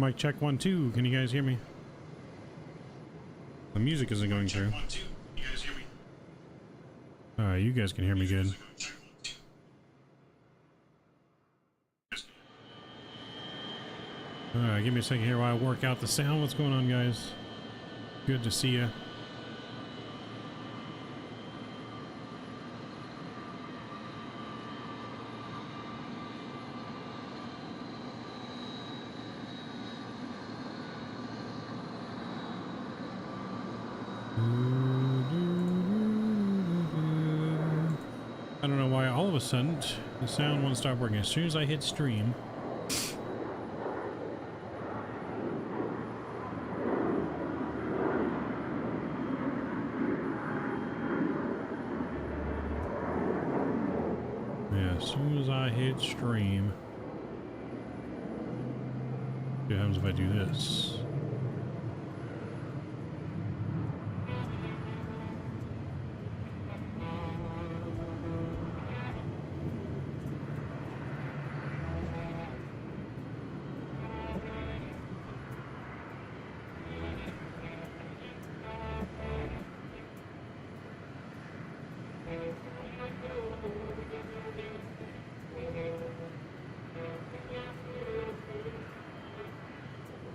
Mic check 1 2. Can you guys hear me? The music isn't going through. Alright, you guys can hear me good. Alright, give me a second here while I work out the sound. What's going on, guys? Good to see you. I don't know why all of a sudden the sound won't stop working. As soon as I hit stream, as soon as I hit stream, what happens if I do this?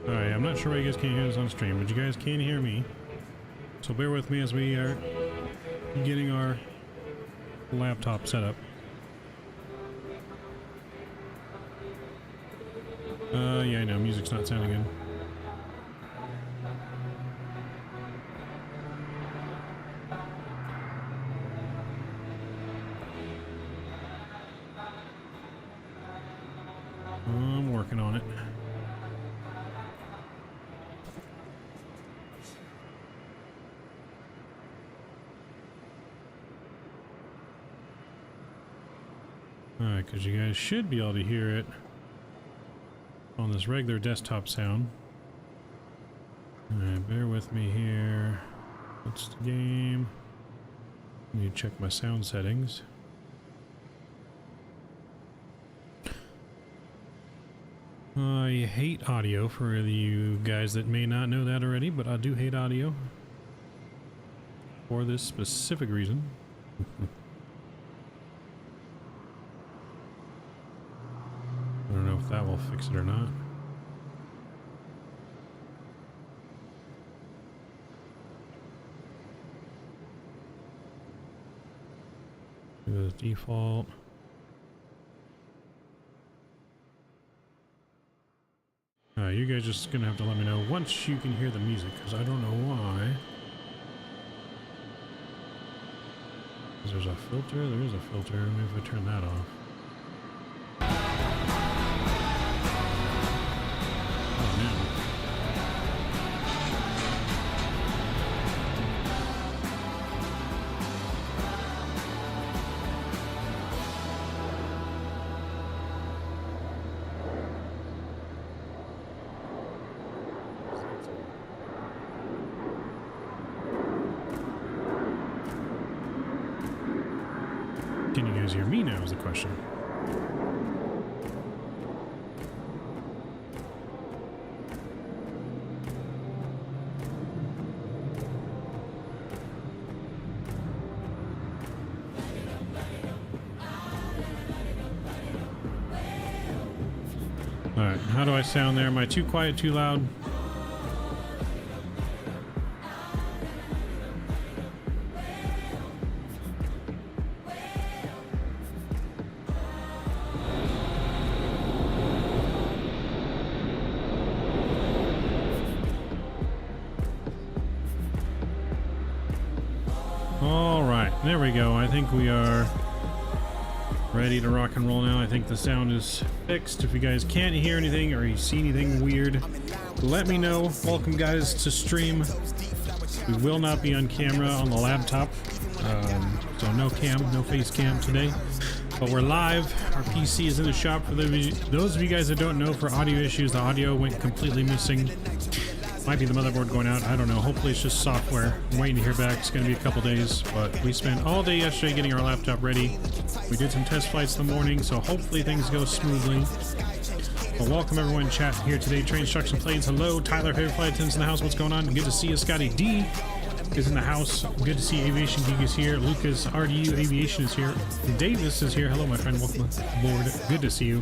Alright, I'm not sure why you guys can't hear this on stream, but you guys can hear me. So bear with me as we are getting our laptop set up. Yeah, I know, music's not sounding good. I'm working on it. Alright, because you guys should be able to hear it on this regular desktop sound. Alright, bear with me here. What's the game? I need to check my sound settings. I hate audio for you guys that may not know that already, but I do hate audio for this specific reason. I don't know if that will fix it or not. The default. You guys just gonna have to let me know once you can hear the music, because I don't know why. There's a filter? There is a filter. Maybe if I turn that off. Oh, no. Can you guys hear me now is the question. Alright, how do I sound there? Am I too quiet, too loud? There we go. I think we are ready to rock and roll now. I think the sound is fixed. If you guys can't hear anything or you see anything weird, let me know. Welcome guys to stream. We will not be on camera on the laptop. So no cam, no face cam today. But we're live. Our PC is in the shop. For those of you guys that don't know, for audio issues, the audio went completely missing. Might be the motherboard going out, I don't know. Hopefully it's just software. I'm waiting to hear back. It's going to be a couple days, but we spent all day yesterday getting our laptop ready. We did some test flights in the morning, so hopefully things go smoothly. Well, welcome everyone chat here today. Train Instruction Planes. Hello, Tyler, favorite flight attendants in the house. What's going on? Good to see you. Scotty D is in the house. Good to see Aviation Geek is here. Lucas RDU Aviation is here. Davis is here. Hello, my friend. Welcome aboard. Good to see you.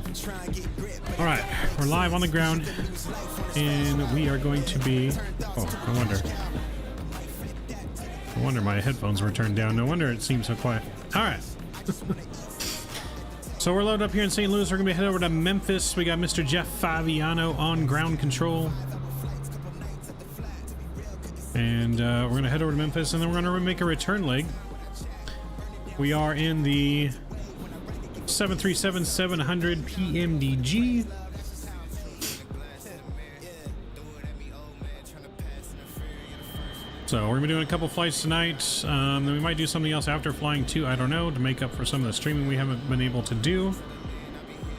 All right, we're live on the ground, and we are going to be. Oh, I wonder my headphones were turned down. No wonder it seems so quiet. All right. So we're loaded up here in St. Louis. We're going to be headed over to Memphis. We got Mr. Jeff Faviano on ground control. And we're going to head over to Memphis, and then we're going to make a return leg. We are in the 737-700 PMDG. So we're gonna be doing a couple flights tonight. Then we might do something else after flying too. I don't know, to make up for some of the streaming we haven't been able to do.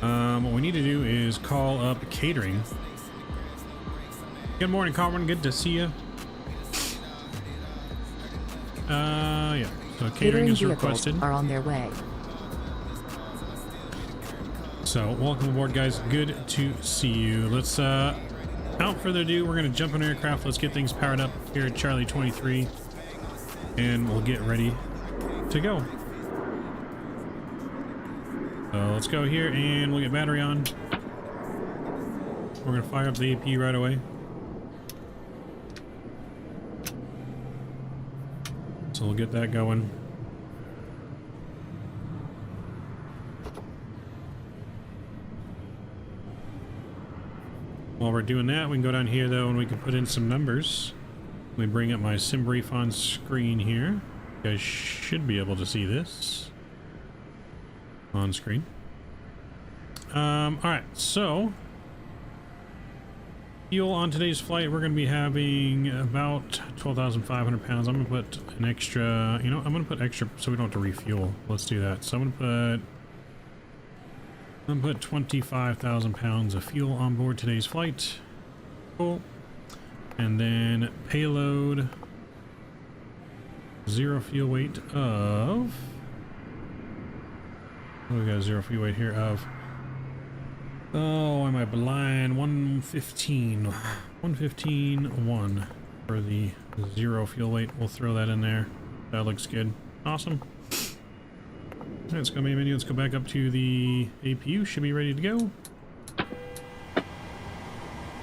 What we need to do is call up catering. Good morning, Carmen. Good to see you. Yeah. So catering is requested. Are on their way. So welcome aboard, guys. Good to see you. Let's without further ado, we're going to jump on aircraft. Let's get things powered up here at Charlie 23, and we'll get ready to go. So let's go here, and we'll get battery on. We're going to fire up the AP right away. So we'll get that going. While we're doing that, we can go down here though, and we can put in some numbers. Let me bring up my sim brief on screen here. You guys should be able to see this on screen. Alright, so fuel on today's flight, we're going to be having about 12,500 pounds. I'm going to put an extra, I'm going to put extra so we don't have to refuel. Let's do that. So I'm going to put 25,000 pounds of fuel on board today's flight. Cool. And then payload, zero fuel weight of, we got a zero fuel weight here of, oh, am I blind? 115.1 for the zero fuel weight. We'll throw that in there. That looks good. Awesome. Let's go main menu. Let's go back up to the APU. Should be ready to go.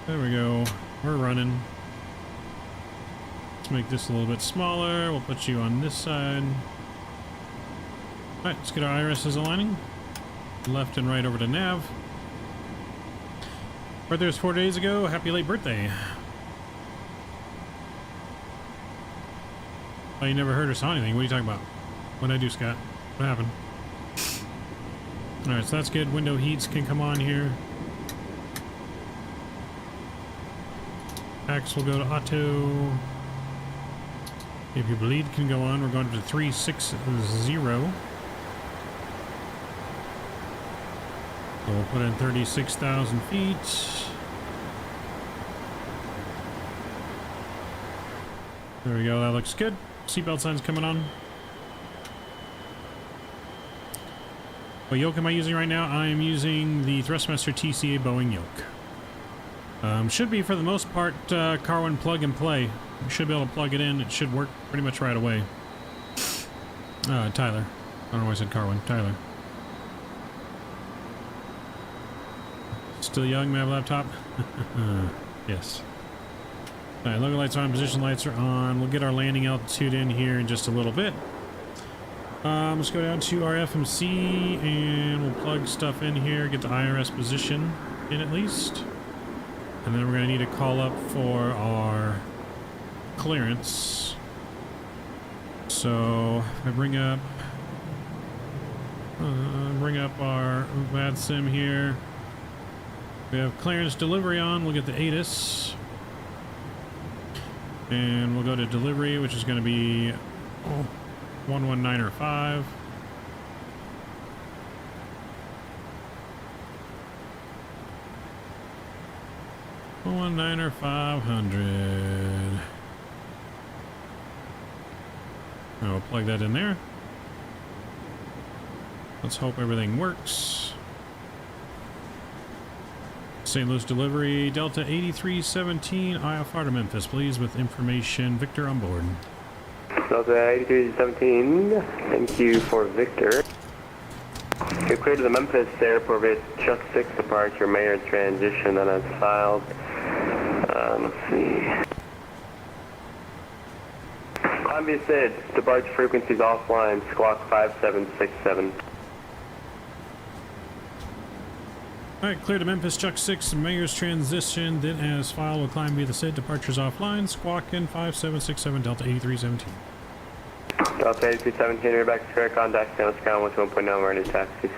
There we go. We're running. Let's make this a little bit smaller. We'll put you on this side. Alright, let's get our irises aligning. Left and right over to nav. Birthday was 4 days ago. Happy late birthday. Oh, you never heard or saw anything. What are you talking about? What'd I do, Scott? What happened? Alright, so that's good. Window heats can come on here. Axe will go to auto. If you bleed can go on. We're going to 360. So we'll put in 36,000 feet. There we go. That looks good. Seatbelt sign's coming on. What yoke am I using right now? I am using the Thrustmaster TCA Boeing yoke. Should be, for the most part, Carwin plug and play. You should be able to plug it in. It should work pretty much right away. Tyler. I don't know why I said Carwin. Tyler. Still young, may have a laptop? Yes. Alright, logo lights are on, position lights are on. We'll get our landing altitude in here in just a little bit. Let's go down to our FMC, and we'll plug stuff in here, get the IRS position in at least. And then we're going to need to call up for our clearance. So if I bring up our Vatsim here. We have clearance delivery on. We'll get the ATIS. And we'll go to delivery, which is going to be 11905. $119,500. I'll plug that in there. Let's hope everything works. St. Louis delivery, Delta 8317, IFR to Memphis, please, with information. Victor on board. Delta 8317, thank you for Victor. You're clear to the Memphis airport with Chuck 6 departure, Mayor transition that is filed. Let's see. Columbia said, departure frequencies offline, squawk 5767. Alright, clear to Memphis, Chuck 6, Mayor's transition, then as filed, will climb via the SID, departures offline, squawking 5767, Delta 8317. Delta 8317, you're back to square, contact San Francisco, 1.9, ready to taxi.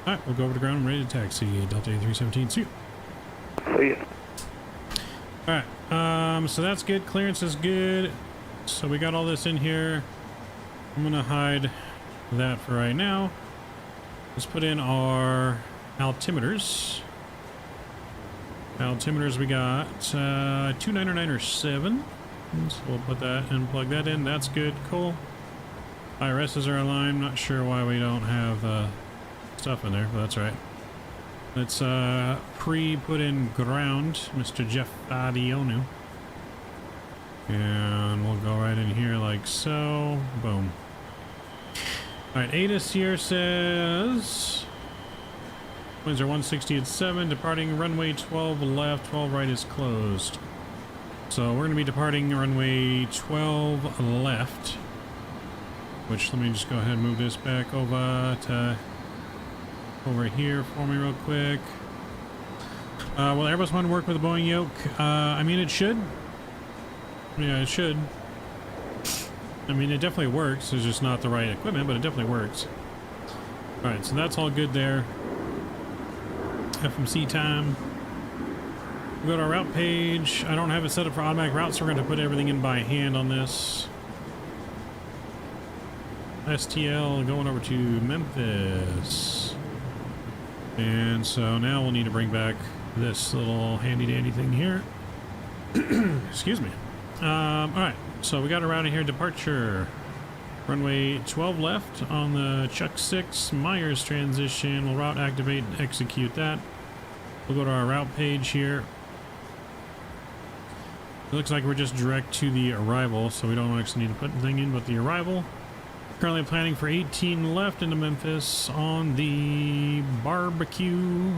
Alright, we'll go over to ground, ready to taxi, Delta 8317, see you. See you. Alright, so that's good, clearance is good, so we got all this in here. I'm gonna hide that for right now. Let's put in our altimeters. Altimeters, we got 29907. So we'll put that and plug that in. That's good, cool. IRSs are aligned. Not sure why we don't have stuff in there, but that's right. Let's pre-put in ground, Mr. Jeff Adionu. And we'll go right in here like so. Boom. Alright, ATIS here says winds are 160 at 7, departing runway 12 left, 12 right is closed. So we're going to be departing runway 12 left, which let me just go ahead and move this back over to over here for me real quick. Will Airbus want to work with a Boeing yoke? I mean, it should. Yeah, it should. I mean, it definitely works. It's just not the right equipment, but it definitely works. Alright, so that's all good there. FMC time. We'll go to our route page. I don't have it set up for automatic routes, so we're going to put everything in by hand on this. STL going over to Memphis. And so now we'll need to bring back this little handy dandy thing here. Excuse me. Alright, so we got around here, departure. Runway 12 left on the Chuck 6 Myers transition. We'll route activate and execute that. We'll go to our route page here. It looks like we're just direct to the arrival, so we don't actually need to put anything in but the arrival. Currently planning for 18 left into Memphis on the barbecue.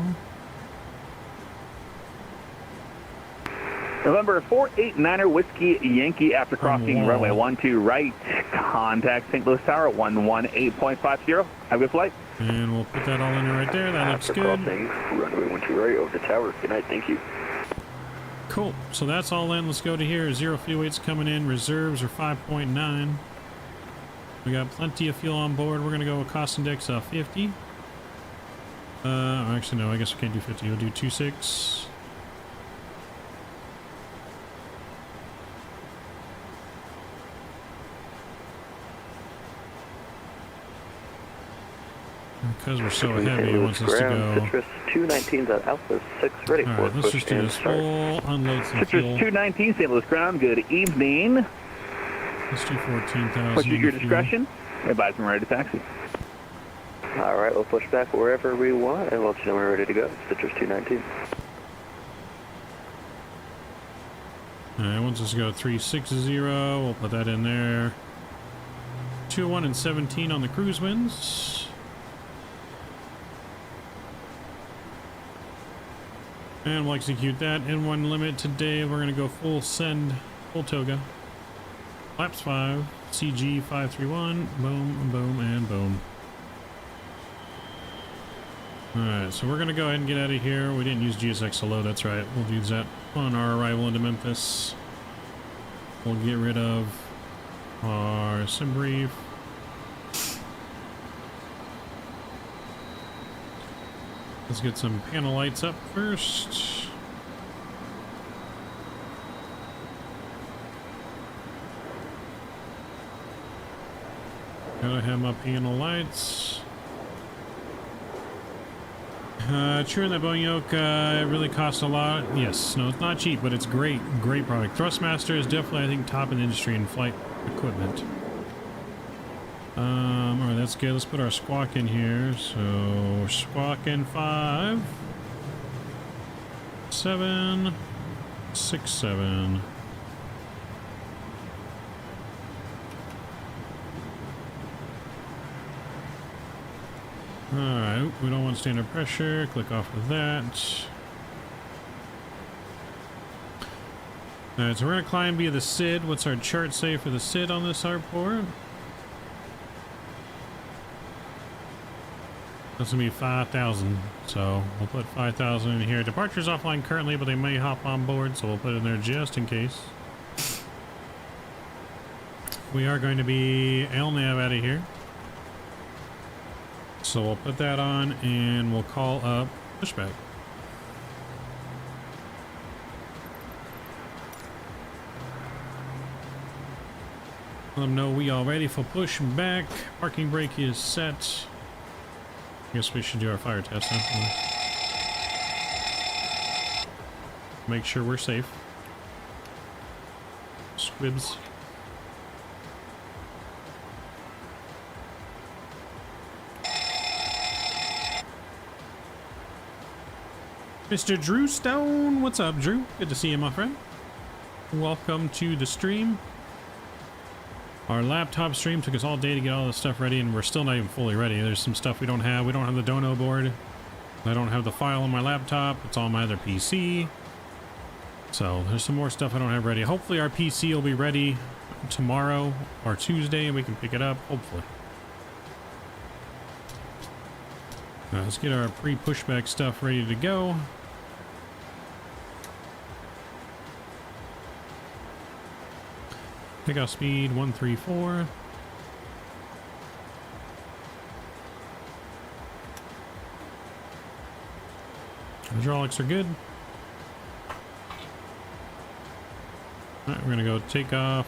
November 489er Whiskey Yankee after crossing runway 12 right. Contact St. Louis Tower 118.50. Have a good flight. And we'll put that all in right there. That looks good. Crossing runway 12 right over the tower. Good night, thank you. Cool. So that's all in. Let's go to here. Zero fuel weights coming in. Reserves are 5.9. We got plenty of fuel on board. We're going to go with cost index 50. Actually, no, I guess we can't do 50. We'll do 26. Because we're so heavy, it wants us to go. Citrus 219 Alpha 6 ready for Alright, let's just do this full, unload some Citrus fuel. 219 St. Louis ground. Good evening. Let's do 14,000. What's your discretion? Advise when ready to taxi. Alright, we'll push back wherever we want and we'll let you know we're ready to go. Citrus 219. Alright, once us to go 360, we'll put that in there. 201 and 17 on the cruise winds. And we'll execute that in one limit today. We're going to go full send, full toga. Flaps 5, CG 531, boom, boom, and boom. Alright, so we're going to go ahead and get out of here. We didn't use GSX hello, that's right. We'll do that on our arrival into Memphis. We'll get rid of our sim brief. Let's get some panel lights up first. Gotta have my panel lights. True in that Boeing yoke, it really costs a lot. Yes, no, it's not cheap, but it's great, great product. Thrustmaster is definitely, I think, top in the industry in flight equipment. Alright, that's good. Let's put our squawk in here. So, squawk in 5. 767. Alright, we don't want standard pressure. Click off of that. Alright, so we're going to climb via the SID. What's our chart say for the SID on this airport? That's going to be 5,000. So we'll put 5,000 in here. Departure's offline currently, but they may hop on board, so we'll put it in there just in case. We are going to be LNAV out of here. So we'll put that on and we'll call up Pushback. Let them know we are ready for Pushback. Parking brake is set. I guess we should do our fire test, huh? Make sure we're safe. Squibs. Mr. Drew Stone, what's up, Drew? Good to see you, my friend. Welcome to the stream. Our laptop stream took us all day to get all this stuff ready, and we're still not even fully ready. There's some stuff we don't have. We don't have the dono board. I don't have the file on my laptop. It's on my other PC. So there's some more stuff I don't have ready. Hopefully our PC will be ready tomorrow or Tuesday, and we can pick it up, hopefully. Now, let's get our pre-pushback stuff ready to go. Takeoff speed 134. Hydraulics are good. Alright, we're gonna go takeoff.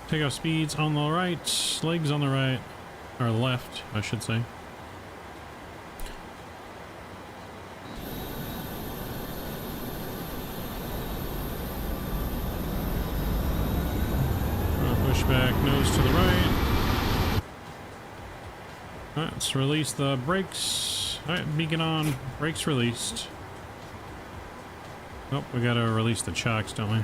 Takeoff speeds on the right, legs on the right, or left, I should say. Pushback nose to the right. Alright, let's release the brakes. Alright, beacon on, brakes released. Oh, we gotta release the chocks, don't we?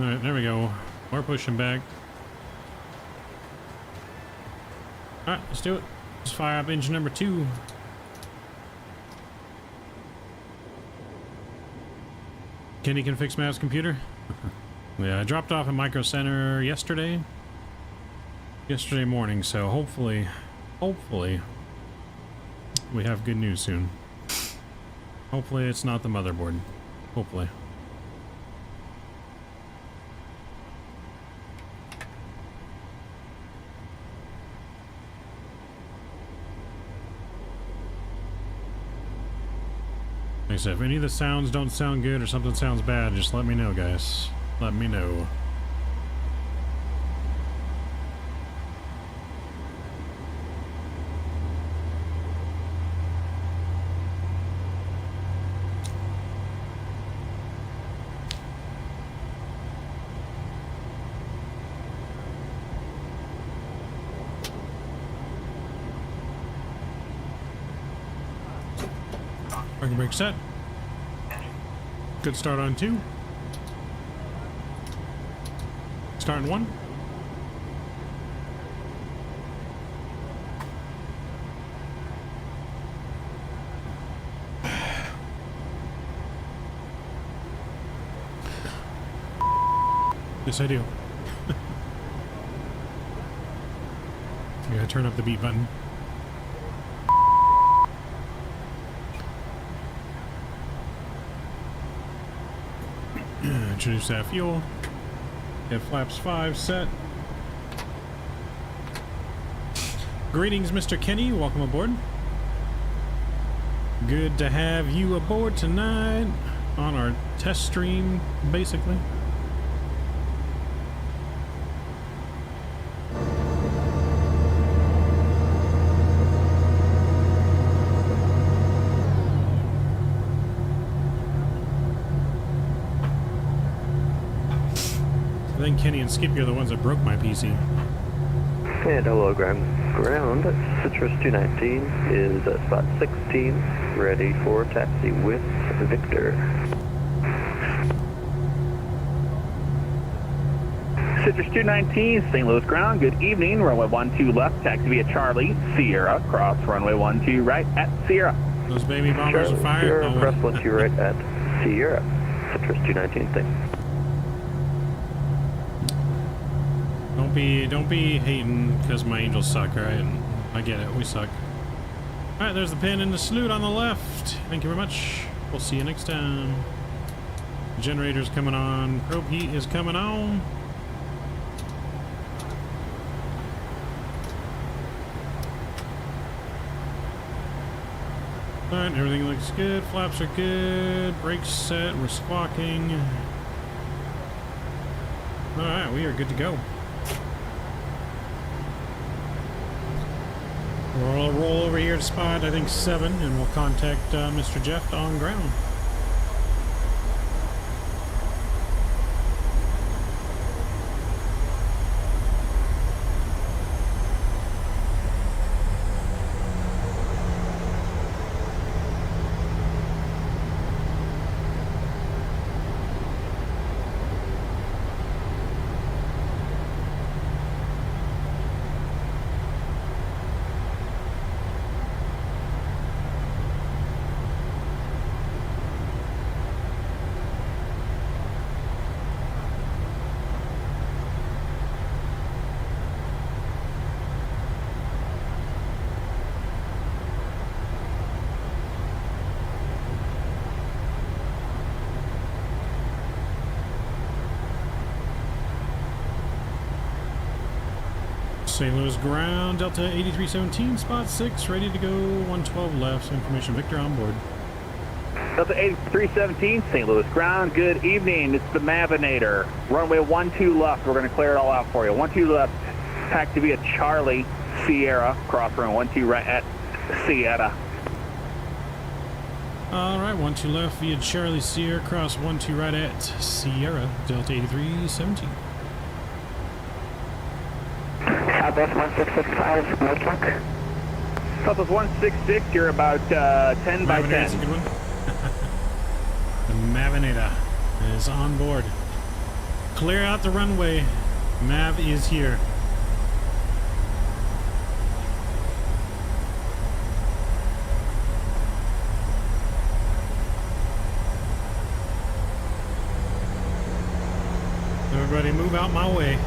Alright, there we go. We're pushing back. Alright, let's do it. Let's fire up engine number 2. Kenny can fix Mav's computer. Yeah, I dropped off at Micro Center yesterday morning, so hopefully we have good news soon. Hopefully it's not the motherboard. Hopefully. Like I said, if any of the sounds don't sound good or something sounds bad, just let me know, guys. Let me know. Parking brake set. Good start on 2. Starting 1. Yes, I do. I gotta turn up the beat button. Introduce that fuel. Get flaps 5 set. Greetings, Mr. Kenny. Welcome aboard. Good to have you aboard tonight on our test stream, basically. think Kenny and Skippy are the ones that broke my PC. And hello, ground. Citrus 219 is at spot 16, ready for taxi with Victor. Citrus 219, St. Louis ground, good evening. Runway 12 left, taxi via Charlie, Sierra, cross runway 12 right at Sierra. Those baby bombers are fired. Sierra, cross 12 right at Sierra. Citrus 219, thanks. Don't be hating because my angels suck, right? I get it, we suck. Alright, there's the pin and the salute on the left. Thank you very much. We'll see you next time. Generator's coming on. Probe heat is coming on. Alright, everything looks good. Flaps are good. Brakes set. We're squawking. Alright, we are good to go. We'll roll over here to spot, I think 7, and we'll contact Mr. Jeff on ground. St. Louis ground, Delta 8317, spot 6, ready to go, 112 left, so information Victor on board. Delta 8317, St. Louis ground, good evening. It's the Mavinator. Runway 12 left, we're going to clear it all out for you. 12 left, taxi via Charlie, Sierra, cross runway 12 right at Sierra. Alright, 12 left via Charlie, Sierra, cross 12 right at Sierra, Delta 8317. Southwest 1665, no truck. Southwest 166, you're about 10 by 10. That's a good one. The Mavinator is on board. Clear out the runway. Mav is here. Everybody move out my way.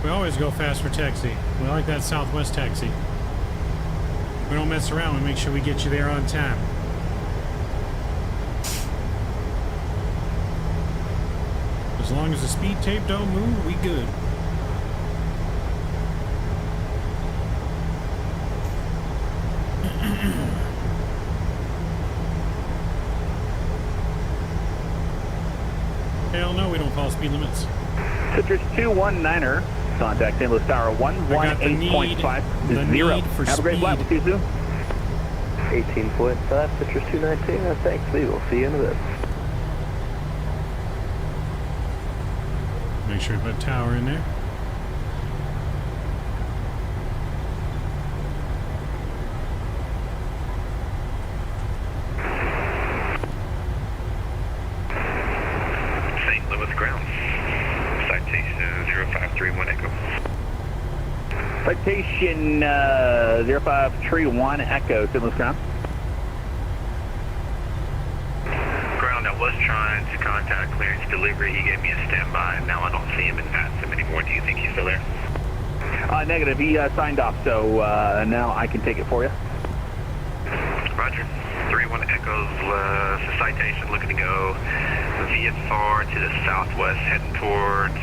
We always go fast for taxi. We like that Southwest taxi. We don't mess around. We make sure we get you there on time. As long as the speed tape don't move, we good. Hell no, we don't follow speed limits. Citrus 219er, contact St. Louis Tower 118.50. Have a great flight. We'll see you soon. 18.5, Citrus 219, thanks, we will see you in a bit. Make sure you put tower in there. St. Louis ground. Citation 0531 Echo. Citation 0531 Echo, St. Louis ground. Ground, I was trying to contact clearance delivery. He gave me a standby, and now I don't see him in Vatsim anymore. Do you think he's still there? Negative. He signed off, so now I can take it for you. Roger. 31 Echoes, citation looking to go VFR to the southwest, heading towards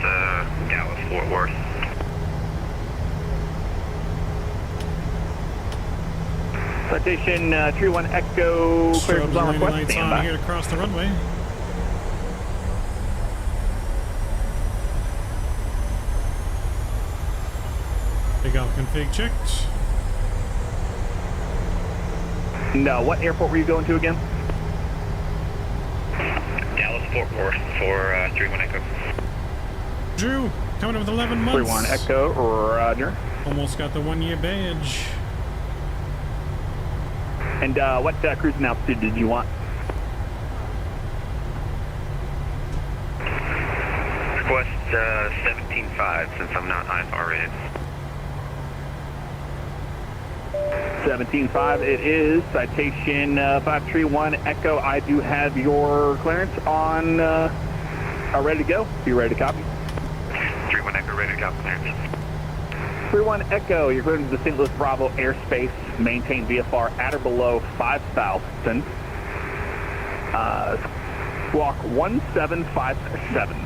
Dallas, Fort Worth. Citation 31 Echo, clearance Strobes on landing request, lights stand on by. here to cross the runway. Takeoff config checked. No, what airport were you going to again? Dallas Fort Worth for 31 Echo. Drew, coming up with 11 months. 31 Echo, roger. Almost got the 1-year badge. And what cruising altitude did you want? Request 17.5 since I'm not IFR rated. 17.5 it is. Citation 531 Echo. I do have your clearance on ready to go. You ready to copy? 31 Echo ready to go. Clearance. 31 Echo, you're going to the St. Louis Bravo airspace. Maintain VFR at or below 5,000. Squawk 1757.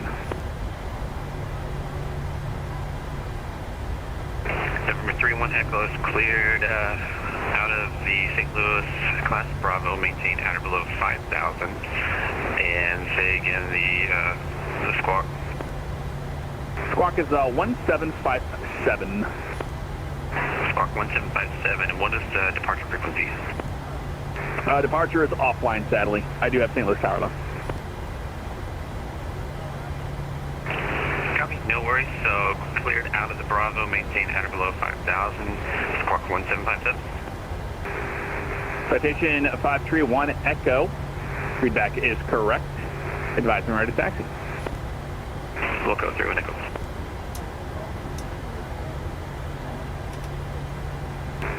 November 31 Echo is cleared out of the St. Louis class Bravo, maintain at or below 5,000. And say again the squawk. Squawk is 1757. Squawk 1757. And what is the departure frequency? Departure is offline, sadly. I do have St. Louis Tower though. Copy, no worries. So cleared out of the Bravo, maintain at or below 5,000. Squawk 1757. Citation 531 Echo. Feedback is correct. Advise when ready to taxi. We'll go through and Echo.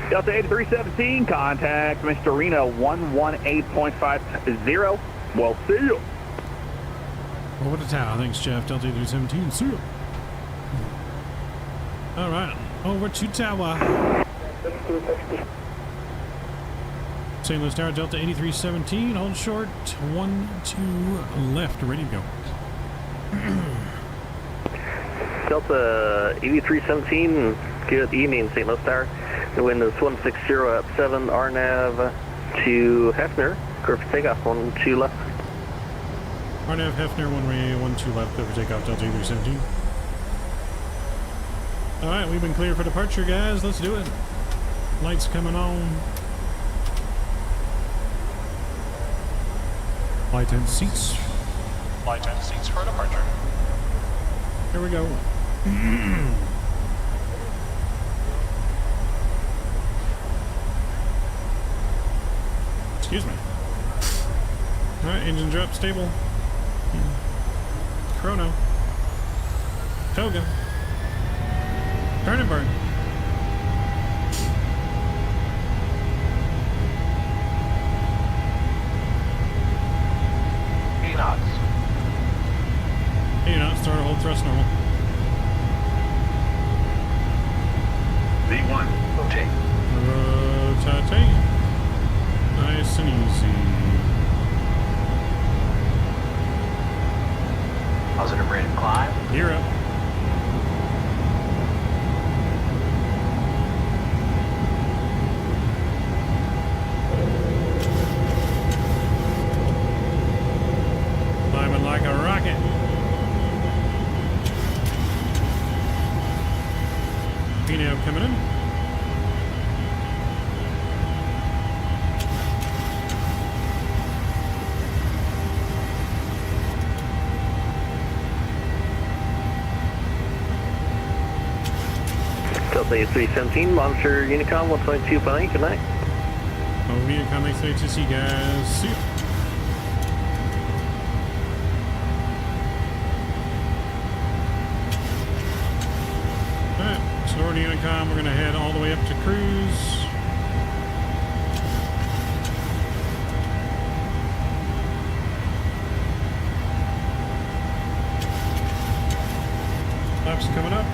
Delta 8317, contact Mr. Reno 118.50. We'll see you. Over to tower. Thanks, Jeff. Delta 8317. See you. All right. Over to tower. St. Louis Tower, Delta 8317. Hold short. 1-2 left. Ready to go. Delta 8317, good evening, St. Louis Tower. The wind is 160 up 7, RNAV to Hefner. Clear for takeoff, 1-2 left. RNAV Hefner, 1-2 left. Clear for takeoff, Delta 8317. All right, we've been cleared for departure, guys. Let's do it. Lights coming on. Light and seats. Light and seats for departure. Here we go. Excuse me. All right, engine drop stable. Chrono. Toga. Turn and burn. Knots. Start a hold thrust normal. V1, rotate. Rotate. Nice and easy. Positive rate of climb. Gear up. Climbing like a rocket. PNAV coming in. Delta 8317, monitor Unicom 1.2.8, good night. Oh, Unicom, thanks to see you guys. See ya. Alright, so over to Unicom, we're going to head all the way up to cruise. Flaps coming up.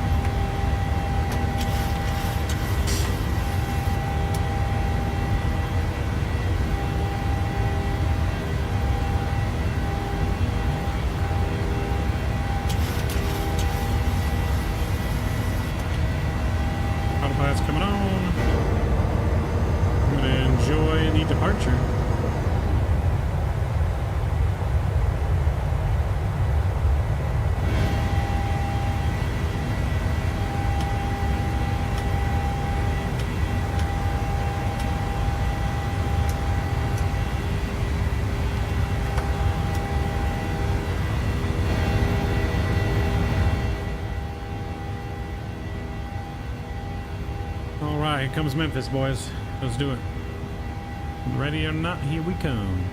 Autopilot's coming on. I'm going to enjoy Here comes Memphis, boys. Let's do it. Ready or not, here we come.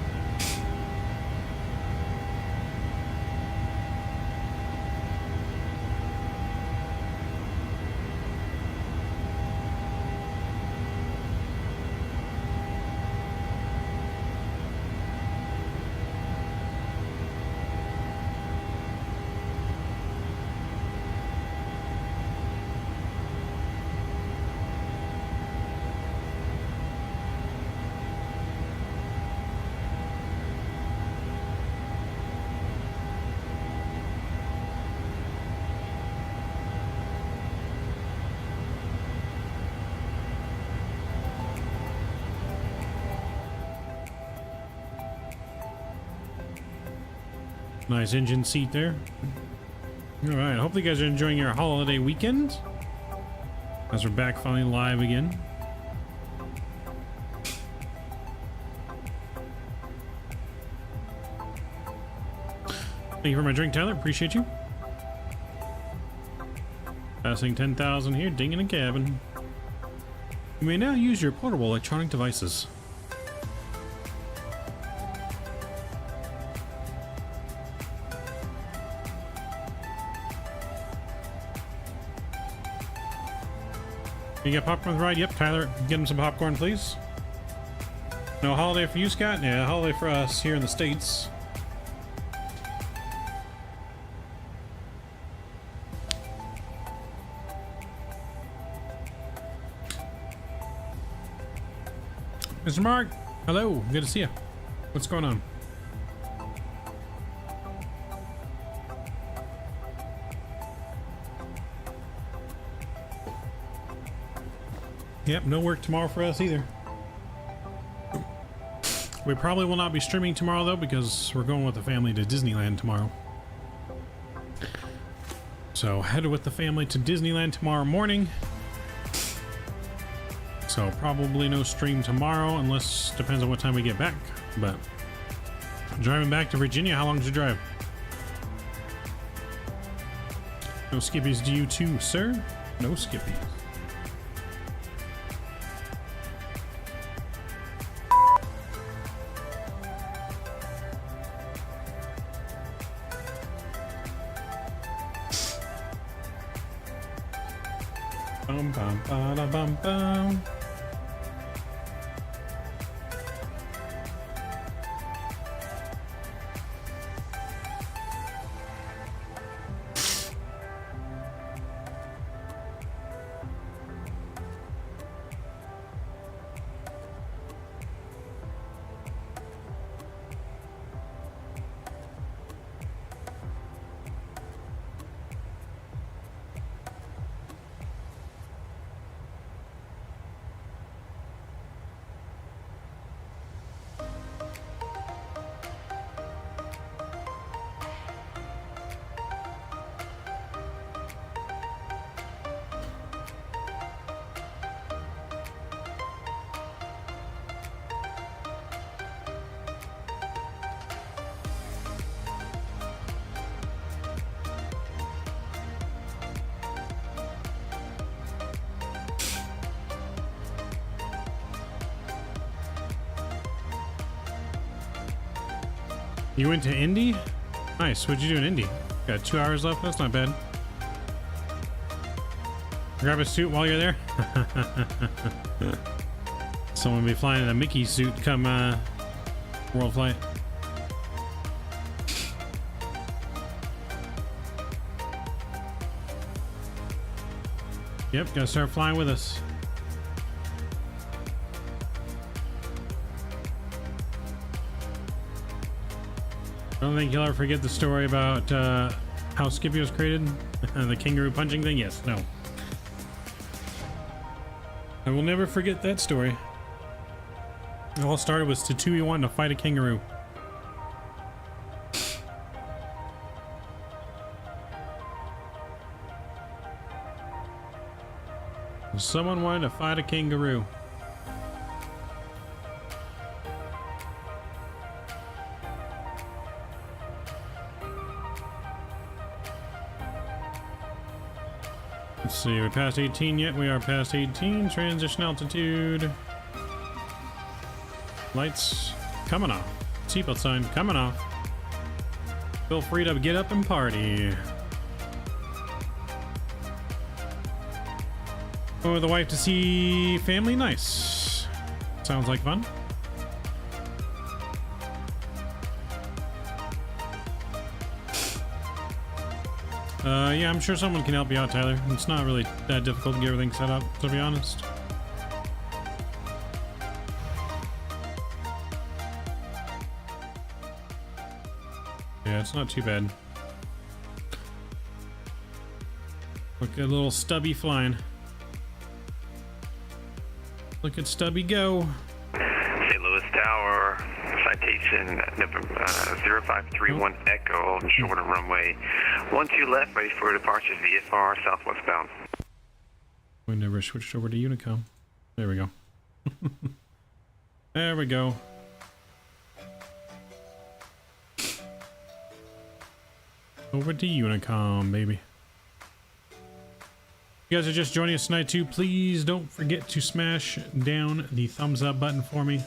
Nice engine seat there. All right, hopefully you guys are enjoying your holiday weekend as we're back finally live again. Thank you for my drink, Tyler. Appreciate you. Passing 10,000 here, dinging a cabin. You may now use your portable electronic devices. You got popcorn ride? Yep, Tyler, get him some popcorn, please. No holiday for you, Scott? Yeah, holiday for us here in the States. Mr. Mark, hello, good to see you. What's going on? Yep, no work tomorrow for us either. We probably will not be streaming tomorrow though, because we're going with the family to Disneyland tomorrow. So headed with the family to Disneyland tomorrow morning. So probably no stream tomorrow, unless depends on what time we get back. But driving back to Virginia, how long did you drive? No skippies to you too, sir? No skippies. Bum bum ba da bum bum. You went to Indy? Nice. What'd you do in Indy? Got 2 hours left? That's not bad. Grab a suit while you're there. Someone will be flying in a Mickey suit come world flight. Yep, gotta start flying with us. I don't think you'll ever forget the story about how Skippy was created. The kangaroo punching thing? Yes, no. I will never forget that story. It all started with Tatooine wanting to fight a kangaroo. Someone wanted to fight a kangaroo. Let's see, we're past 18 yet? We are past 18. Transition altitude. Lights coming off. Seatbelt sign coming off. Feel free to get up and party. Go with the wife to see family. Nice. Sounds like fun. Yeah, I'm sure someone can help you out, Tyler. It's not really that difficult to get everything set up, to be honest. Yeah, it's not too bad. Look at little Stubby flying. Look at Stubby go. St. Louis Tower, citation November 0531 Echo, shorter runway 12 left, ready for departure VFR southwest bound. We never switched over to Unicom. There we go. There we go. Over to Unicom, baby. You guys are just joining us tonight too. Please don't forget to smash down the thumbs up button for me.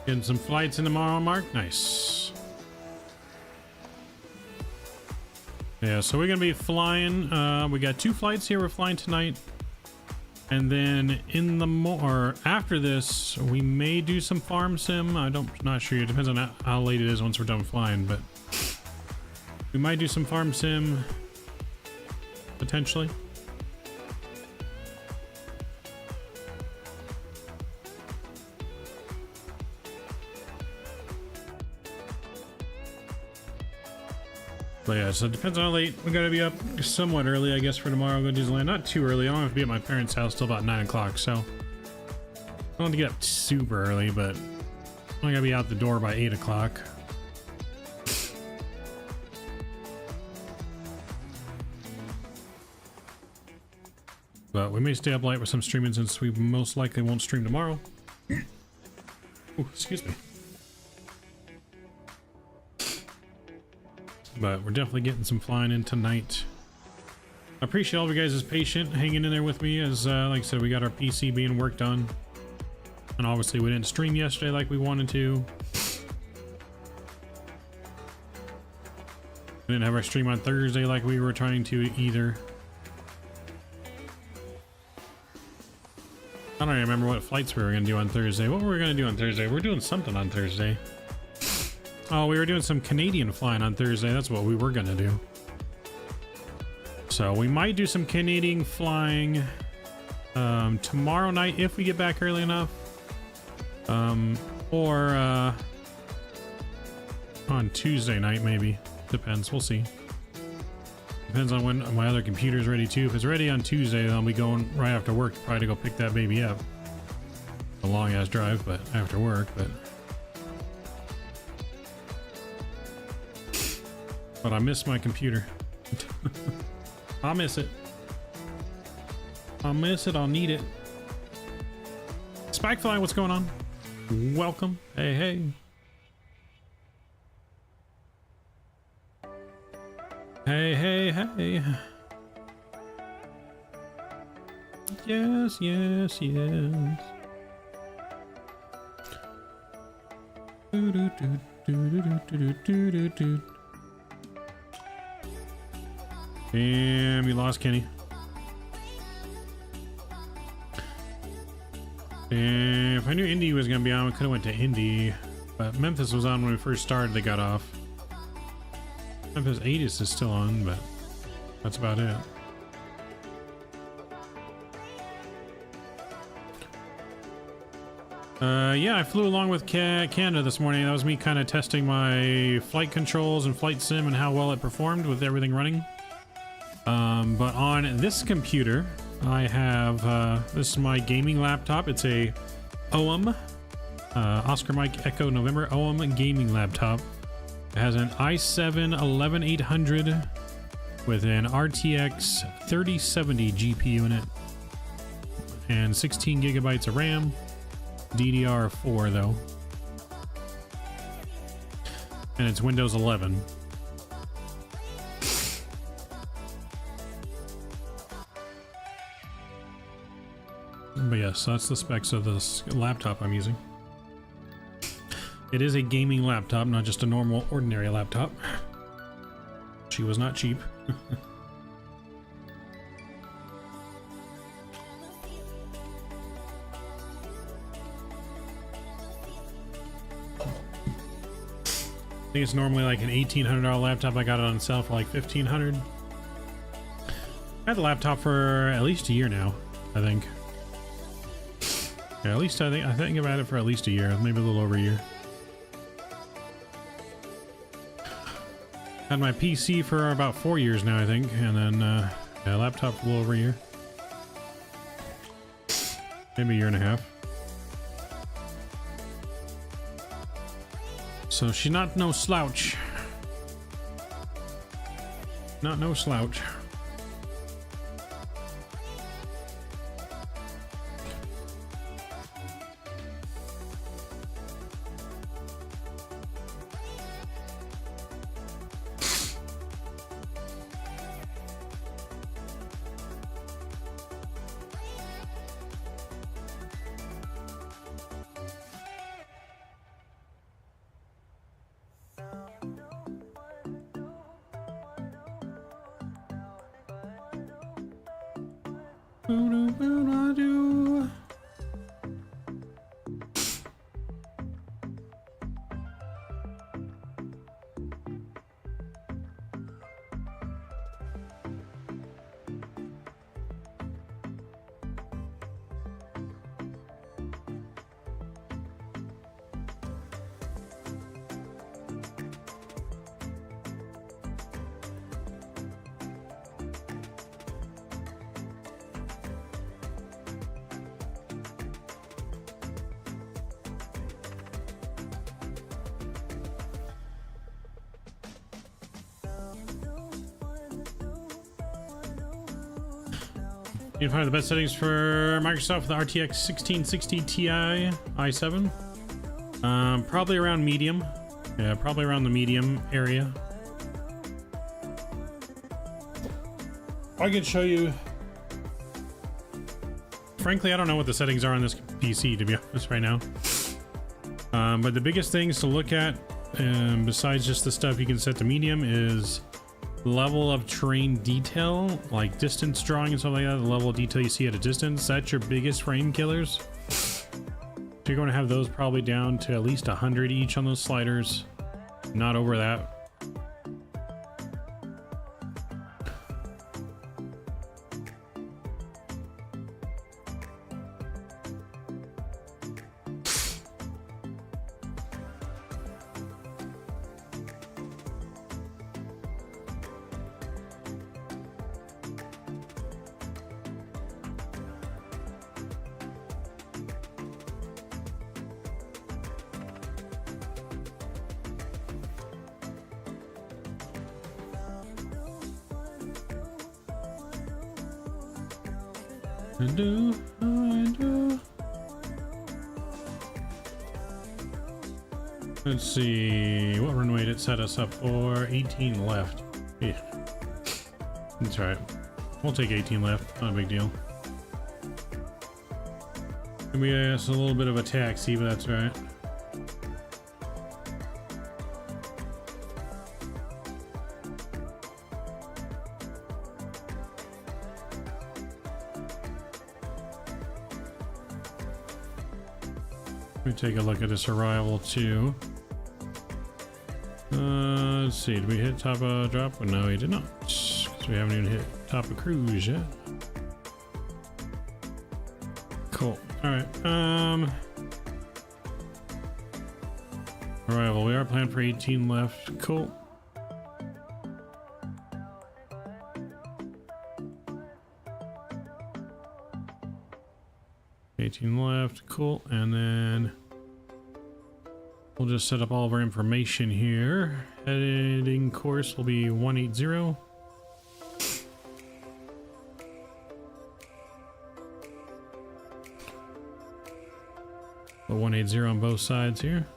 Getting some flights in tomorrow, Mark. Nice. Yeah, so we're gonna be flying. We got 2 flights here. We're flying tonight, and then in the after this, we may do some farm sim. Not sure. It depends on how late it is once we're done flying, but we might do some farm sim potentially. But yeah, so it depends on how late. We gotta be up somewhat early, I guess, for tomorrow. Go to Disneyland. Not too early. I don't have to be at my parents' house till about 9 o'clock, so I don't have to get up super early, but I gotta be out the door by 8 o'clock. But we may stay up late with some streaming since we most likely won't stream tomorrow. Ooh, excuse me. But we're definitely getting some flying in tonight. I appreciate all of you guys' patience hanging in there with me as, like I said, we got our PC being worked on. And obviously we didn't stream yesterday like we wanted to. We didn't have our stream on Thursday like we were trying to either. I don't even remember what flights we were going to do on Thursday. What were we going to do on Thursday? We're doing something on Thursday. Oh, we were doing some Canadian flying on Thursday. That's what we were going to do. So we might do some Canadian flying tomorrow night if we get back early enough. Or on Tuesday night, maybe. Depends. We'll see. Depends on when my other computer's ready too. If it's ready on Tuesday, then I'll be going right after work probably to go pick that baby up. A long ass drive, but after work, but I miss my computer. I'll miss it. I'll miss it. I'll need it. Spikefly, what's going on? Welcome. Hey, hey. Hey, hey, hey. Yes, yes, yes. Do, do, do, do, do, do, do, do, do. Damn, you lost Kenny. And if I knew Indy was gonna be on, we could have went to Indy. But Memphis was on when we first started. They got off. Memphis 80s is still on, but that's about it. Yeah, I flew along with Canada this morning. That was me kind of testing my flight controls and flight sim and how well it performed with everything running. But on this computer, I have, this is my gaming laptop. It's a OM, Oscar Mike Echo November OM gaming laptop. It has an i7-11800 with an RTX 3070 GPU in it and 16 gigabytes of RAM, DDR4 though, and it's Windows 11. But yes, that's the specs of this laptop I'm using. It is a gaming laptop, not just a normal, ordinary laptop. She was not cheap. I think it's normally like an $1,800 laptop. I got it on sale for like $1,500. I had the laptop for at least a year now, I think. Yeah, at least I think I've had it for at least a year, maybe a little over a year. Had my PC for about 4 years now, I think, and then yeah, laptop for a little over a year, maybe a year and a half. So she's not no slouch. Not no slouch. You can find the best settings for Microsoft with the RTX 1660 Ti i7. Probably around medium. Yeah, probably around the medium area. I can show you. Frankly, I don't know what the settings are on this PC, to be honest, right now. But the biggest things to look at, besides just the stuff you can set to medium, is level of terrain detail, like distance drawing and stuff like that. The level of detail you see at a distance, that's your biggest frame killers. So you're going to have those probably down to at least 100 each on those sliders, not over that. Let's see, what runway did it set us up for? 18 left. Yeah, that's right. We'll take 18 left, not a big deal. Maybe it's a little bit of a taxi, but that's right. Let me take a look at this arrival too. Let's see, did we hit top of drop? Well, no, we did not, because we haven't even hit top of cruise yet. Cool. All right. Arrival. We are planned for 18 left. Cool. 18 left, cool. And then we'll just set up all of our information here. Heading course will be 180. The 180 on both sides here.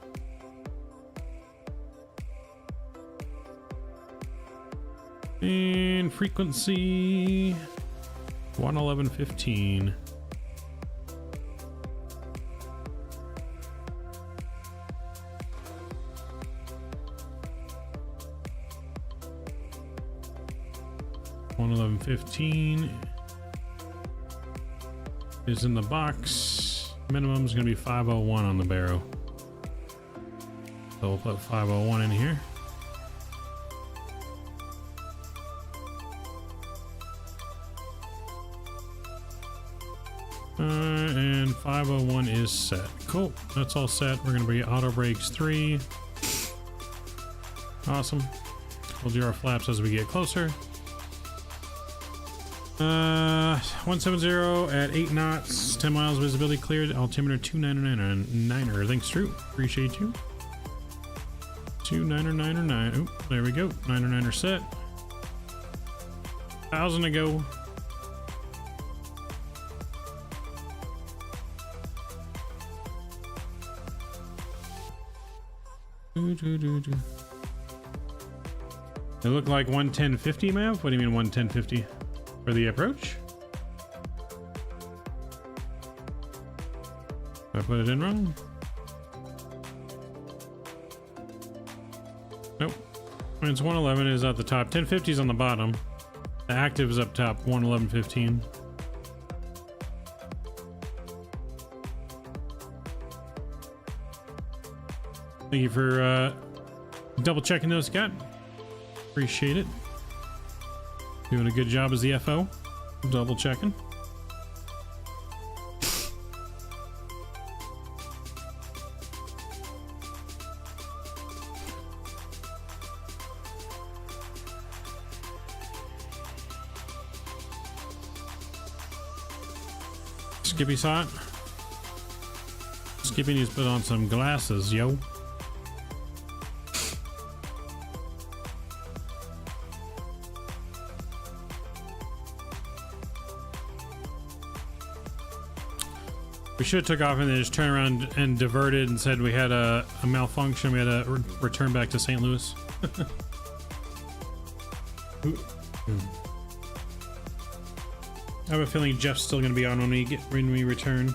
And frequency 111.15. Is in the box. Minimum is going to be 501 on the barrel. So we'll put 501 in here. And 501 is set. Cool. That's all set. We're going to be auto brakes 3. Awesome. We'll do our flaps as we get closer. 170 at 8 knots, 10 miles visibility cleared, altimeter 2999er. Thanks, Drew. Appreciate you. 2999. Oh, there we go. 99er set. 1,000 to go. They look like 110.50, Mav? What do you mean 110.50? For the approach? Did I put it in wrong? Nope. It's 111 is at the top. 1050 is on the bottom. The active is up top. 111.15. Thank you for double checking those, Scott. Appreciate it. Doing a good job as the FO. Double checking. Skippy saw it. Skippy needs to put on some glasses, yo. We should have took off and then just turned around and diverted and said we had a malfunction. We had to return back to St. Louis. I have a feeling Jeff's still going to be on when we return.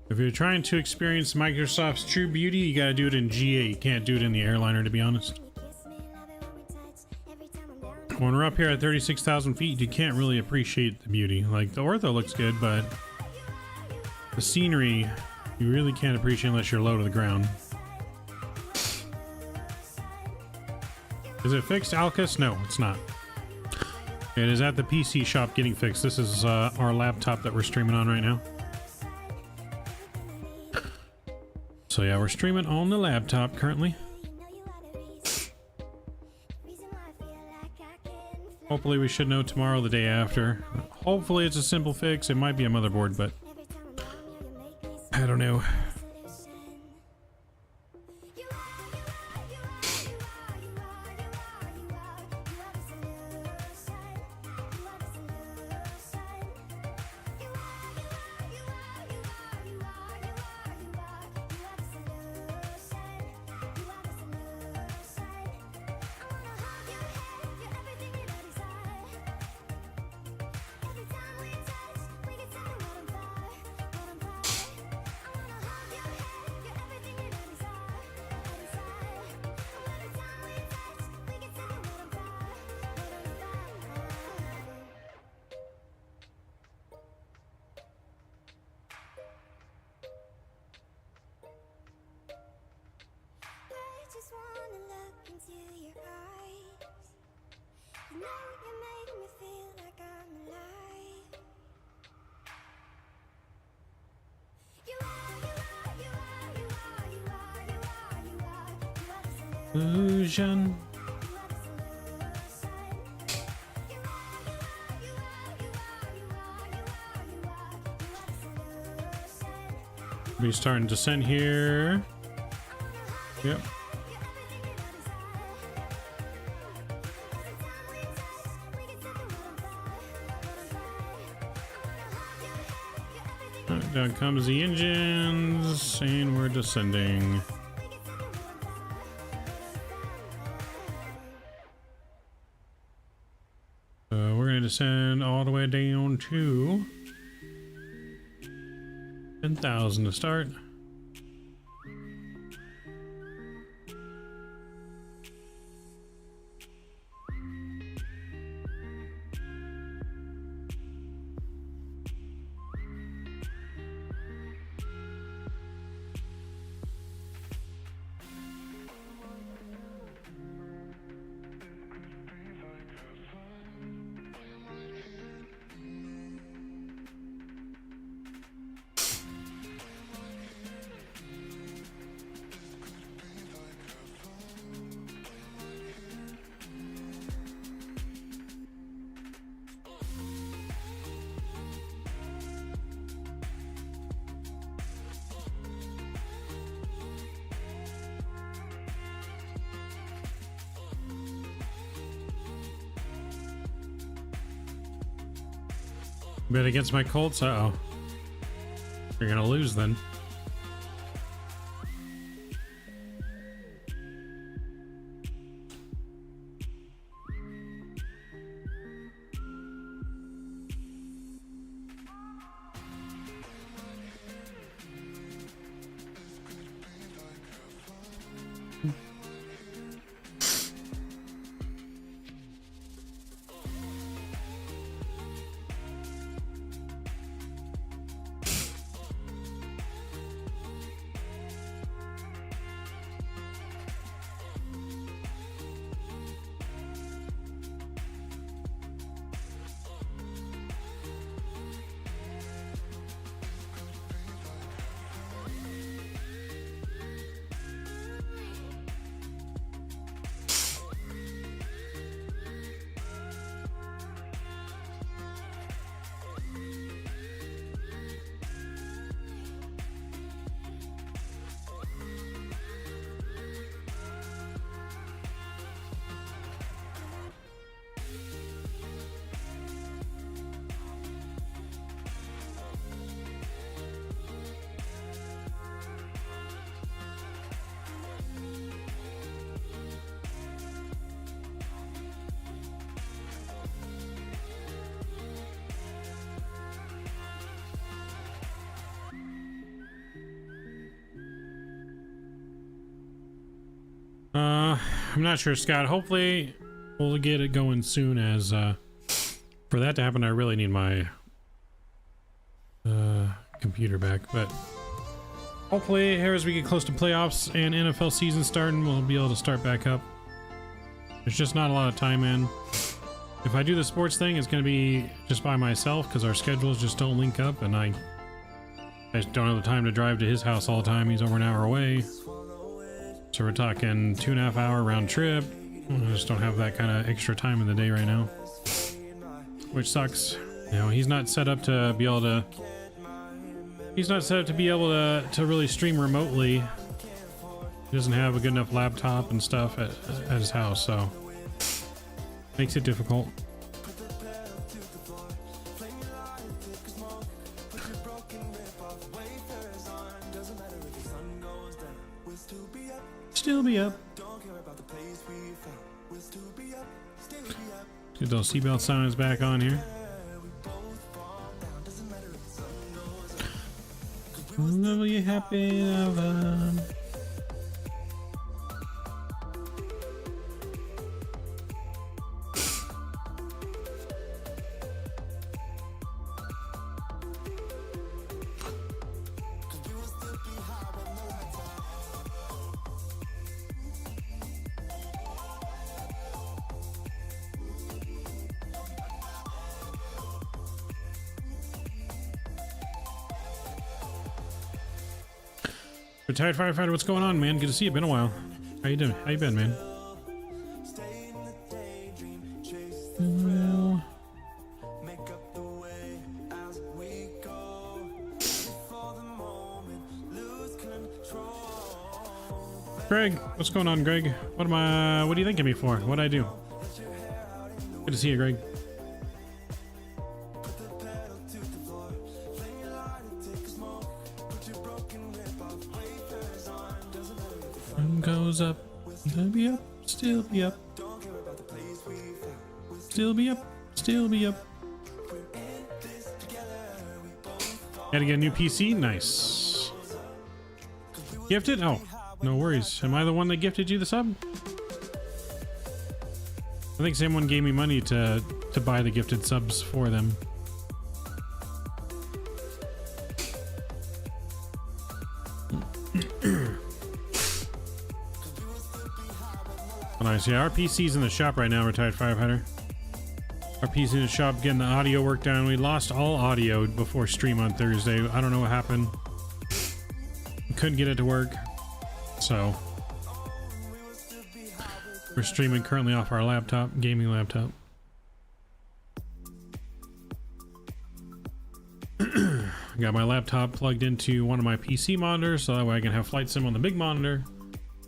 If you're trying to experience Microsoft's true beauty, you gotta do it in GA. You can't do it in the Airliner, to be honest. When we're up here at 36,000 feet, you can't really appreciate the beauty. Like, the ortho looks good, but the scenery, you really can't appreciate unless you're low to the ground. Is it fixed, Alcus? No, it's not. It is at the PC shop getting fixed. This is our laptop that we're streaming on right now. So yeah, we're streaming on the laptop currently. Hopefully we should know tomorrow or the day after. Hopefully it's a simple fix. It might be a motherboard, but I don't know. Illusion. Be starting descent here. Yep. Down comes the engines, and we're descending. We're going to descend all the way down to 10,000 to start. Bet against my Colts. Uh-oh. You're gonna lose then. I'm not sure, Scott. Hopefully we'll get it going soon, as for that to happen I really need my computer back, but hopefully here as we get close to playoffs and NFL season starting, we'll be able to start back up. There's just not a lot of time in. If I do the sports thing, it's going to be just by myself because our schedules just don't link up, and I just don't have the time to drive to his house all the time. He's over an hour away. So we're talking 2.5 hour round trip. I just don't have that kind of extra time in the day right now, which sucks. You know, he's not set up to be able to. He's not set up to be able to really stream remotely. He doesn't have a good enough laptop and stuff at his house, so makes it difficult. Still be up. Get those seatbelt signs back on here. Will you happy lover? Retired firefighter, what's going on, man? Good to see you. Been a while. How you doing? How you been, man? Well, Greg, what's going on, Greg? What do you thinking me for? What'd I do? Good to see you, Greg. Sun goes up, still be up, still be up. Still be up, still be up. Gotta get a new PC? Nice. Gifted? Oh, no worries. Am I the one that gifted you the sub? I think someone gave me money to buy the gifted subs for them. Oh, nice. Yeah, our PC's in the shop right now, retired firefighter. Our PC in the shop getting the audio work done. We lost all audio before stream on Thursday. I don't know what happened. Couldn't get it to work. So we're streaming currently off our laptop, gaming laptop. Got my laptop plugged into one of my PC monitors so that way I can have flight sim on the big monitor.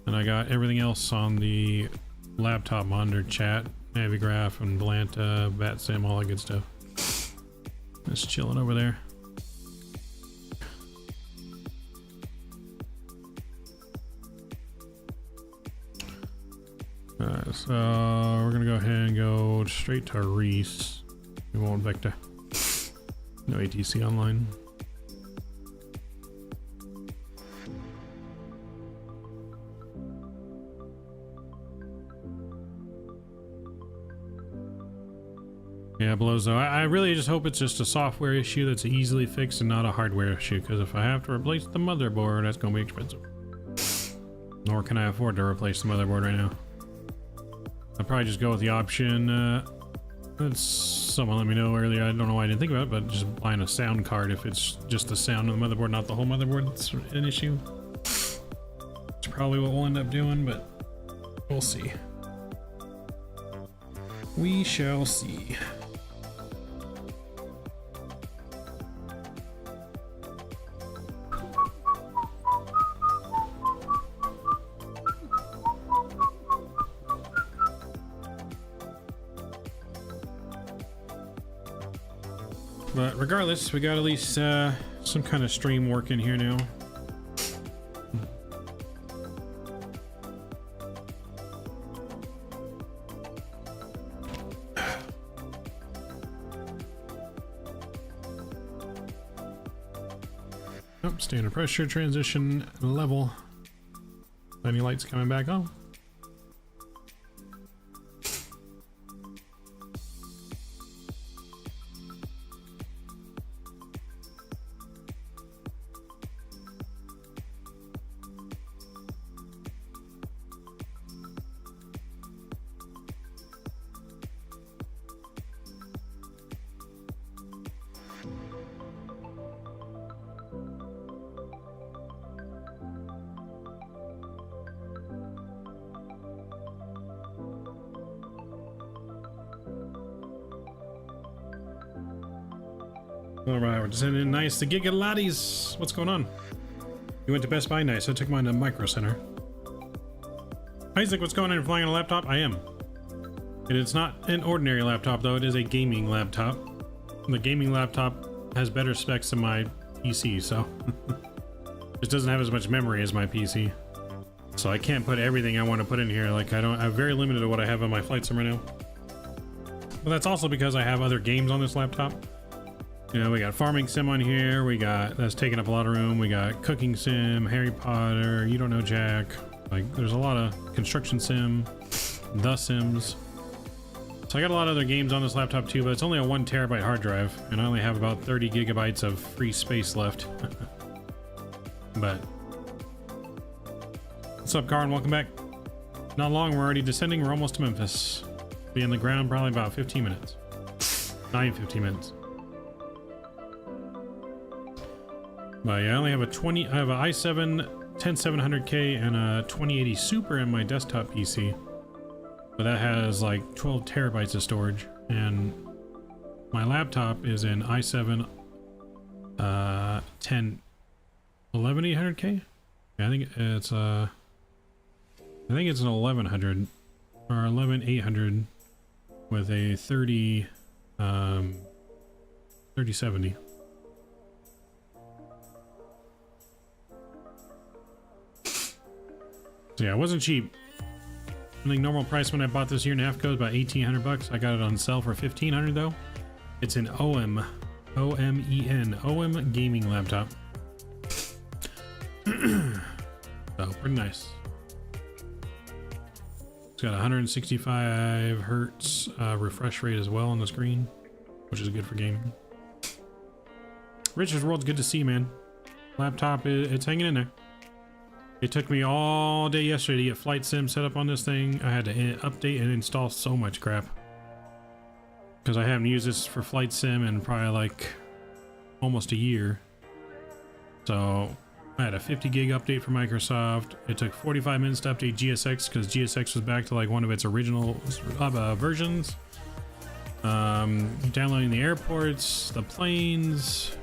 And I got everything else on the laptop monitor, chat, Navigraph, and Blanta, Vatsim, all that good stuff. Just chilling over there. Alright, so we're gonna go ahead and go straight to Reese. We won't Vector. No ATC online. Yeah, Blozo. I really just hope it's just a software issue that's easily fixed and not a hardware issue, because if I have to replace the motherboard, that's going to be expensive. Nor can I afford to replace the motherboard right now. I'll probably just go with the option. That's someone let me know earlier. I don't know why I didn't think about it, but just buying a sound card if it's just the sound of the motherboard, not the whole motherboard, that's an issue. It's probably what we'll end up doing, but we'll see. We shall see. But regardless, we got at least some kind of stream working here now. Oh, standard pressure transition level. Any lights coming back on? All right, we're sending in nice. The Gigalatties. What's going on? You went to Best Buy? Nice. I took mine to Micro Center. Isaac, what's going on? You're flying on a laptop? I am. It is not an ordinary laptop, though. It is a gaming laptop. The gaming laptop has better specs than my PC, so it doesn't have as much memory as my PC. So I can't put everything I want to put in here. Like I'm very limited to what I have on my flight sim right now. But that's also because I have other games on this laptop. You know, we got farming sim on here. We got, that's taking up a lot of room. We got cooking sim, Harry Potter, You Don't Know Jack. Like there's a lot of construction sim, The Sims. So I got a lot of other games on this laptop too, but it's only a 1 terabyte hard drive, and I only have about 30 gigabytes of free space left. But what's up, Karin? Welcome back. Not long, we're already descending. We're almost to Memphis. Be on the ground probably about 15 minutes. Not even 15 minutes. But yeah, I only have a I have an i7 10700K and a 2080 Super in my desktop PC. But that has like 12 terabytes of storage, and my laptop is an i7 11800K. Yeah, I think it's an 1100 or 11800 with a 3070. So yeah, it wasn't cheap. I think normal price when I bought this year and a half ago was about 1,800 bucks. I got it on sale for 1,500 though. It's an OMEN gaming laptop. So pretty nice. It's got 165 hertz refresh rate as well on the screen, which is good for gaming. Richard's World's good to see, man. Laptop, it's hanging in there. It took me all day yesterday to get Flight Sim set up on this thing. I had to update and install so much crap, because I haven't used this for Flight Sim in probably like almost a year. So I had a 50 gig update for Microsoft. It took 45 minutes to update GSX because GSX was back to like one of its original versions. Downloading the airports, the planes,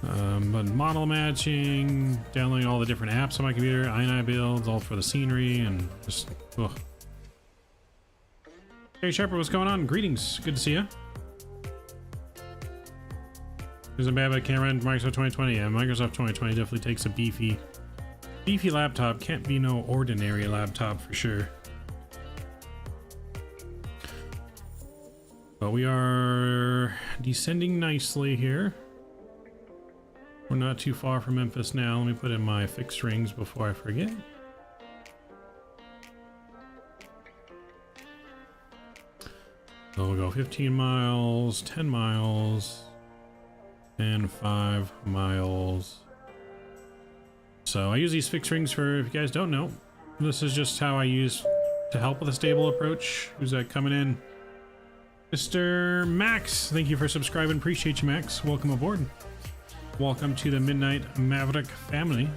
but model matching, downloading all the different apps on my computer, INI builds, all for the scenery, and just, ugh. Hey Shepard, what's going on? Greetings, good to see you. Isn't bad, but I can't run Microsoft 2020. Yeah, Microsoft 2020 definitely takes a beefy laptop. Can't be no ordinary laptop for sure. But we are descending nicely here. We're not too far from Memphis now. Let me put in my fixed rings before I forget. So we'll go 15 miles, 10 miles, and 5 miles. So I use these fixed rings for, if you guys don't know, this is just how I use to help with a stable approach. Who's that coming in? Mr. Max, thank you for subscribing. Appreciate you, Max. Welcome aboard. Welcome to the Midnight Maverick family.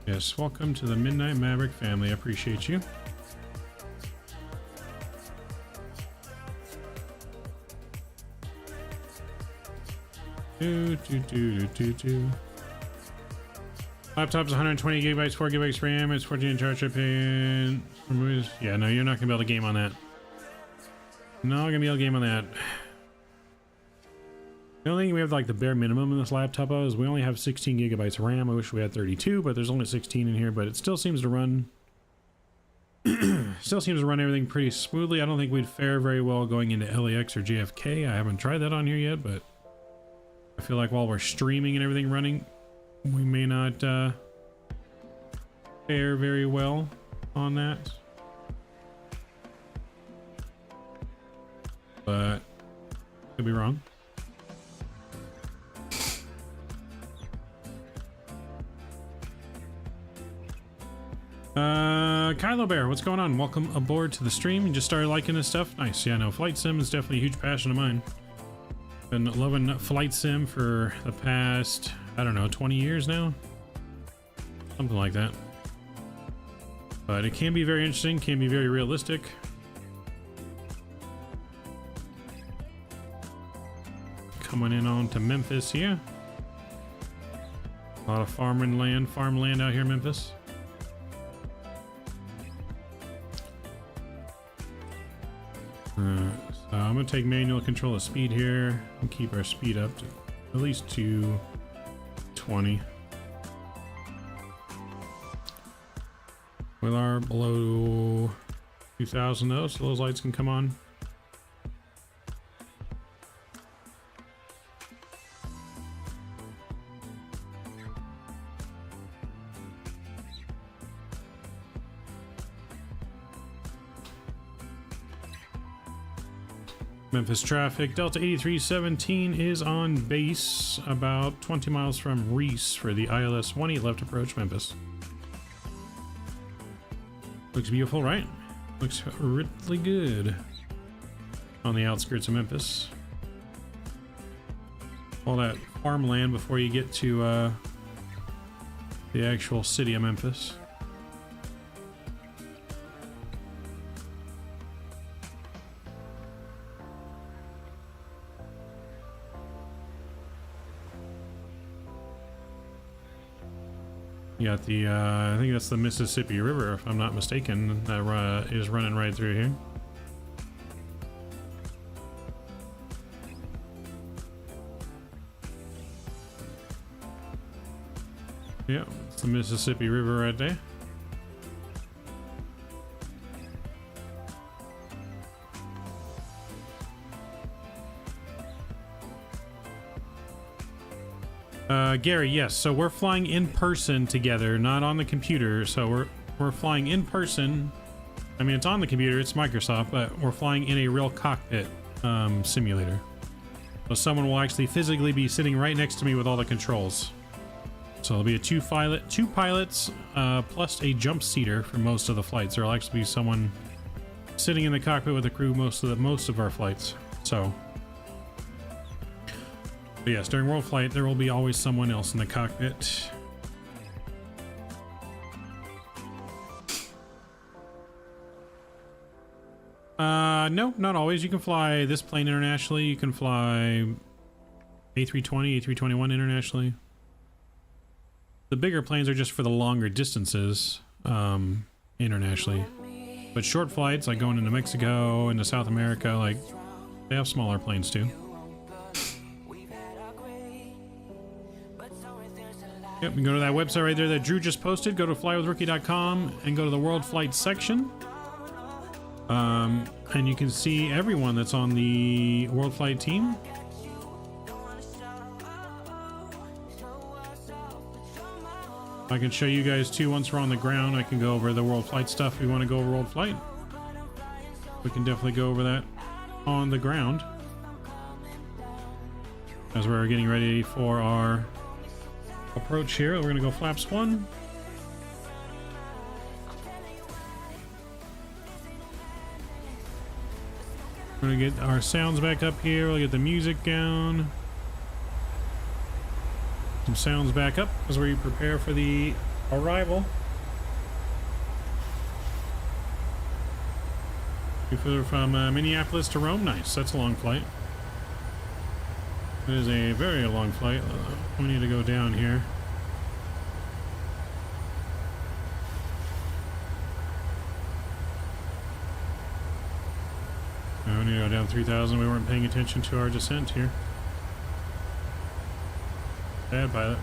Yes, welcome to the Midnight Maverick family. I appreciate you. Laptop's 120 gigabytes, 4 gigabytes RAM, it's 14-inch charger pin. Yeah, no, you're not gonna be able to game on that. Not gonna be able to game on that. The only thing we have like the bare minimum in this laptop is we only have 16 gigabytes of RAM. I wish we had 32, but there's only 16 in here, but it still seems to run everything pretty smoothly. I don't think we'd fare very well going into LAX or JFK. I haven't tried that on here yet, but I feel like while we're streaming and everything running, we may not fare very well on that. But could be wrong. Kylo Bear, what's going on? Welcome aboard to the stream. You just started liking this stuff? Nice. Yeah, no, Flight Sim is definitely a huge passion of mine. Been loving Flight Sim for the past, I don't know, 20 years now? Something like that. But it can be very interesting, can be very realistic. Coming in on to Memphis here. A lot of farmland out here in Memphis. So I'm going to take manual control of speed here and keep our speed up to at least 220. We are below 2,000 though, so those lights can come on. Memphis traffic. Delta 8317 is on base about 20 miles from Reese for the ILS 18 left approach Memphis. Looks beautiful, right? Looks really good. on the outskirts of Memphis. All that farmland before you get to the actual city of Memphis. You got the, I think that's the Mississippi River, if I'm not mistaken, that is running right through here. Yeah, it's the Mississippi River right there. Gary, yes. So we're flying in person together, not on the computer. So we're flying in person. I mean, it's on the computer. It's Microsoft, but we're flying in a real cockpit simulator. So someone will actually physically be sitting right next to me with all the controls. So there'll be two pilots plus a jump seater for most of the flights. There'll actually be someone sitting in the cockpit with the crew most of our flights. So. But yes, during world flight, there will be always someone else in the cockpit. No, not always. You can fly this plane internationally. You can fly A320, A321 internationally. The bigger planes are just for the longer distances internationally. But short flights, like going into Mexico, into South America, like they have smaller planes too. Yep, you can go to that website right there that Drew just posted. Go to flywithrookie.com and go to the world flight section. And you can see everyone that's on the world flight team. I can show you guys too once we're on the ground. I can go over the world flight stuff if we want to go over world flight. We can definitely go over that on the ground as we're getting ready for our approach here. We're gonna go flaps 1. We're gonna get our sounds back up here. We'll get the music down. Some sounds back up as we prepare for the arrival. We flew from Minneapolis to Rome. Nice. That's a long flight. It is a very long flight. We need to go down here. We need to go down 3,000. We weren't paying attention to our descent here. Bad pilot.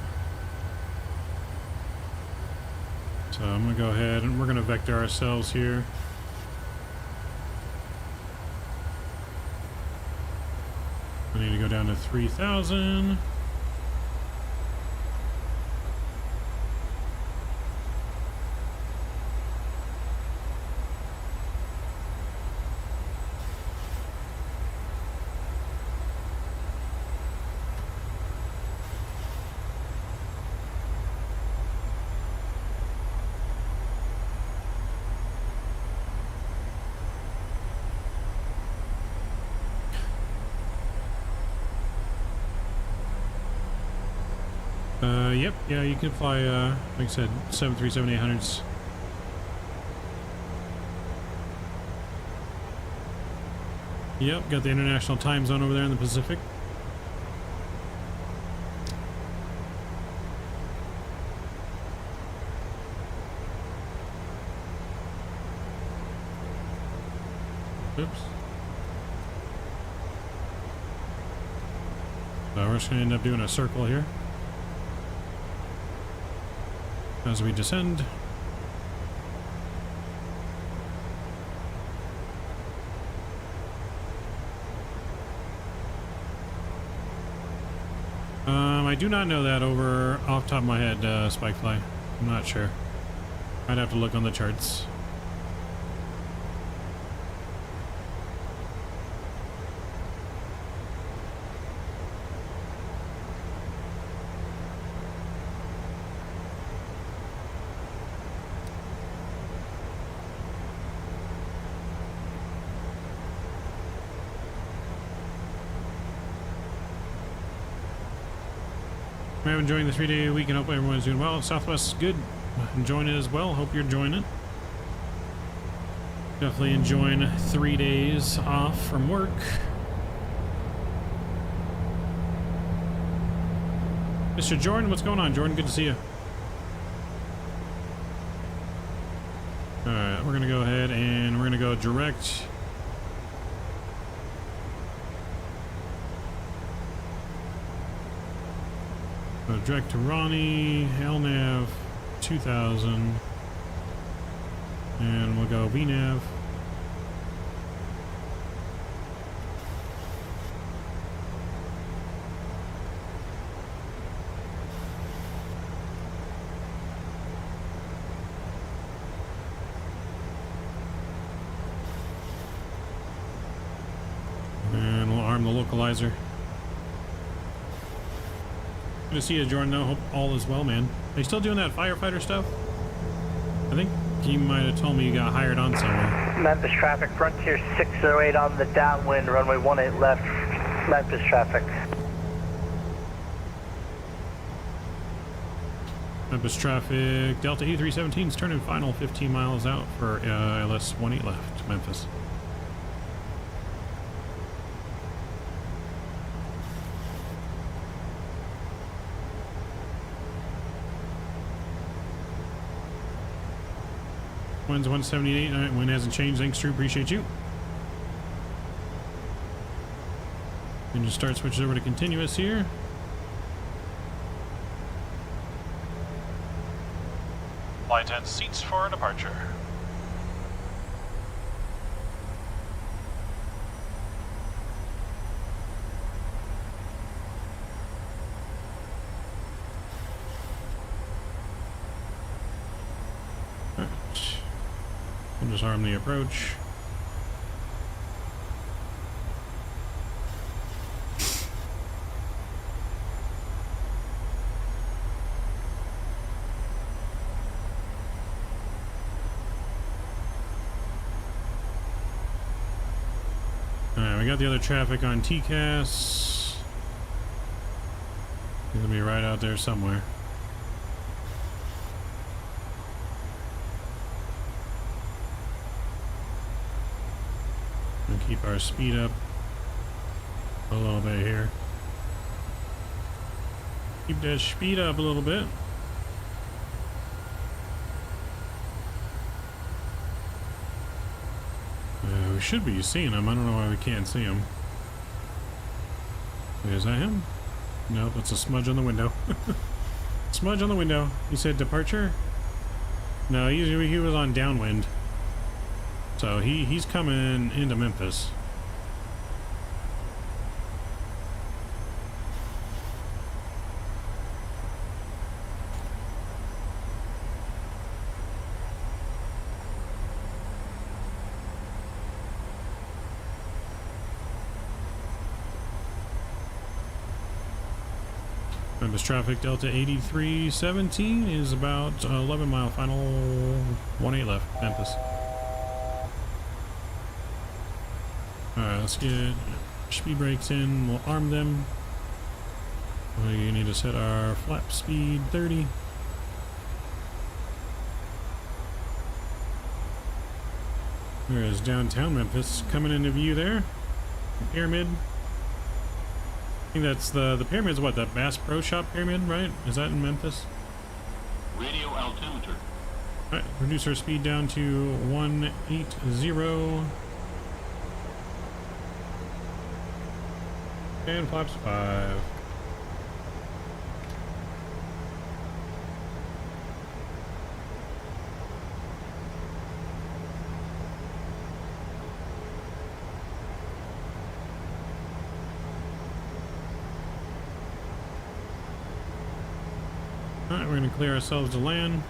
So I'm going to go ahead and we're going to vector ourselves here. We need to go down to 3,000. Yep, yeah, you can fly, like I said, 737-800s. Yep, got the international time zone over there in the Pacific. Oops. So we're just going to end up doing a circle here as we descend. I do not know that off the top of my head, Spikefly. I'm not sure. I'd have to look on the charts. I'm enjoying the 3-day weekend. Hope everyone's doing well. Southwest is good. Enjoying it as well. Hope you're enjoying it. Definitely enjoying 3 days off from work. Mr. Jordan, what's going on, Jordan? Good to see you. Alright, we're gonna go ahead and we're gonna go direct. Go direct to Ronnie, LNAV 2000. And we'll go VNAV. And we'll arm the localizer. Good to see you, Jordan, though. Hope all is well, man. Are you still doing that firefighter stuff? I think you might have told me you got hired on somewhere. Memphis traffic, Frontier 608 on the downwind, runway 18 left, Memphis traffic. Memphis traffic, Delta E317 is turning final 15 miles out for ILS 18 left, Memphis. Wind's 178. All right, wind hasn't changed. Thanks, Drew. Appreciate you. And just start switches over to continuous here. Flight 10 seats for departure. We'll just arm the approach. Alright, we got the other traffic on TCAS. It'll be right out there somewhere. Keep our speed up a little bit here. Keep that speed up a little bit. We should be seeing him. I don't know why we can't see him. Is that him? Nope, it's a smudge on the window. Smudge on the window. He said departure? No, he was on downwind. So he's coming into Memphis. Memphis traffic Delta 8317 is about 11 mile final 18 left Memphis. Alright, let's get speed brakes in. We'll arm them. We need to set our flap speed 30. There is downtown Memphis coming into view there. The pyramid. I think that's the pyramid's what, that Bass Pro Shop pyramid, right? Is that in Memphis? Radio altimeter. Alright, reduce our speed down to 180. And flaps 5. Alright, we're going to clear ourselves to land.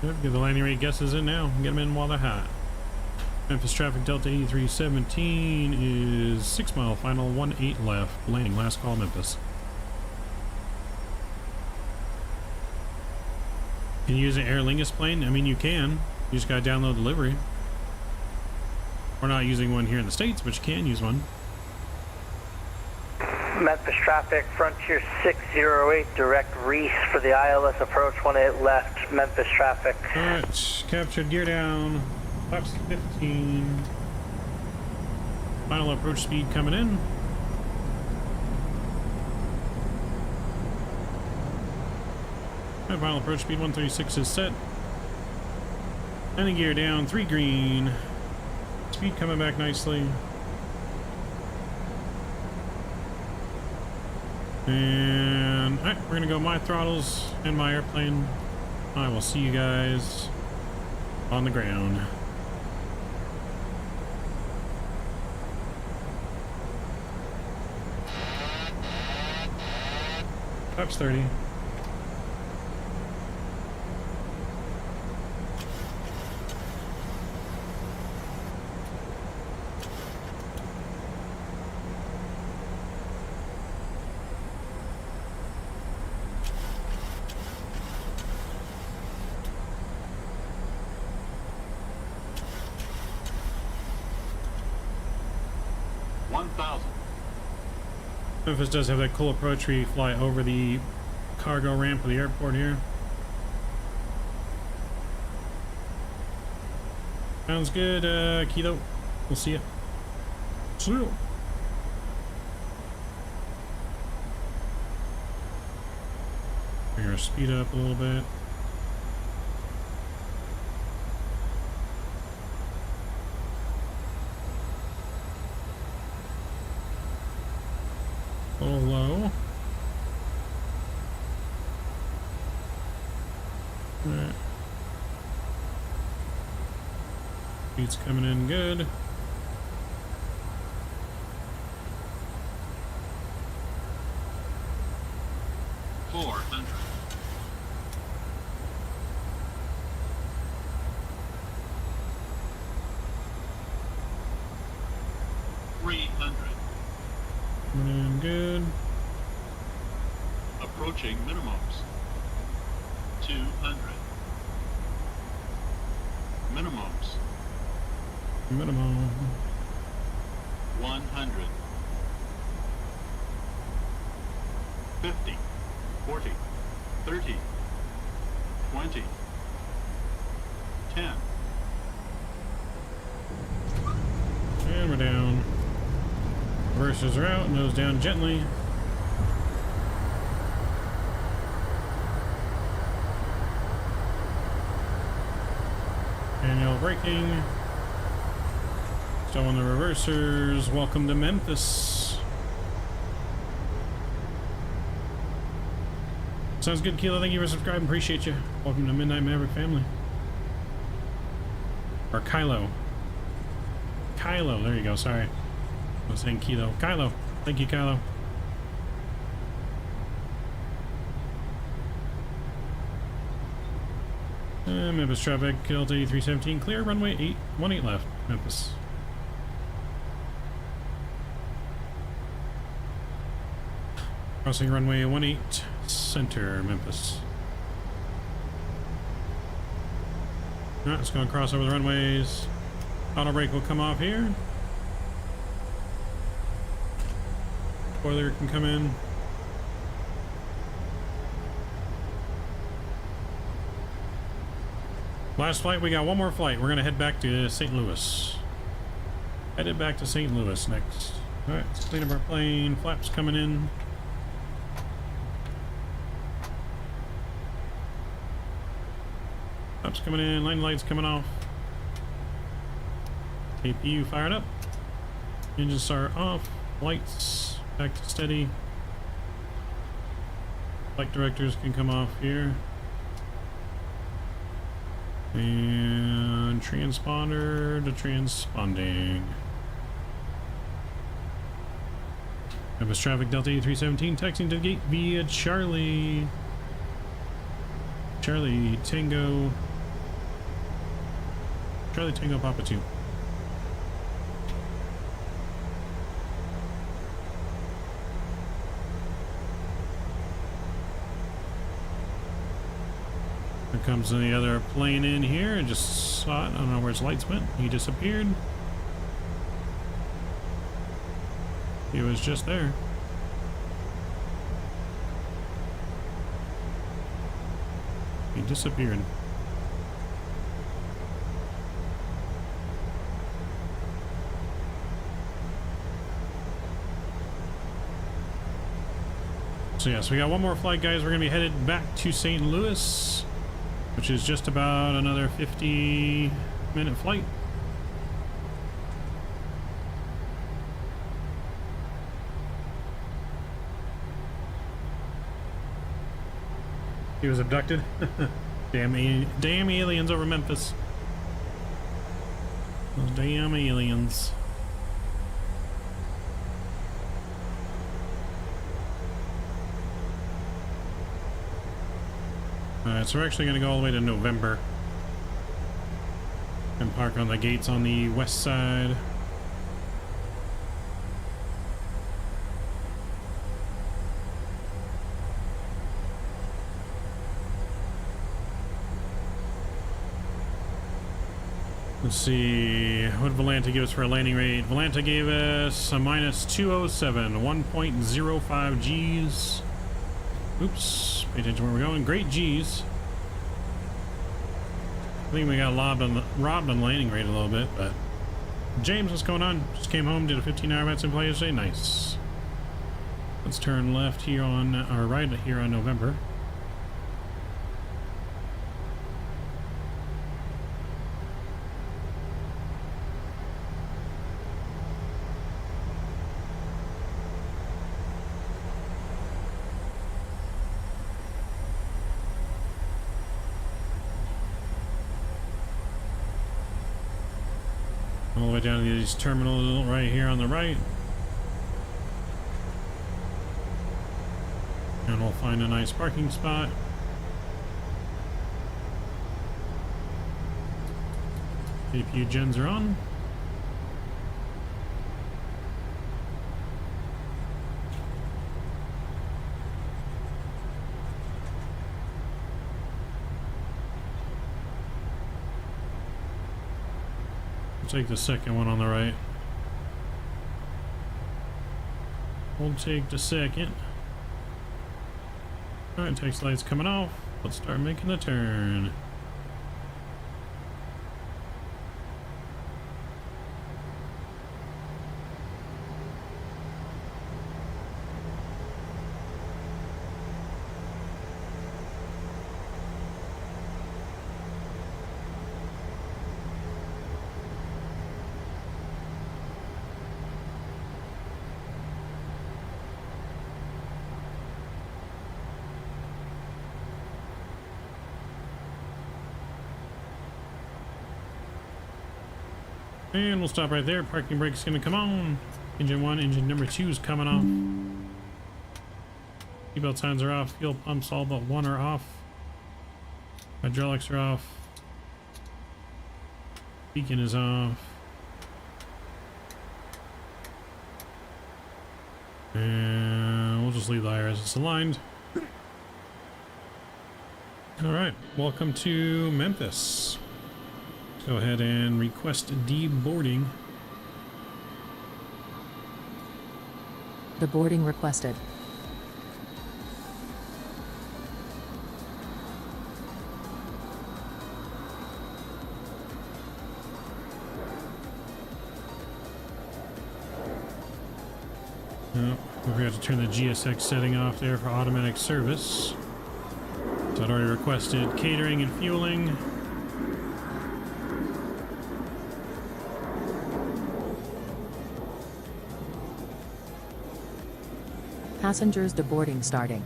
Good, get the landing rate guesses in now. Get them in while they're hot. Memphis traffic Delta 8317 is 6 mile final, 18 left. Landing, last call Memphis. Can you use an Aer Lingus plane? I mean, you can. You just gotta download the livery. We're not using one here in the States, but you can use one. Memphis traffic, Frontier 608, direct Reese for the ILS approach, 18 left, Memphis traffic. Alright, captured, gear down, flaps 15. Final approach speed coming in. Final approach speed 136 is set. Landing gear down, 3 green. Speed coming back nicely. And alright, we're gonna go my throttles and my airplane. I will see you guys on the ground. Flaps 30. Memphis does have that cool approach where you fly over the cargo ramp of the airport here. Sounds good, Kilo. We'll see ya. See ya. Bring our speed up a little bit. A little low. Alright. Speed's coming in good. Good. Approaching minimums. 200. Minimums. Minimum. 100. 50. 40. 30. 20. 10. And we're down. Reversers are out, nose down gently. Manual braking. Still on the reversers. Welcome to Memphis. Sounds good, Kilo. Thank you for subscribing. Appreciate you. Welcome to Midnight Maverick family. Or Kylo. Kylo, there you go, sorry. I was saying Kilo. Kylo. Thank you, Kylo. Memphis traffic, Delta 8317, clear, runway 18 left, Memphis. Crossing runway 18, center, Memphis. Alright, it's going to cross over the runways. Auto brake will come off here. Spoiler can come in. Last flight, we got one more flight. We're gonna head back to St. Louis. Headed back to St. Louis next. Alright, let's clean up our plane. Flaps coming in. Flaps coming in, line lights coming off. APU fired up. Engines are off. Lights back to steady. Flight directors can come off here. And transponder to transponding. Memphis traffic Delta 8317 taxiing to the gate via Charlie. Charlie Tango Charlie Tango Papa 2. Here comes the other plane in here. I just saw it. I don't know where his lights went. He disappeared. He was just there. He disappeared. So yes, we got one more flight, guys. We're gonna be headed back to St. Louis, which is just about another 50-minute flight. He was abducted. damn aliens over Memphis. Those damn aliens. Alright, so we're actually going to go all the way to November and park on the gates on the west side. Let's see, what did Volanta give us for a landing rate? Volanta gave us a minus 207, 1.05 G's. Oops, pay attention where we're going. Great G's. I think we got robbed on the landing rate a little bit, but James, what's going on? Just came home, did a 15-hour Vatsim play yesterday. Nice. Let's turn left here on, or right here on November. All the way down to these terminals right here on the right. And we'll find a nice parking spot. APU gens are on. Take the second one on the right. We'll take the second. Alright, taxi light's coming off. Let's start making the turn. And we'll stop right there. Parking brake's gonna come on. Engine 1, engine number 2 is coming off. Seatbelt signs are off. Fuel pumps, all but one are off. Hydraulics are off. Beacon is off. And we'll just leave the IRS aligned. Alright, welcome to Memphis. Go ahead and request deboarding. Deboarding requested. Oh, we forgot to turn the GSX setting off there for automatic service. So I'd already requested catering and fueling. Passengers deboarding starting.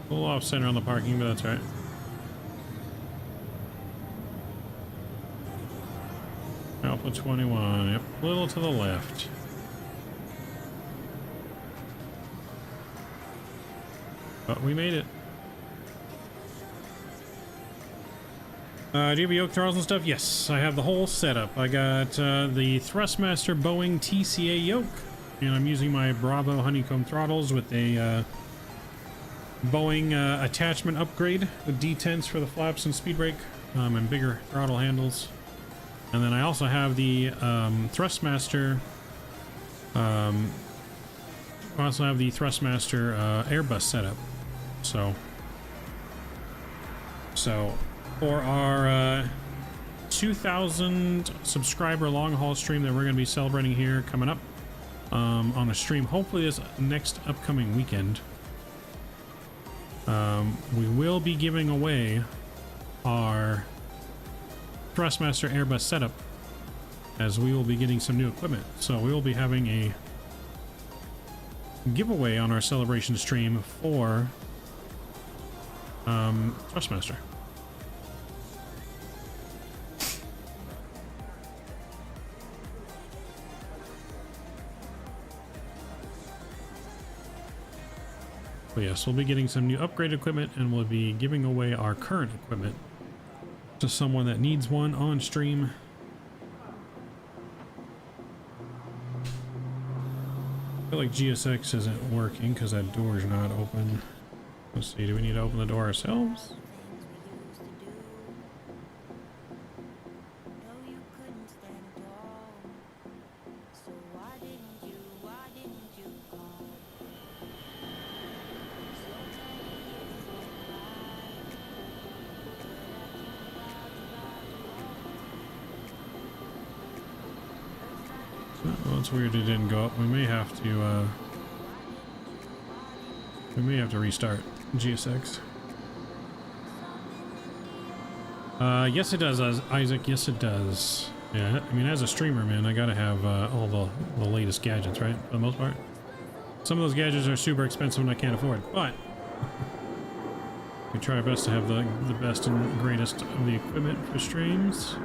A little off center on the parking, but that's right. Alpha 21, yep, a little to the left. But we made it. Do you have yoke throttles and stuff? Yes, I have the whole setup. I got the Thrustmaster Boeing TCA yoke, and I'm using my Bravo Honeycomb throttles with a Boeing attachment upgrade with D10s for the flaps and speed brake, and bigger throttle handles. And then I also have the Thrustmaster. I also have the Thrustmaster Airbus setup. So for our 2,000 subscriber long haul stream that we're going to be celebrating here coming up on a stream, hopefully this next upcoming weekend, we will be giving away our Thrustmaster Airbus setup, as we will be getting some new equipment. So we will be having a giveaway on our celebration stream for Thrustmaster. But yes, we'll be getting some new upgraded equipment, and we'll be giving away our current equipment to someone that needs one on stream. I feel like GSX isn't working because that door is not open. Let's see, do we need to open the door ourselves? Well, it's weird it didn't go up. We may have to restart GSX. Yes it does, Isaac. Yes it does. Yeah, I mean, as a streamer, man, I gotta have all the latest gadgets, right? For the most part. Some of those gadgets are super expensive and I can't afford, but we try our best to have the best and greatest of the equipment for streams.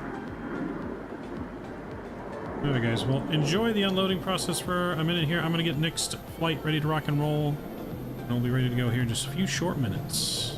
Alright guys, well, enjoy the unloading process for a minute here. I'm gonna get next flight ready to rock and roll, and we'll be ready to go here in just a few short minutes.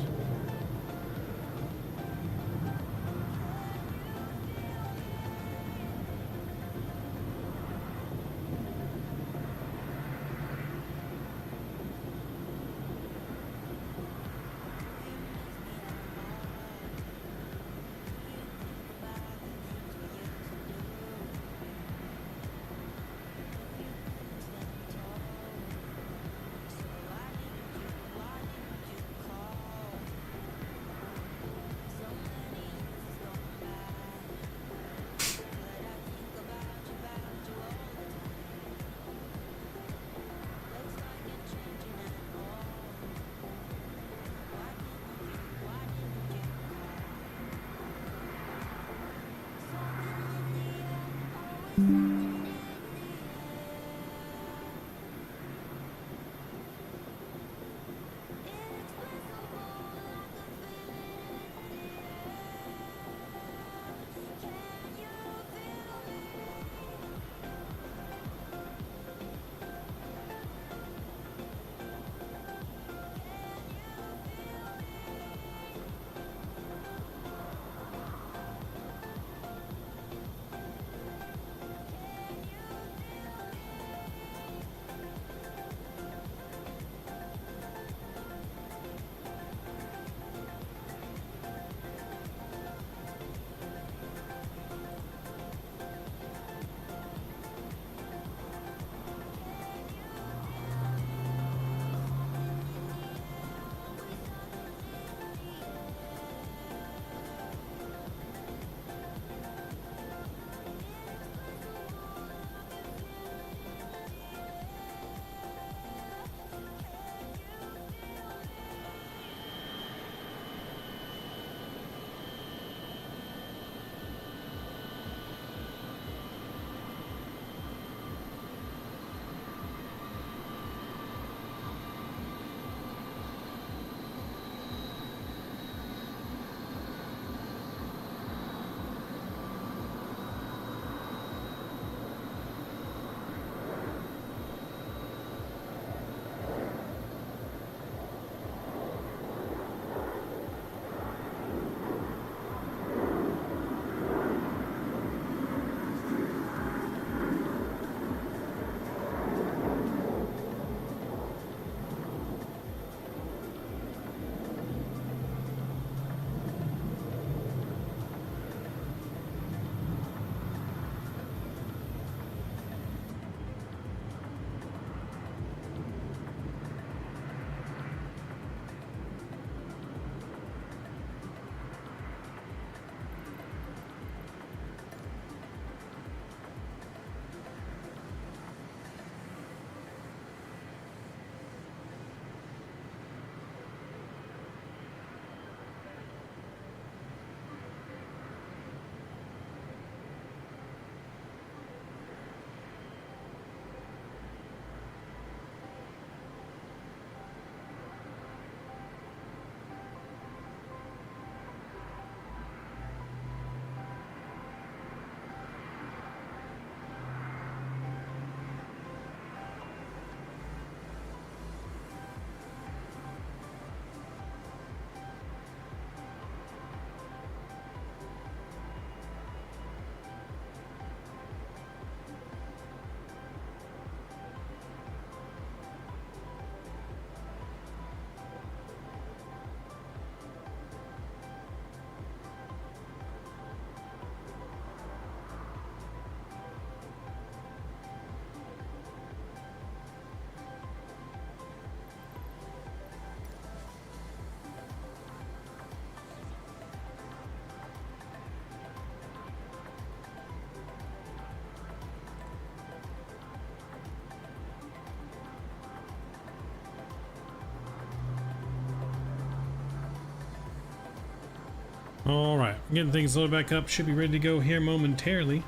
All right, getting things loaded back up. Should be ready to go here momentarily.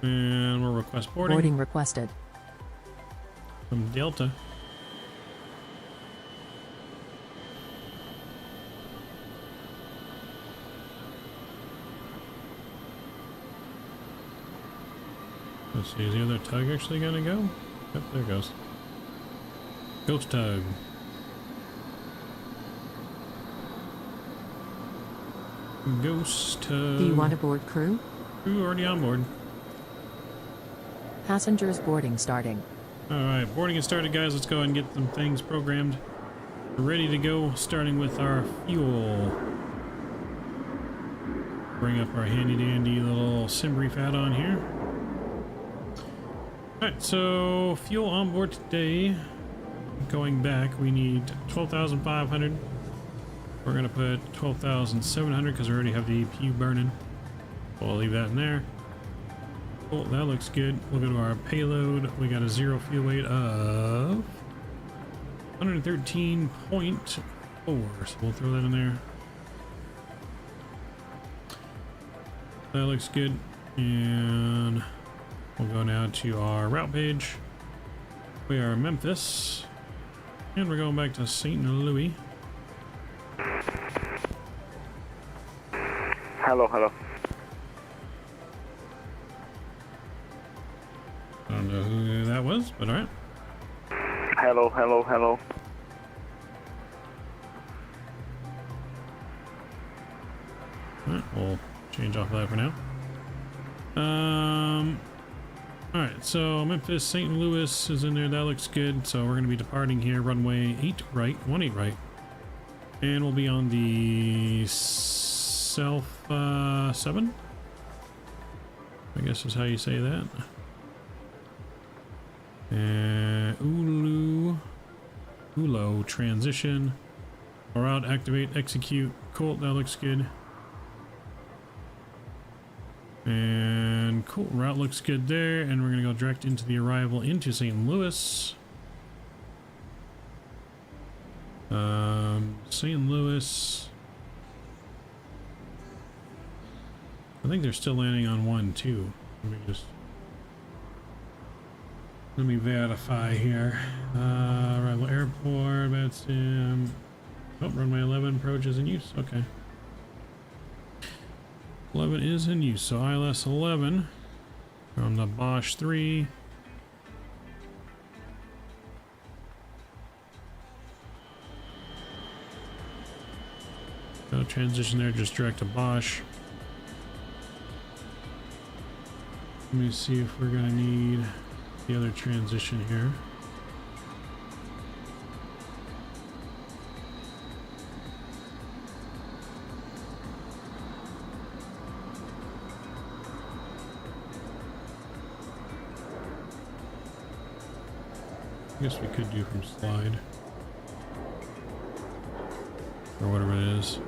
And we'll request boarding. Boarding requested. From Delta. Let's see, is the other tug actually gonna go? Yep, there it goes. Ghost tug. Ghost tug. Do you want to board crew? Crew already on board. Passengers boarding starting. Alright, boarding is started, guys. Let's go ahead and get some things programmed. We're ready to go, starting with our fuel. Bring up our handy dandy little sim brief add-on here. Alright, so fuel on board today. Going back, we need 12,500. We're gonna put 12,700 because we already have the APU burning. We'll leave that in there. Cool, that looks good. We'll go to our payload. We got a zero fuel weight of 113.4. So we'll throw that in there. That looks good. And we'll go now to our route page. We are Memphis. And we're going back to St. Louis. Hello, hello. I don't know who that was, but alright. Hello, hello, hello. Alright, we'll change off of that for now. Alright, so Memphis, St. Louis is in there. That looks good. So we're going to be departing here. Runway 8 right, 18 right. And we'll be on the South 7? I guess is how you say that. Ulo transition. Route activate, execute. Cool, that looks good. And cool, route looks good there. And we're gonna go direct into the arrival into St. Louis. St. Louis. I think they're still landing on 1 too. Let me verify here. Arrival airport, Vatsim. Oh, runway 11 approach is in use. Okay. 11 is in use, so ILS 11 from the Bosch 3. No transition there, just direct to Bosch. Let me see if we're gonna need the other transition here. I guess we could do from slide or whatever it is.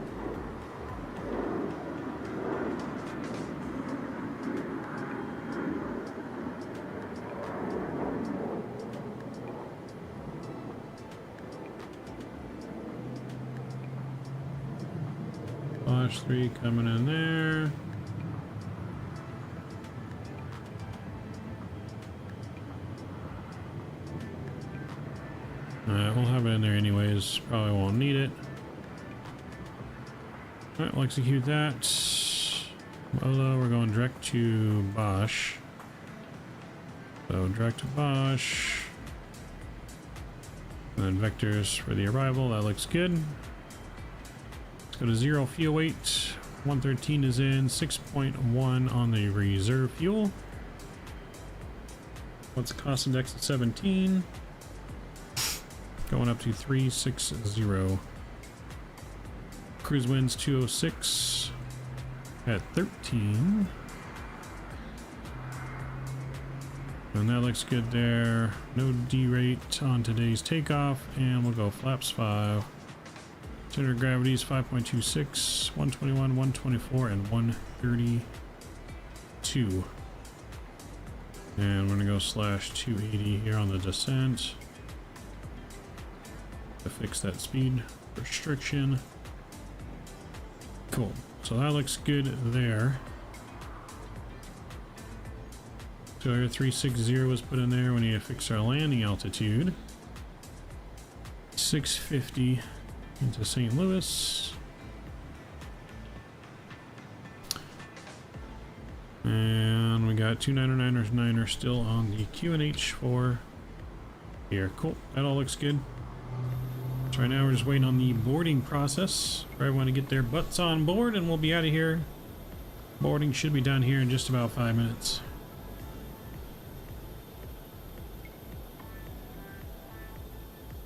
Bosch 3 coming in there. We'll have it in there anyways. Probably won't need it. Alright, we'll execute that. We're going direct to Bosch. So direct to Bosch. And then vectors for the arrival. That looks good. Let's go to 0 fuel weight. 113 is in. 6.1 on the reserve fuel. What's the cost index at 17? Going up to 360. Cruise winds 206 at 13. And that looks good there. No D-rate on today's takeoff. And we'll go flaps 5. Center of gravity is 5.26, 121, 124, and 132. And we're going to go /280 here on the descent. to fix that speed restriction. Cool. So that looks good there. So our 360 was put in there. We need to fix our landing altitude. 650 into St. Louis. And we got 299er still on the QNH for here. Cool. That all looks good. So right now we're just waiting on the boarding process for everyone to get their butts on board, and we'll be out of here. Boarding should be done here in just about 5 minutes.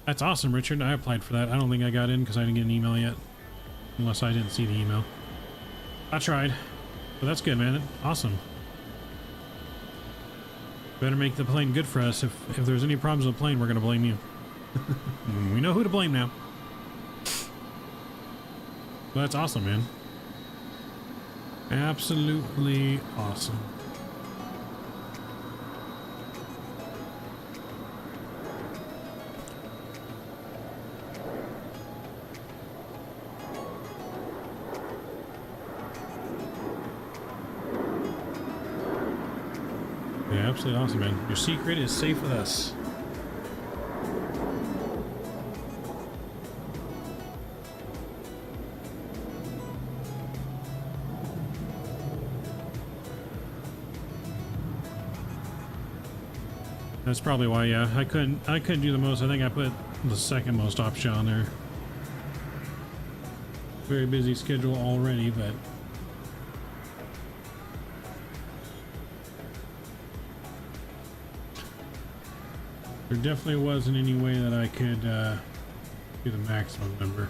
That's awesome, Richard. I applied for that. I don't think I got in because I didn't get an email yet. Unless I didn't see the email. I tried. But that's good, man. Awesome. Better make the plane good for us. If there's any problems with the plane, we're going to blame you. We know who to blame now. But that's awesome, man. Absolutely awesome. Yeah, absolutely awesome, man. Your secret is safe with us. That's probably why, yeah. I couldn't do the most. I think I put the second most option on there. Very busy schedule already, but there definitely wasn't any way that I could do the maximum number.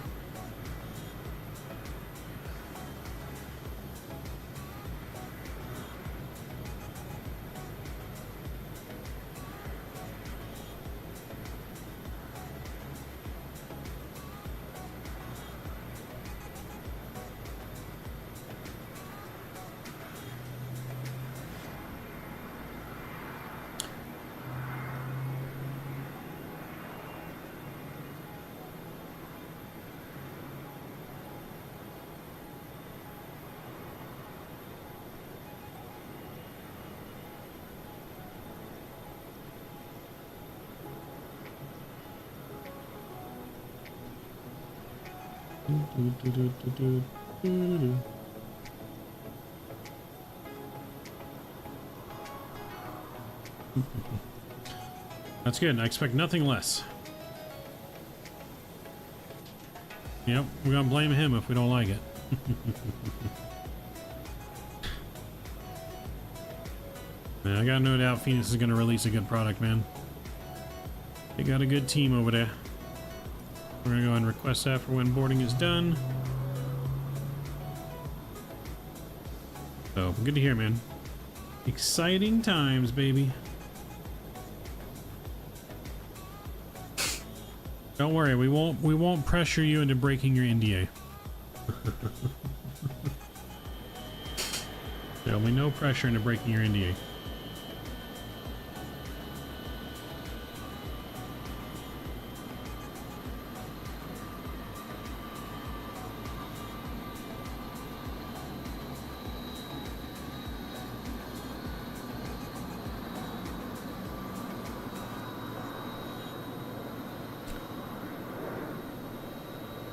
That's good. I expect nothing less. Yep, we're gonna blame him if we don't like it. Man, I got no doubt Phoenix is gonna release a good product, man. They got a good team over there. We're gonna go ahead and request that for when boarding is done. So, good to hear, man. Exciting times, baby. Don't worry, we won't pressure you into breaking your NDA. There'll be no pressure into breaking your NDA.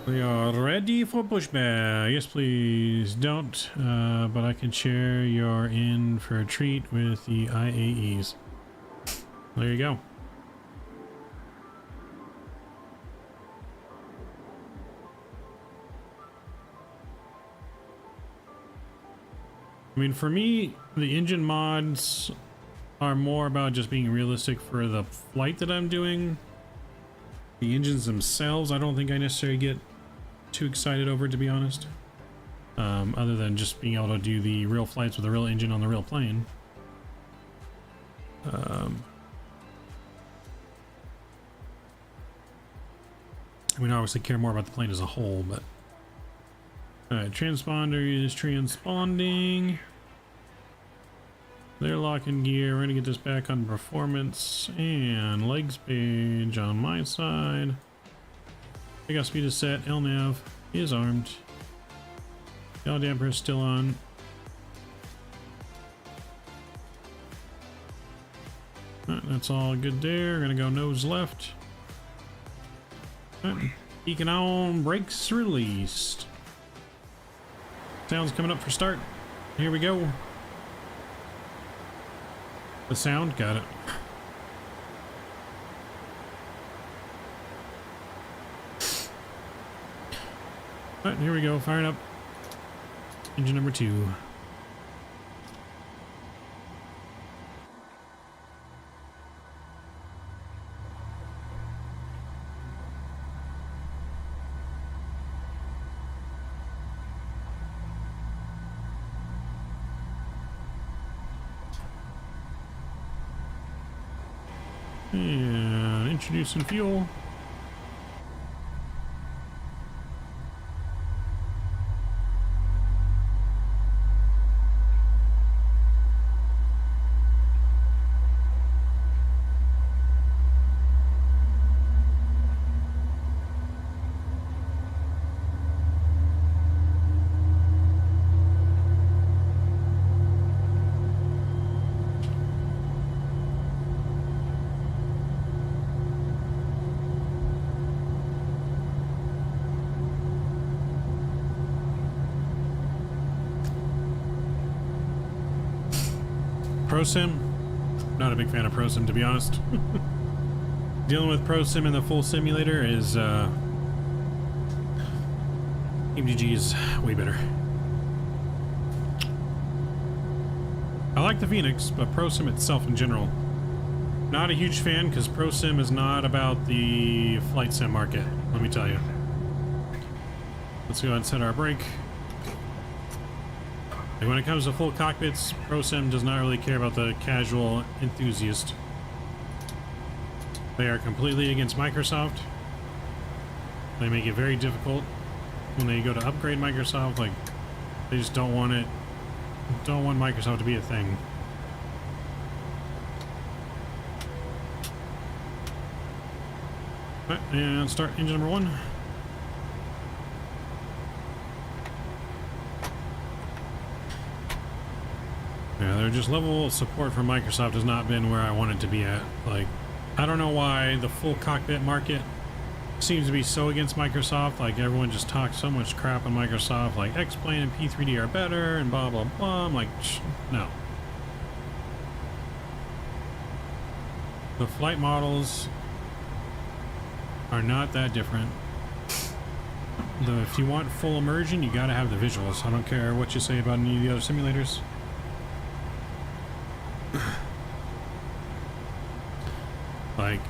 We are ready for pushback. Yes, please. Don't, but I can share you're in for a treat with the IAEs. There you go. I mean, for me, the engine mods are more about just being realistic for the flight that I'm doing. The engines themselves, I don't think I necessarily get too excited over, to be honest, other than just being able to do the real flights with a real engine on the real plane. I mean, I obviously care more about the plane as a whole, but alright, transponder is transponding. They're locking gear. We're gonna get this back on performance and legs page on my side. Takeoff speed is set. LNAV is armed. Yaw damper is still on. That's all good there. Gonna go nose left. Beacon on, brakes released. Sound's coming up for start. Here we go. The sound, got it. Alright, here we go, firing up. Engine number 2. And introducing fuel. ProSim, not a big fan of ProSim, to be honest. Dealing with ProSim in the full simulator is PMDG is way better. I like the Phoenix, but ProSim itself in general, not a huge fan, because ProSim is not about the flight sim market, let me tell you. Let's go ahead and set our brake. Like when it comes to full cockpits, ProSim does not really care about the casual enthusiast. They are completely against Microsoft. They make it very difficult when they go to upgrade Microsoft. Like, they just don't want it, don't want Microsoft to be a thing. Right, and start engine number 1. Yeah, their just level of support from Microsoft has not been where I want it to be at. Like, I don't know why the full cockpit market seems to be so against Microsoft. Like, everyone just talks so much crap on Microsoft, like X-Plane and P3D are better and blah blah blah. I'm like, no. The flight models are not that different. If you want full immersion, you gotta have the visuals. I don't care what you say about any of the other simulators. Like,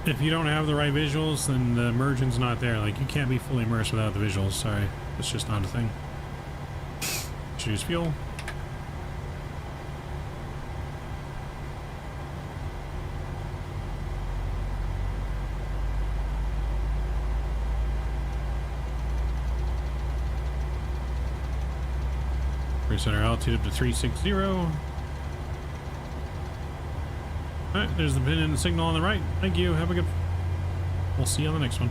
if you don't have the right visuals, then the immersion's not there. Like, you can't be fully immersed without the visuals. Sorry, it's just not a thing. Choose fuel. Reset our altitude up to 360. Alright, there's the pin and the signal on the right. Thank you. Have a good... We'll see you on the next one.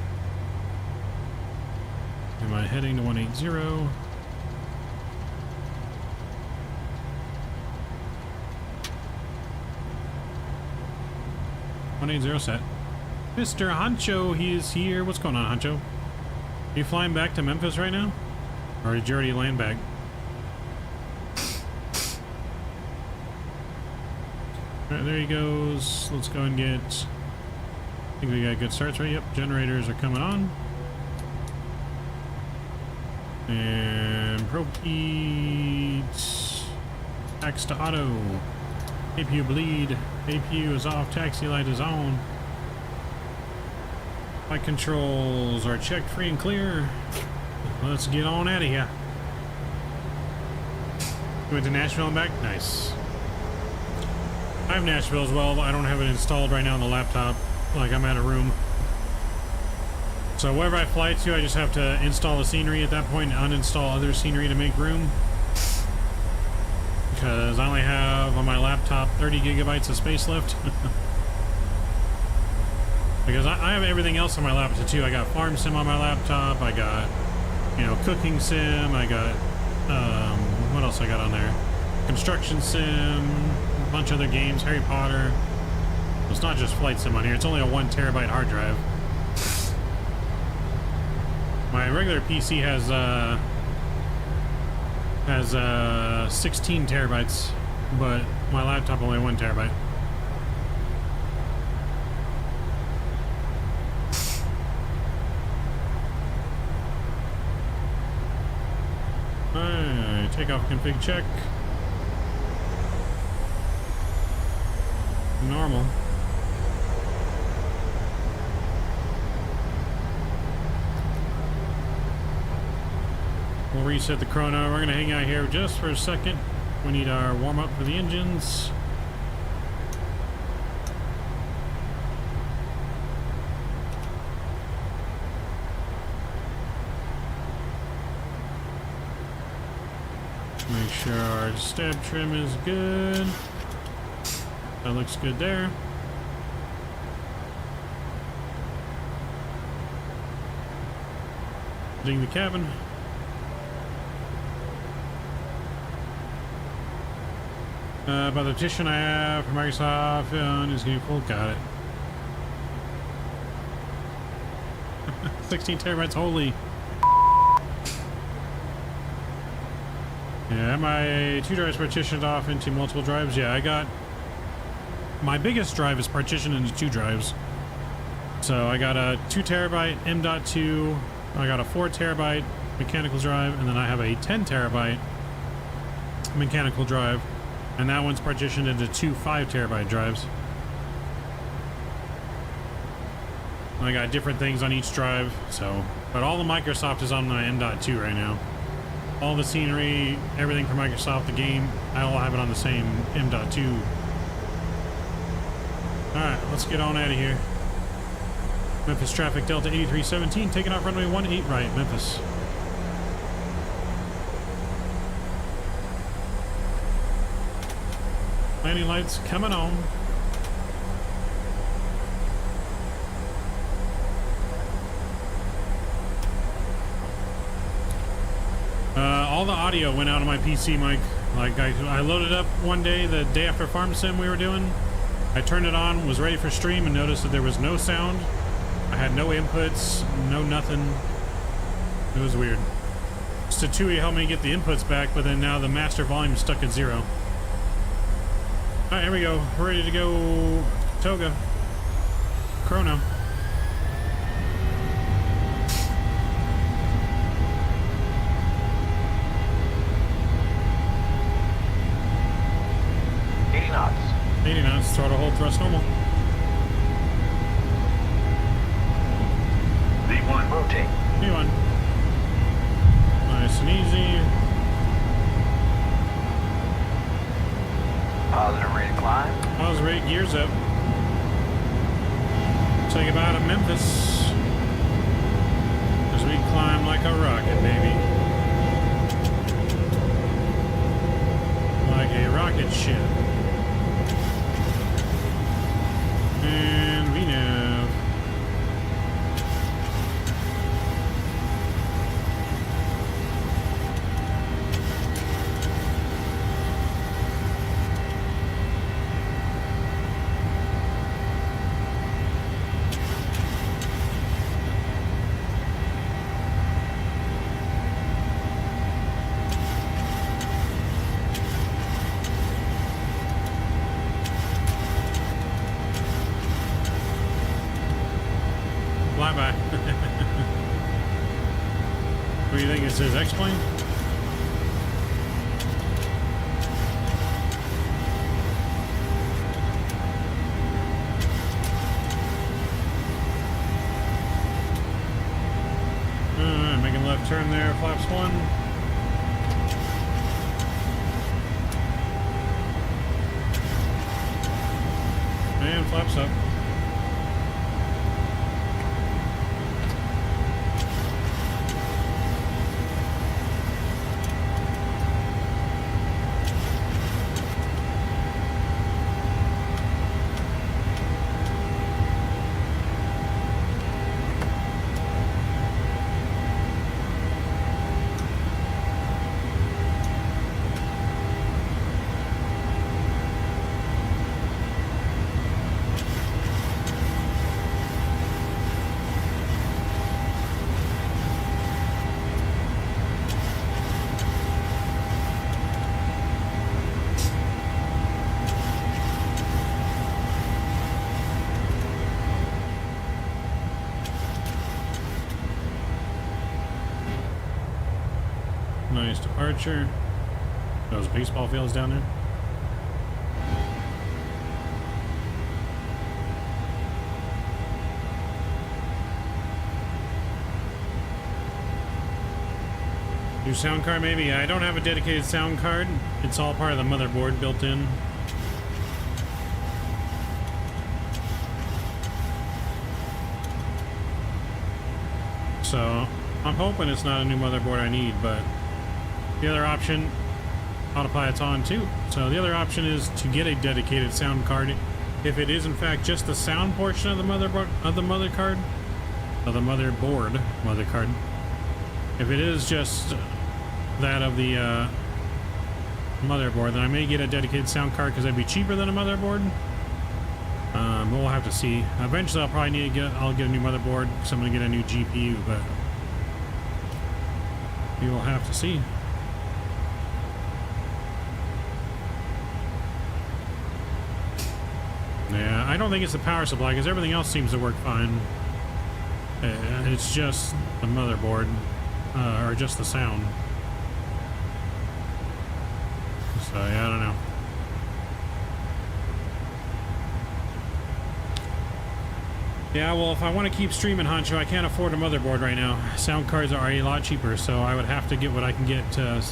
Am I heading to 180? 180 set. Mr. Honcho, he is here. What's going on, Honcho? Are you flying back to Memphis right now? Or did you already land back? Alright, there he goes. Let's go and get... I think we got good starts, right? Yep, generators are coming on. And Propeat. Tax to auto. APU bleed. APU is off. Taxi light is on. Flight controls are checked free and clear. Let's get on out of here. Went to Nashville and back? Nice. I have Nashville as well, but I don't have it installed right now on the laptop. Like, I'm out of room. So wherever I fly to, I just have to install the scenery at that point and uninstall other scenery to make room. Because I only have on my laptop 30 gigabytes of space left. Because I have everything else on my laptop too. I got Farm Sim on my laptop. I got, you know, Cooking Sim. I got, what else I got on there? Construction Sim, a bunch of other games, Harry Potter. Well, it's not just Flight Sim on here. It's only a 1 terabyte hard drive. My regular PC has 16 terabytes, but my laptop only 1 terabyte. Alright, takeoff config check. Normal. We'll reset the chrono. We're gonna hang out here just for a second. We need our warm up for the engines. Make sure our stab trim is good. That looks good there. Ding the cabin. By the petition I have for Microsoft is getting full. Got it. 16 terabytes, holy. Yeah, my 2 drives partitioned off into multiple drives. Yeah, I got my biggest drive is partitioned into 2 drives. So I got a 2 terabyte M.2, I got a 4 terabyte mechanical drive, and then I have a 10 terabyte mechanical drive, and that one's partitioned into 2 5 terabyte drives. And I got different things on each drive, so, but all the Microsoft is on my M.2 right now. All the scenery, everything from Microsoft, the game, I all have it on the same M.2. Alright, let's get on out of here. Memphis traffic, Delta 8317, taking off runway 18 right, Memphis. Landing lights coming on. All the audio went out of my PC mic. Like I loaded up one day, the day after Farm Sim we were doing. I turned it on, was ready for stream, and noticed that there was no sound. I had no inputs, no nothing. It was weird. Statui helped me get the inputs back, but then now the master volume is stuck at 0. Alright, here we go. We're ready to go. Toga. Chrono. Knots. 80 knots, throttle hold, thrust normal. V1, rotate. V1. Nice and easy. Positive rate of climb. Positive rate, gears up. Say goodbye to Memphis. As we climb like a rocket, baby. Like a rocket ship. And we nav. Flyby. What do you think it says? X-plane? Making left turn there, flaps 1. And flaps up. departure. Those baseball fields down there. New sound card maybe? I don't have a dedicated sound card. It's all part of the motherboard built in. So I'm hoping it's not a new motherboard I need, but the other option, autopilot's on too. So the other option is to get a dedicated sound card. If it is in fact just the sound portion of the motherboard, mother card. If it is just that of the motherboard, then I may get a dedicated sound card because that'd be cheaper than a motherboard. But we'll have to see. Eventually, I'll probably need to get a new motherboard because I'm going to get a new GPU, but we will have to see. Yeah, I don't think it's the power supply because everything else seems to work fine. It's just the motherboard, or just the sound. So yeah, I don't know. Yeah, well, if I want to keep streaming, Honcho, I can't afford a motherboard right now. Sound cards are a lot cheaper, so I would have to get what I can get to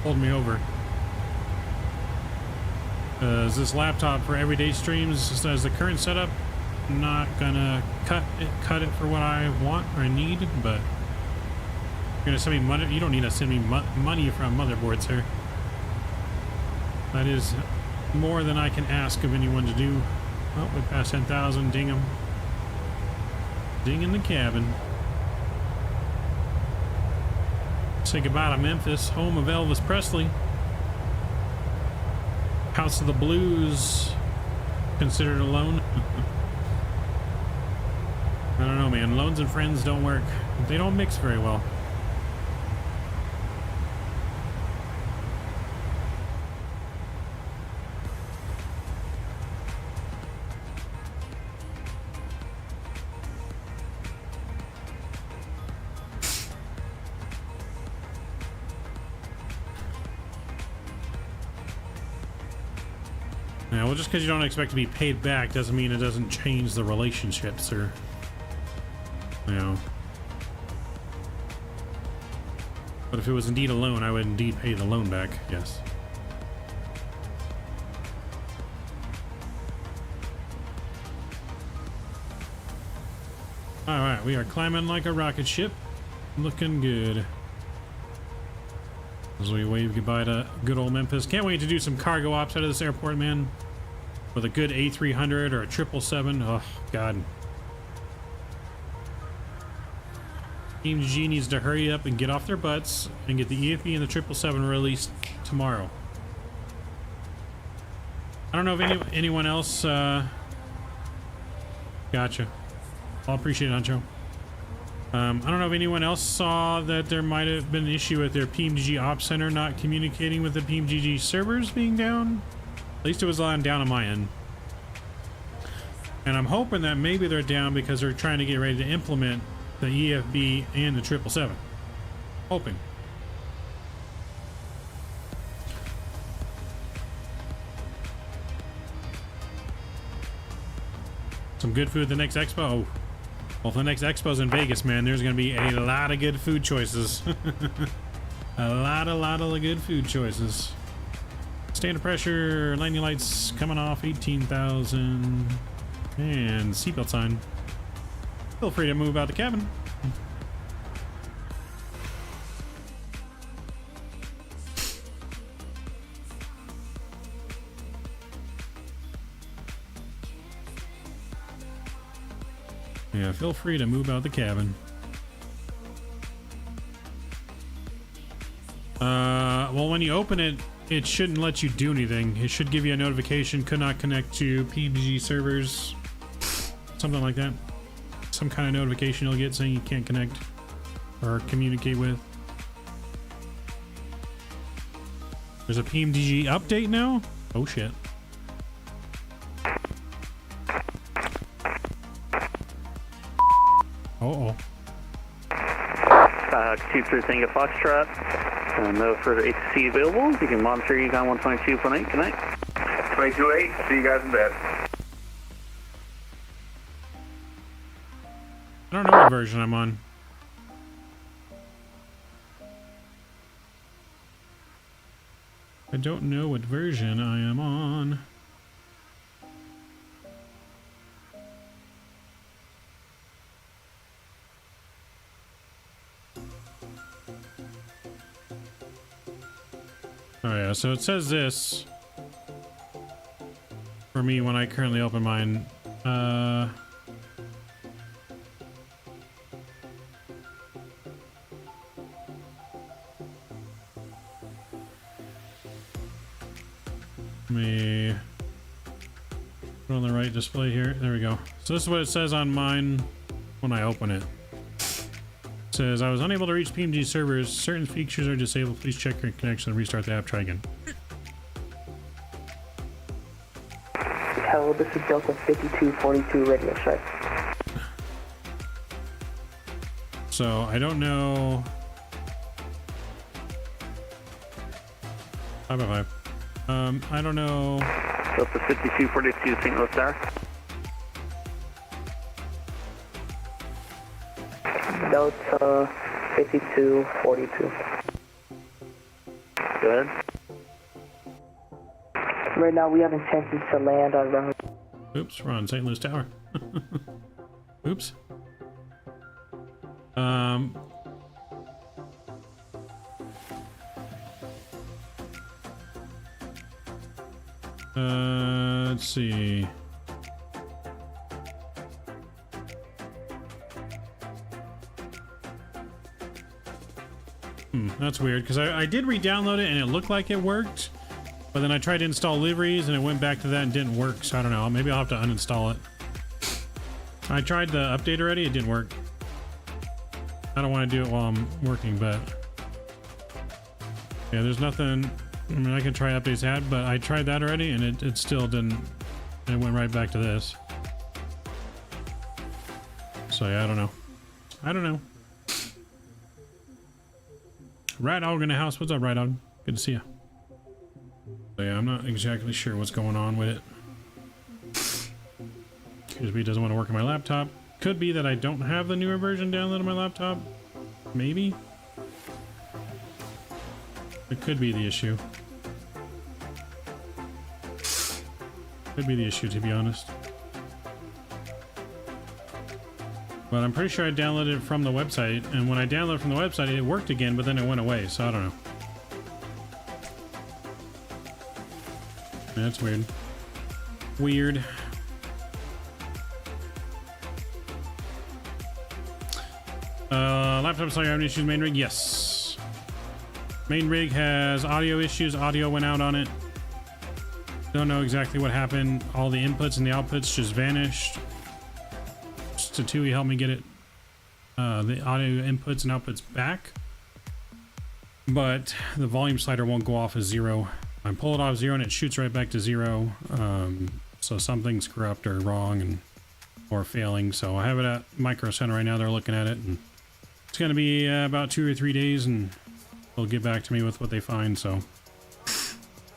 hold me over. Is this laptop for everyday streams as the current setup? I'm not gonna cut it for what I want or need, but you're gonna send me money. You don't need to send me money from motherboard, sir. That is more than I can ask of anyone to do. Oh, we passed 10,000. Ding 'em. Ding in the cabin. Say goodbye to Memphis, home of Elvis Presley. House of the Blues, considered a loan. I don't know, man. Loans and friends don't work. They don't mix very well. Yeah, well, just because you don't expect to be paid back doesn't mean it doesn't change the relationships, or, you know. But if it was indeed a loan, I would indeed pay the loan back, yes. Alright, we are climbing like a rocket ship. Looking good. As we wave goodbye to good old Memphis. Can't wait to do some cargo ops out of this airport, man. With a good A300 or a 777. Oh, God. PMDG needs to hurry up and get off their butts and get the EFB and the 777 released tomorrow. I don't know if anyone else... Gotcha. I'll appreciate it, Honcho. I don't know if anyone else saw that there might have been an issue with their PMDG Ops Center not communicating with the PMDG servers being down. At least it was down on my end. And I'm hoping that maybe they're down because they're trying to get ready to implement the EFB and the 777. Hoping. Some good food at the next expo. Oh. Well, if the next expo's in Vegas, man, there's going to be a lot of good food choices. a lot of good food choices. Standard pressure, landing lights coming off, 18,000. And seatbelt sign. Feel free to move out the cabin. Yeah, feel free to move out the cabin. Well, when you open it, it shouldn't let you do anything. It should give you a notification, could not connect to PMDG servers. Something like that. Some kind of notification you'll get saying you can't connect or communicate with. There's a PMDG update now? Oh, shit. Two through Tango Foxtrot. No further ATC available. You can monitor Econ 122.8. Good night. 22.8. See you guys in bed. I don't know what version I'm on. I don't know what version I am on. Oh yeah, so it says this for me when I currently open mine. Let me put on the right display here. There we go. So this is what it says on mine when I open it. It says, I was unable to reach PMDG servers. Certain features are disabled. Please check your connection and restart the app. Try again. Hello, this is Delta 5242 radio strike. So I don't know. 5x5. I don't know. Delta 5242 St. Louis Tower. Delta 5242. Go ahead. Right now we have intentions to land on runway. Oops, we're on St. Louis Tower. Oops. Let's see. That's weird because I did re-download it and it looked like it worked, but then I tried to install liveries and it went back to that and didn't work. So I don't know. Maybe I'll have to uninstall it. I tried the update already. It didn't work. I don't want to do it while I'm working, but yeah, there's nothing. I mean, I can try updates add, but I tried that already and it still didn't. It went right back to this. So yeah, I don't know. I don't know. Rat Dog in the house. What's up, Rat Dog? Good to see you. So yeah, I'm not exactly sure what's going on with it. USB doesn't want to work on my laptop. Could be that I don't have the newer version downloaded on my laptop. Maybe. It could be the issue. Could be the issue, to be honest. But I'm pretty sure I downloaded it from the website, and when I downloaded from the website, it worked again, but then it went away, so I don't know. That's weird. Weird. Laptop sorry, having issues. Main rig, yes. Main rig has audio issues. Audio went out on it. Don't know exactly what happened. All the inputs and the outputs just vanished. Tatui helped me get it, the audio inputs and outputs back, but the volume slider won't go off as 0. I pull it off 0 and it shoots right back to 0. So something's corrupt or wrong or failing. So I have it at Micro Center right now. They're looking at it, and it's going to be about 2 or 3 days, and they'll get back to me with what they find. So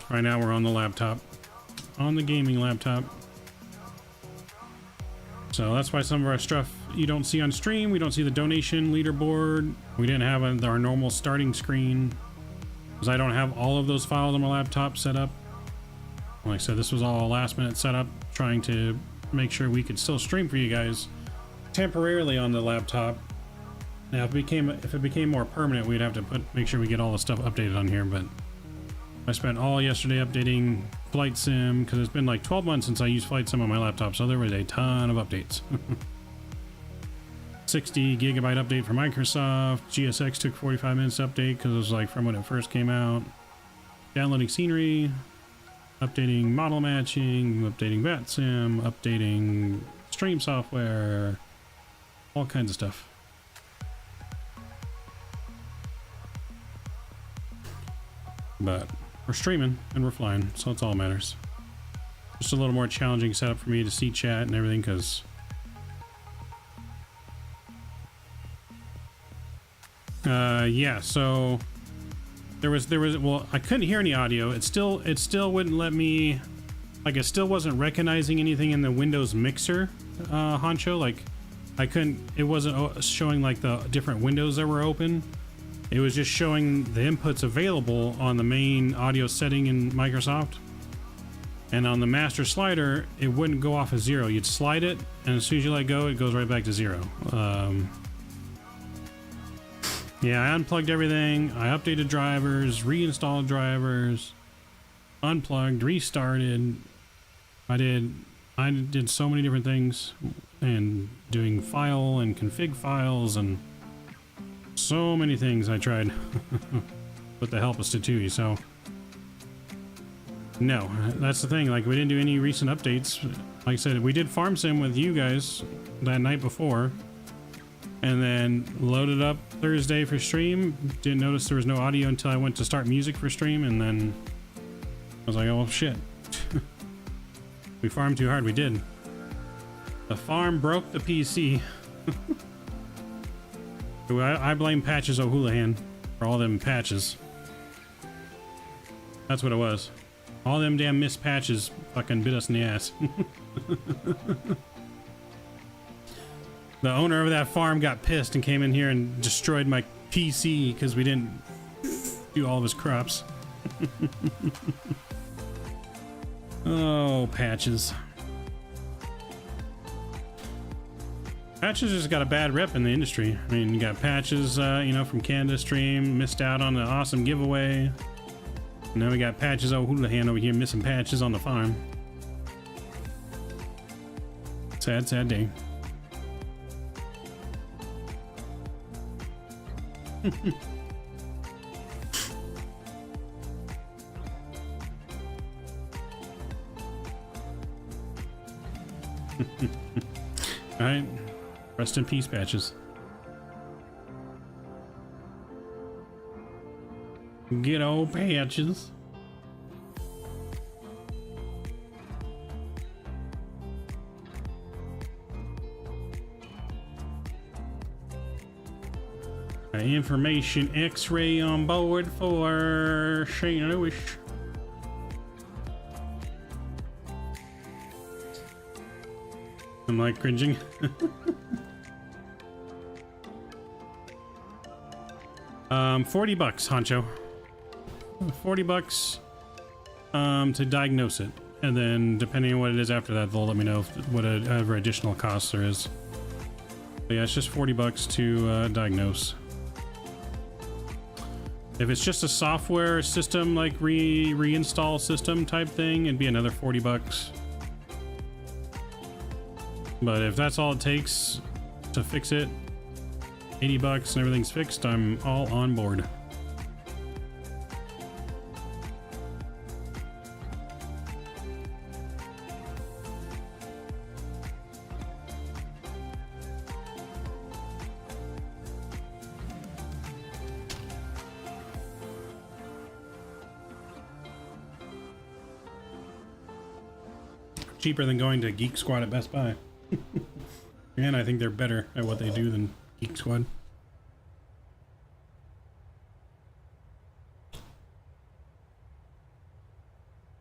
right now we're on the laptop, on the gaming laptop. So that's why some of our stuff you don't see on stream. We don't see the donation leaderboard. We didn't have our normal starting screen because I don't have all of those files on my laptop set up. Like I said, this was all last minute setup, trying to make sure we could still stream for you guys temporarily on the laptop. Now, if it became more permanent, we'd have to make sure we get all the stuff updated on here. But I spent all yesterday updating Flight Sim because it's been like 12 months since I used Flight Sim on my laptop, so there was a ton of updates. 60 gigabyte update for Microsoft. GSX took 45 minutes to update because it was like from when it first came out. Downloading scenery, updating model matching, updating Vatsim, updating stream software, all kinds of stuff. But we're streaming and we're flying, so it's all that matters. Just a little more challenging setup for me to see chat and everything, because yeah, so There was, well, I couldn't hear any audio. It still wouldn't let me, like, it still wasn't recognizing anything in the Windows mixer, Honcho. Like, I couldn't, it wasn't showing like the different windows that were open. It was just showing the inputs available on the main audio setting in Microsoft. And on the master slider, it wouldn't go off of 0. You'd slide it, and as soon as you let go, it goes right back to 0. Yeah, I unplugged everything. I updated drivers, reinstalled drivers, unplugged, restarted. I did so many different things, and doing file and config files and so many things I tried with the help of Statui. So no, that's the thing. Like, we didn't do any recent updates. Like I said, we did farm sim with you guys that night before, and then loaded up Thursday for stream. Didn't notice there was no audio until I went to start music for stream, and then I was like, oh shit. We farmed too hard. We did. The farm broke the PC. I blame Patches O'Houlihan for all them patches. That's what it was. All them damn missed patches fucking bit us in the ass. The owner of that farm got pissed and came in here and destroyed my PC because we didn't do all of his crops. Oh, Patches. Patches just got a bad rep in the industry. I mean, you got Patches, you know, from Canada Stream, missed out on an awesome giveaway. And now we got Patches O'Houlihan over here missing patches on the farm. Sad, sad day. All right. Rest in peace, Patches. Good old Patches. Information X-ray on board for St. Louis. Am I cringing? 40 bucks, Honcho. 40 bucks to diagnose it, and then depending on what it is after that, they'll let me know whatever additional costs there is. But yeah, it's just 40 bucks to diagnose. If it's just a software system, like reinstall system type thing, it'd be another 40 bucks. But if that's all it takes to fix it, 80 bucks and everything's fixed, I'm all on board. Cheaper than going to Geek Squad at Best Buy. And I think they're better at what they do than Geek Squad.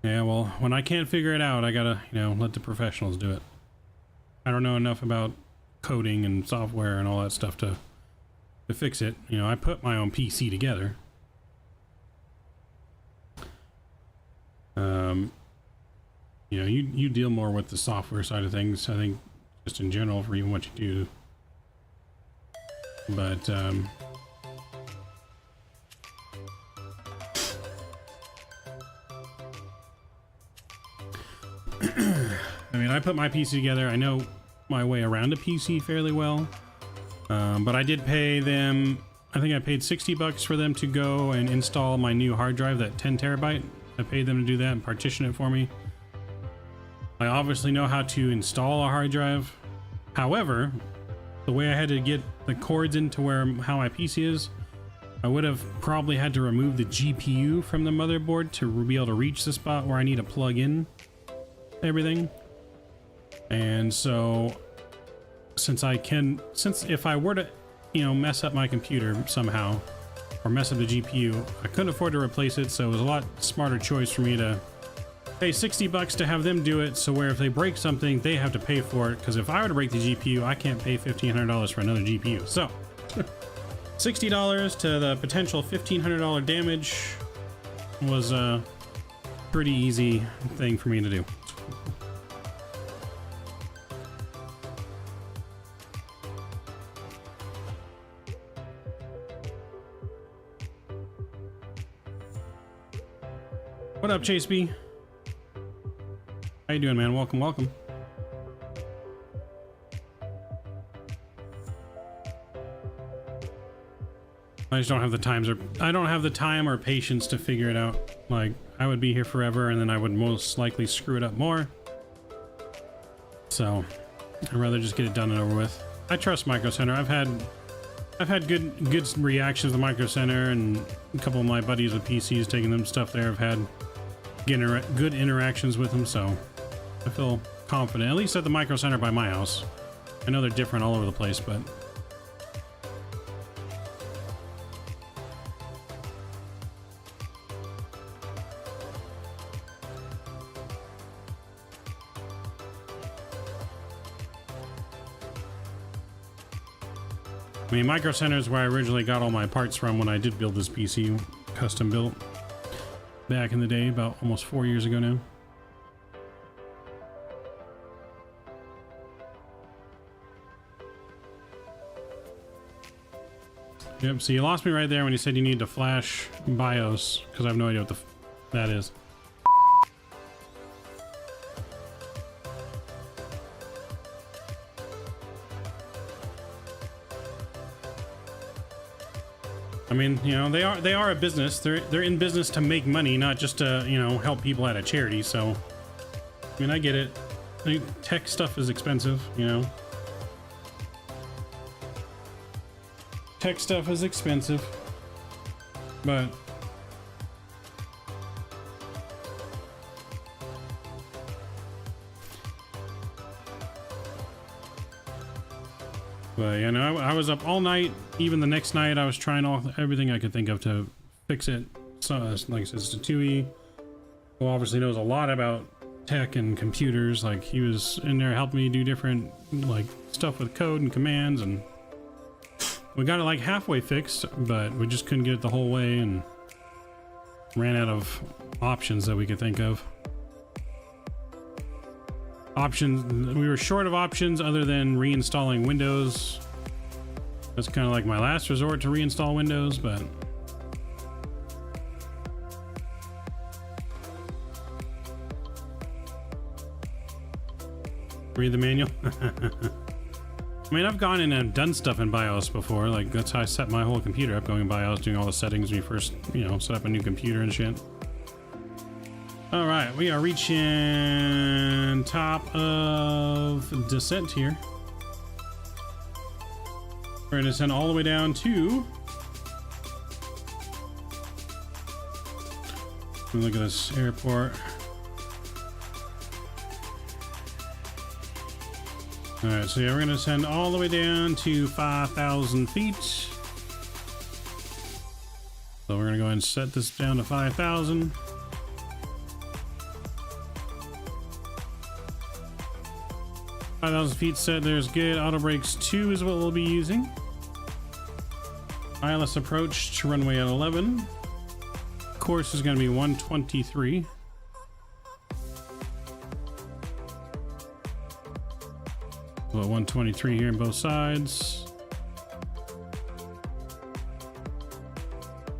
Yeah, well, when I can't figure it out, I gotta, you know, let the professionals do it. I don't know enough about coding and software and all that stuff to fix it. You know, I put my own PC together. You know, you deal more with the software side of things, I think, just in general for even what you do. But, I mean, I put my PC together. I know my way around a PC fairly well. But I did pay them, I think I paid 60 bucks for them to go and install my new hard drive, that 10 terabyte. I paid them to do that and partition it for me. I obviously know how to install a hard drive. However, the way I had to get the cords into how my PC is, I would have probably had to remove the GPU from the motherboard to be able to reach the spot where I need to plug in everything. And so, since if I were to, you know, mess up my computer somehow, or mess up the GPU. I couldn't afford to replace it, so it was a lot smarter choice for me to pay $60 to have them do it, so where if they break something, they have to pay for it, because if I were to break the GPU, I can't pay $1,500 for another GPU. So, $60 to the potential $1,500 damage was a pretty easy thing for me to do. What up, Chase B? How you doing, man? Welcome, welcome. I just don't have the time or patience to figure it out. Like, I would be here forever and then I would most likely screw it up more. So I'd rather just get it done and over with. I trust Micro Center. I've had good reactions to Micro Center, and a couple of my buddies with PCs taking them stuff there have had good interactions with them, so I feel confident, at least at the Micro Center by my house. I know they're different all over the place, but I mean, Micro Center is where I originally got all my parts from when I did build this PC, custom built, back in the day, about almost 4 years ago now. Yep, so you lost me right there when you said you need to flash BIOS, because I have no idea what that is. I mean, you know, they are a business. They're in business to make money, not just to, you know, help people at a charity. So, I mean, I get it. I mean, tech stuff is expensive, you know. Tech stuff is expensive, but you know, I was up all night. Even the next night, I was trying everything I could think of to fix it. So, like I said, it's a 2E, who obviously knows a lot about tech and computers. Like, he was in there helping me do different, like, stuff with code and commands, and we got it like halfway fixed, but we just couldn't get it the whole way and ran out of options that we could think of. Options, we were short of options other than reinstalling Windows. That's kind of like my last resort to reinstall Windows, but read the manual. I mean, I've gone in and done stuff in BIOS before. Like, that's how I set my whole computer up, going in BIOS, doing all the settings when you first, you know, set up a new computer and shit. All right, we are reaching top of descent here. We're going to descend all the way down to... Look at this airport. All right, so yeah, we're going to descend all the way down to 5,000 feet. So we're going to go ahead and set this down to 5,000. 5,000 feet set, there's good. Auto brakes 2 is what we'll be using. ILS approach to runway at 11. Course is going to be 123. Well, 123 here on both sides.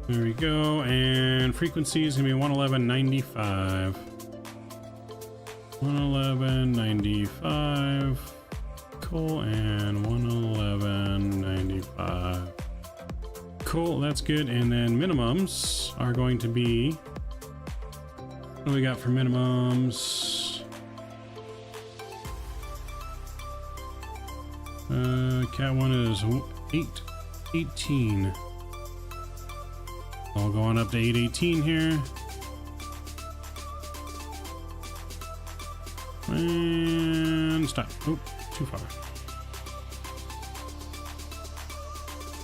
There we go. And frequency is going to be 111.95. 111.95. Cool. And 111.95. Cool, that's good. And then minimums are going to be, what do we got for minimums? Cat 1 is 818. I'll go on up to 818 here. And stop. Oh, too far.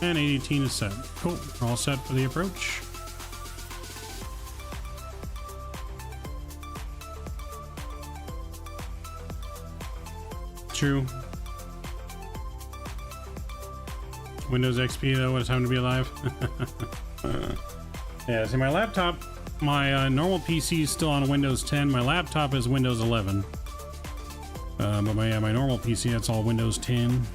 And 18 is set. Cool. We're all set for the approach. True. Windows XP though, what a time to be alive. Yeah, see my laptop, my normal PC is still on Windows 10. My laptop is Windows 11. But my normal PC, that's all Windows 10.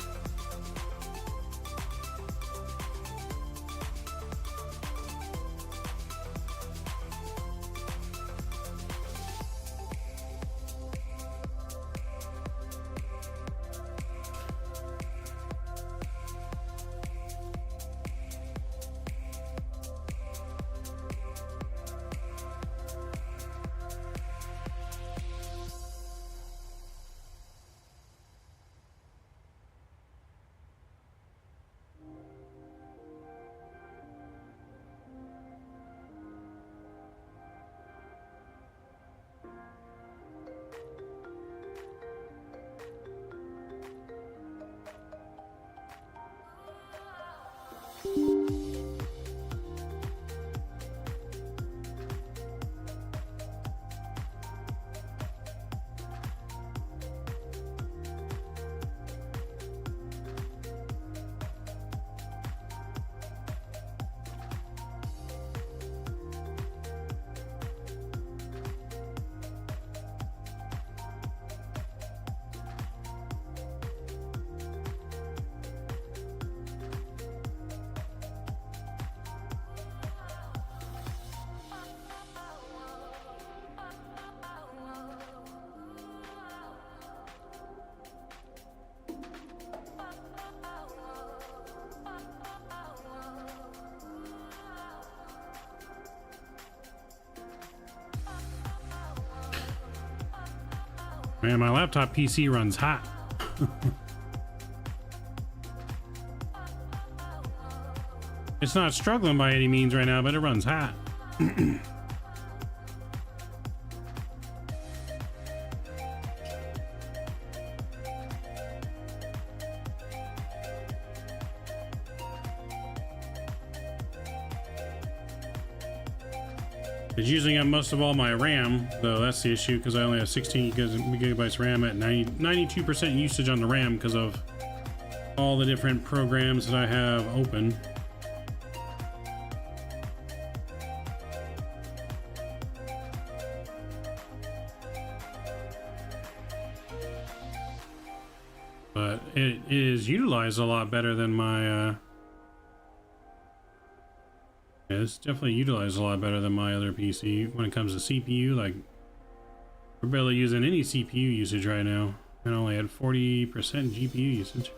Man, my laptop PC runs hot. It's not struggling by any means right now, but it runs hot. It's using up most of all my RAM, though. That's the issue, because I only have 16 gigabytes RAM at 92% usage on the RAM because of all the different programs that I have open. But it is utilized a lot better than my yeah, it's definitely utilized a lot better than my other PC when it comes to CPU. Like, we're barely using any CPU usage right now. I only had 40% GPU usage.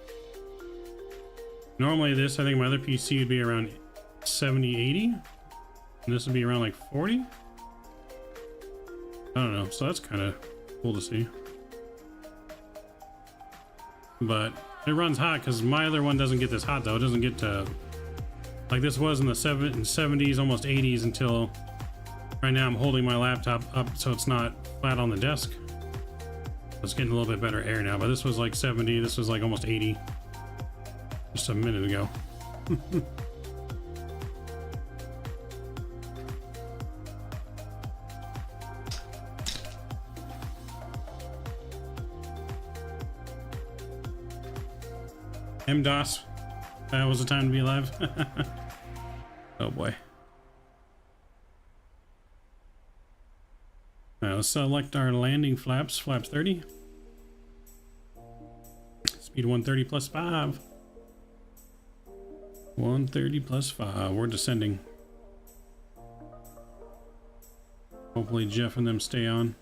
Normally this, I think my other PC would be around 70, 80. And this would be around like 40. I don't know, so that's kind of cool to see. But it runs hot because my other one doesn't get this hot though. It doesn't get to... like this was in the 70s, almost 80s, until right now I'm holding my laptop up so it's not flat on the desk. It's getting a little bit better air now, but this was like 70, this was like almost 80 just a minute ago. MDOS. That was the time to be alive. Oh boy. Now let's select our landing flaps. Flaps 30. Speed 130 plus 5. 130 plus 5. We're descending. Hopefully Jeff and them stay on.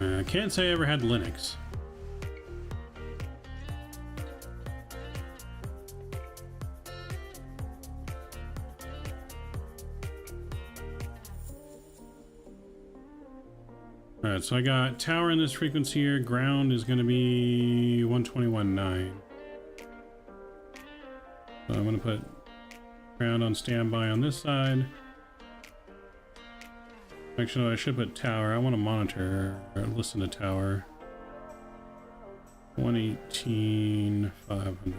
I can't say I ever had Linux. Alright, so I got tower in this frequency here. Ground is going to be 121.9. So I'm going to put ground on standby on this side. Actually, I should put tower. I want to monitor or listen to tower. 118,500.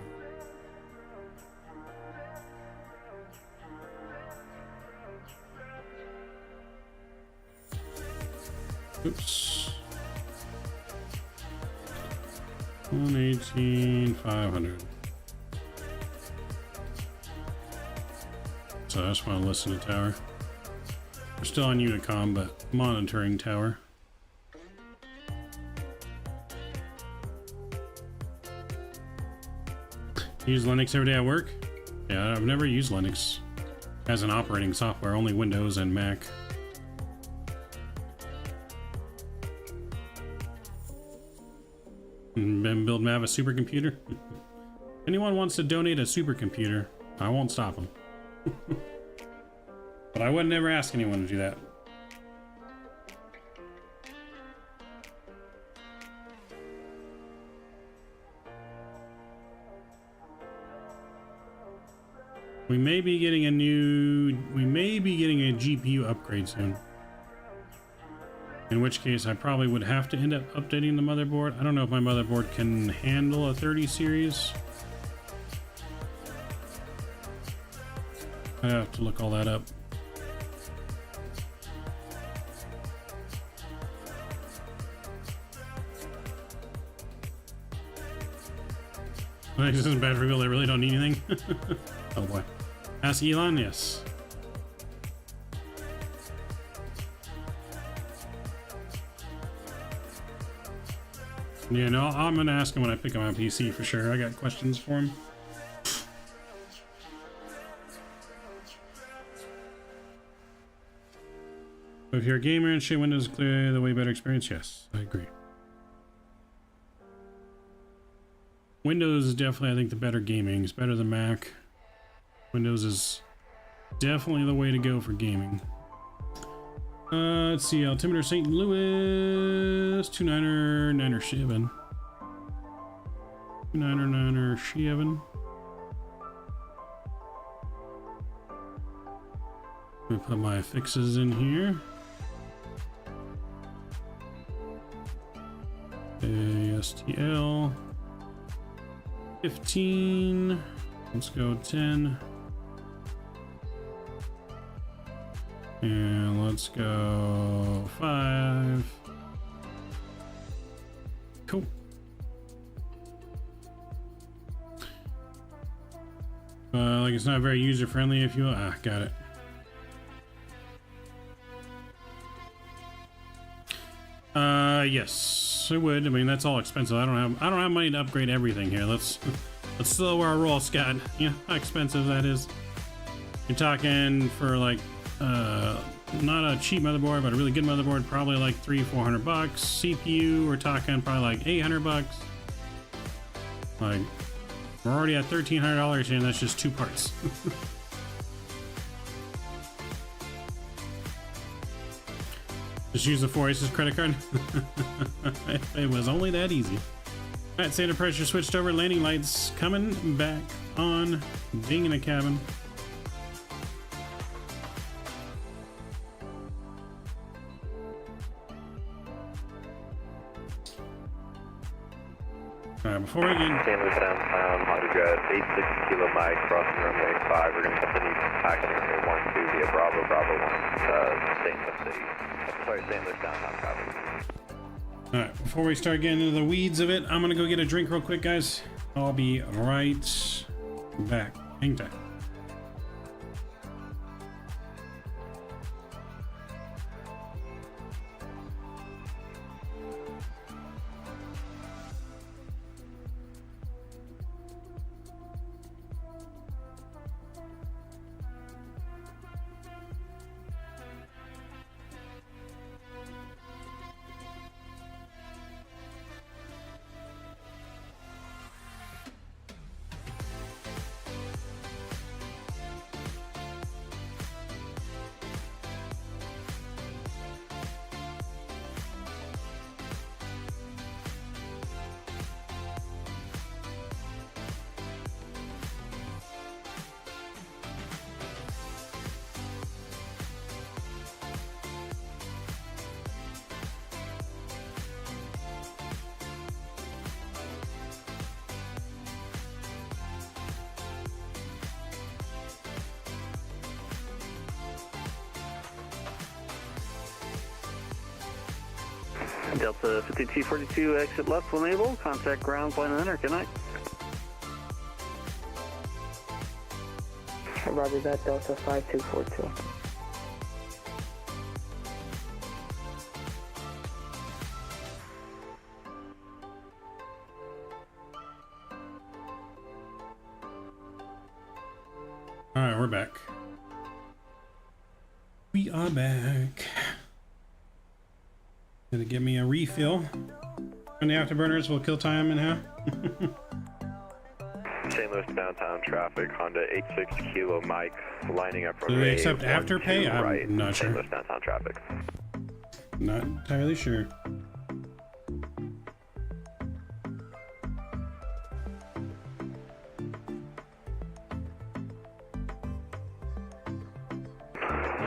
Oops. 118,500. So I just want to listen to tower. We're still on Unicom, but monitoring tower. Use Linux every day at work? Yeah, I've never used Linux as an operating software, only Windows and Mac. And build Mav a supercomputer? Anyone wants to donate a supercomputer, I won't stop them. But I would never ask anyone to do that. We may be getting a GPU upgrade soon. In which case I probably would have to end up updating the motherboard. I don't know if my motherboard can handle a 30 series. I have to look all that up. This isn't bad for people that really don't need anything. Oh boy. Ask Elon, yes. Yeah, no, I'm gonna ask him when I pick up my PC for sure. I got questions for him. If you're a gamer and shit, Windows is clearly the way better experience. Yes, I agree. Windows is definitely, I think, the better gaming. It's better than Mac. Windows is definitely the way to go for gaming. Let's see, altimeter St. Louis, 297. 297. Let me put my fixes in here. ASTL 15. Let's go 10. And let's go 5. Cool. Like it's not very user friendly if you got it. Yes, I would. I mean, that's all expensive. I don't have money to upgrade everything here. Let's slow our roll, Scott. You know how expensive that is. You're talking for like not a cheap motherboard, but a really good motherboard, probably like $300-400 bucks. CPU, we're talking probably like $800 bucks. Like we're already at $1,300 here, and that's just 2 parts. Just use the 4 Aces credit card. It was only that easy. Alright, standard pressure switched over. Landing lights coming back on. Ding in the cabin. Alright, before we get... St. Louis downtown, address 86 Kilo Mike, crossing runway 5. We're going to continue taxiing runway 12 via Bravo 1, St. Louis City. Sorry, St. Louis downtown, copy. Alright, before we start getting into the weeds of it, I'm gonna go get a drink real quick, guys. I'll be right back. Hang tight. Delta 5242, exit left when able. Contact ground, plane and enter. Good night. Roger that, Delta 5242. Alright, we're back. We are back. Gonna give me a refill. And the afterburners will kill time in half. St. Louis downtown traffic, Honda 86 Kilo Mike, lining up from Do they accept afterpay? I'm right, not St. sure. Louis downtown traffic. Not entirely sure.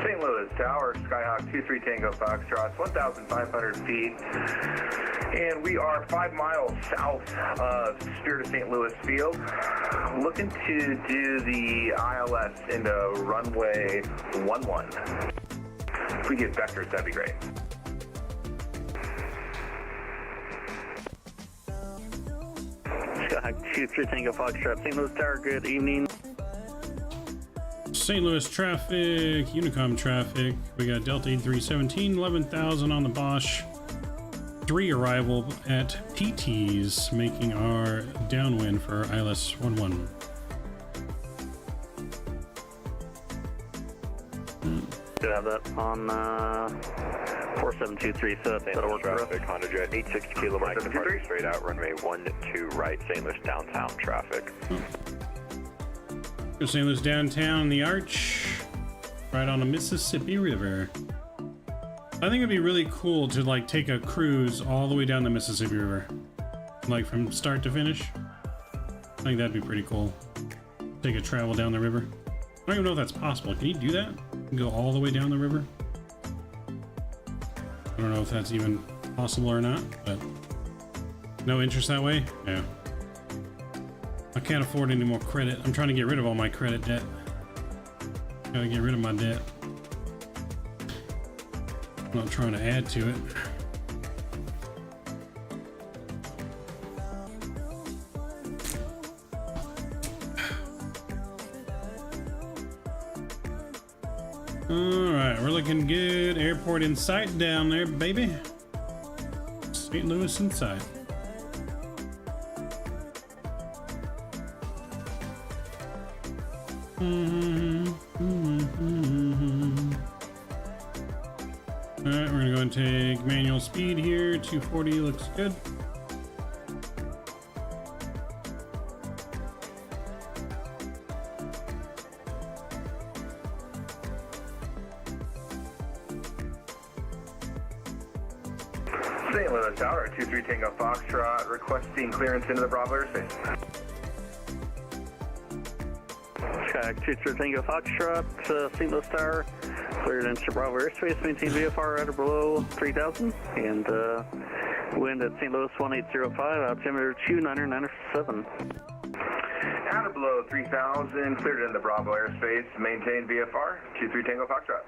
St. Louis Tower, Skyhawk 23 Tango Foxtrot, 1,500 feet. And we are 5 miles south of Spirit of St. Louis Field. Looking to do the ILS into runway 11. If we get vectors, that'd be great. Skyhawk 23 Tango Foxtrot, St. Louis Tower, good evening. St. Louis traffic, Unicom traffic. We got Delta 8317, 11,000 on the Bosch. 3 arrival at PT's, making our downwind for ILS 11. Should have that on 4723, so that'll work for us. Traffic, Honda Jet 86 Kilo Mike, departing straight out, runway 12 right, St. Louis downtown traffic. Go St. Louis downtown, the Arch, right on the Mississippi River. I think it'd be really cool to like take a cruise all the way down the Mississippi River, like from start to finish. I think that'd be pretty cool. Take a travel down the river. I don't even know if that's possible. Can you do that? Go all the way down the river? I don't know if that's even possible or not, but no interest that way? Yeah. I can't afford any more credit. I'm trying to get rid of all my credit debt. Gotta get rid of my debt. I'm not trying to add to it. Alright, we're looking good. Airport in sight down there, baby. St. Louis in sight. Alright, we're gonna go and take manual speed here. 240 looks good. St. Louis Tower, 23 Tango Foxtrot, requesting clearance into the Bravo airspace. Skyhawk 23 Tango Foxtrot, St. Louis Tower, cleared into Bravo airspace, maintain VFR at or below 3,000, and wind at St. Louis 1805, altimeter 2997. At or below 3,000, cleared into the Bravo airspace, maintain VFR, 23 Tango Foxtrot.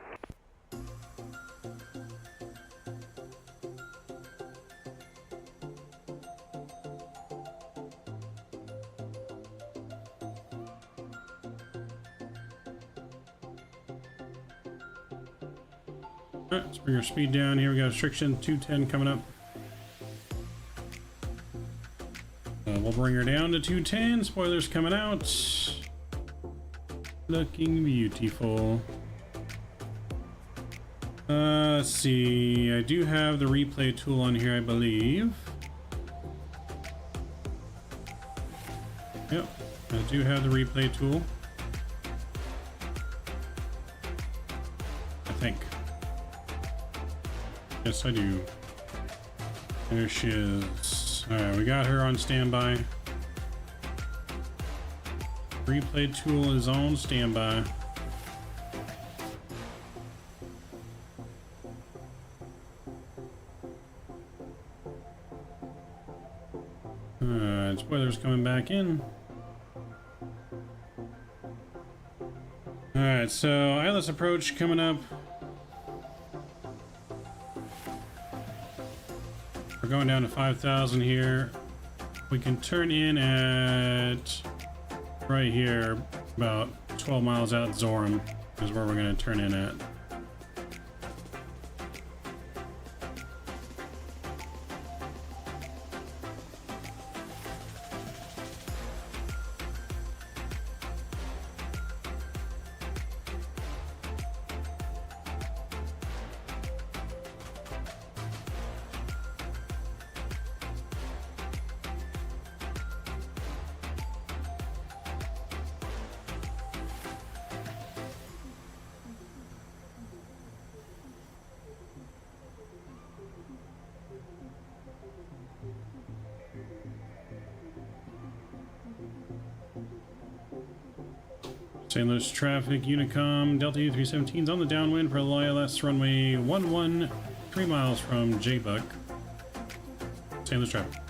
Alright, let's bring our speed down here. We got restriction 210 coming up. We'll bring her down to 210. Spoilers coming out. Looking beautiful. Let's see. I do have the replay tool on here, I believe. Yep, I do have the replay tool. I think. Yes, I do. There she is. Alright, we got her on standby. Replay tool is on standby. Alright, spoilers coming back in. Alright, so ILS approach coming up. going down to 5,000 here. We can turn in at right here, about 12 miles out. Zoram is where we're going to turn in at. St. Louis traffic, Unicom, Delta U317's on the downwind for ILS runway 11, 3 miles from J-Buck. St. Louis traffic.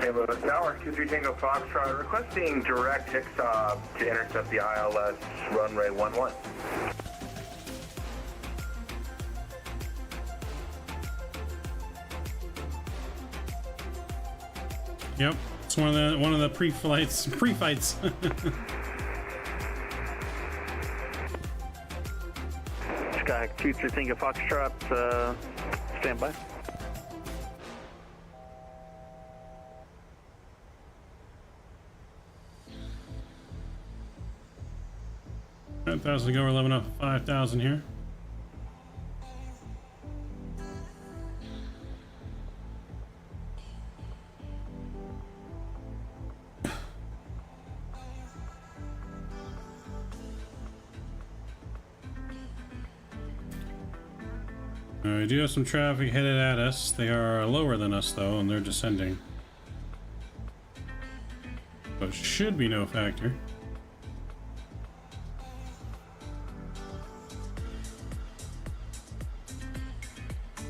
St. Louis Tower, 23 Tango Foxtrot, requesting direct Hixob to intercept the ILS runway 11. Yep, it's one of the pre-fights. Sky 23 Tango Foxtrot, stand by. $5,000 to go, we're 11 up 5,000 here. We do have some traffic headed at us. They are lower than us though, and they're descending. So it should be no factor.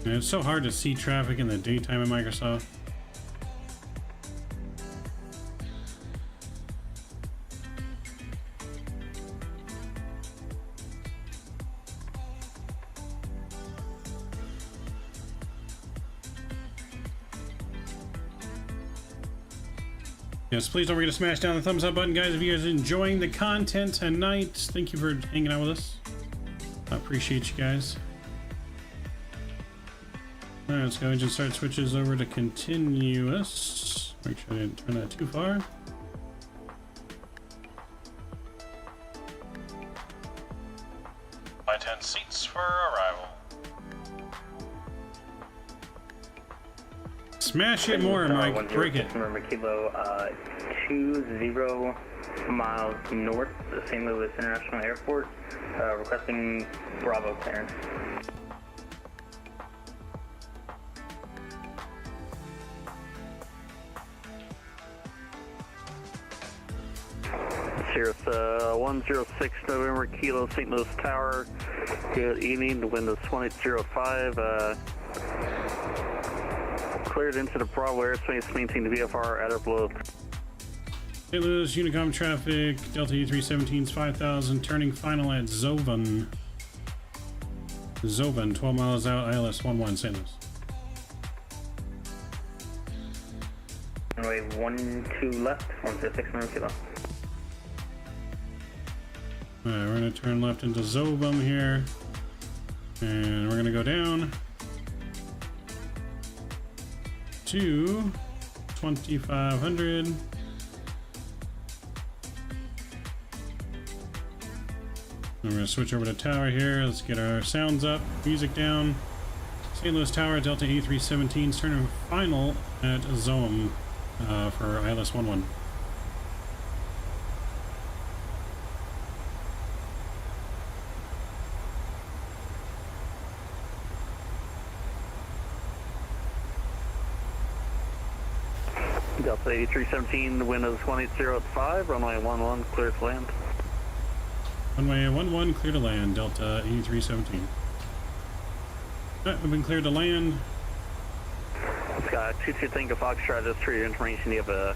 And it's so hard to see traffic in the daytime in Microsoft. Yes, please don't forget to smash down the thumbs up button, guys, if you guys are enjoying the content tonight. Thank you for hanging out with us. I appreciate you guys. Alright, let's go engine start switches over to continuous. Make sure I didn't turn that too far. By 10 seats for arrival. Smash it more, Mike. Break it. Remember, Kilo 20 miles north of St. Louis International Airport, requesting Bravo clearance. Sirius 106 November Kilo St. Louis Tower. Good evening. The wind is 1805. Cleared into the Bravo airspace. Maintain the VFR at or below. St. Louis Unicom traffic. Delta U317's 5,000. Turning final at Zovan. Zovan, 12 miles out. ILS 11 St. Louis. Runway 12 left. 106 November Kilo. Alright, we're going to turn left into Zobum here, and we're going to go down to 2,500. I'm going to switch over to tower here. Let's get our sounds up, music down. St. Louis Tower, Delta A317, turning final at Zoum for ILS 11. Delta 8317, the wind is 180 runway 11, clear to land. Runway 11, clear to land, Delta 8317. Alright, we've been cleared to land. Sky 22 Tango Foxtrot, just for your information, you have a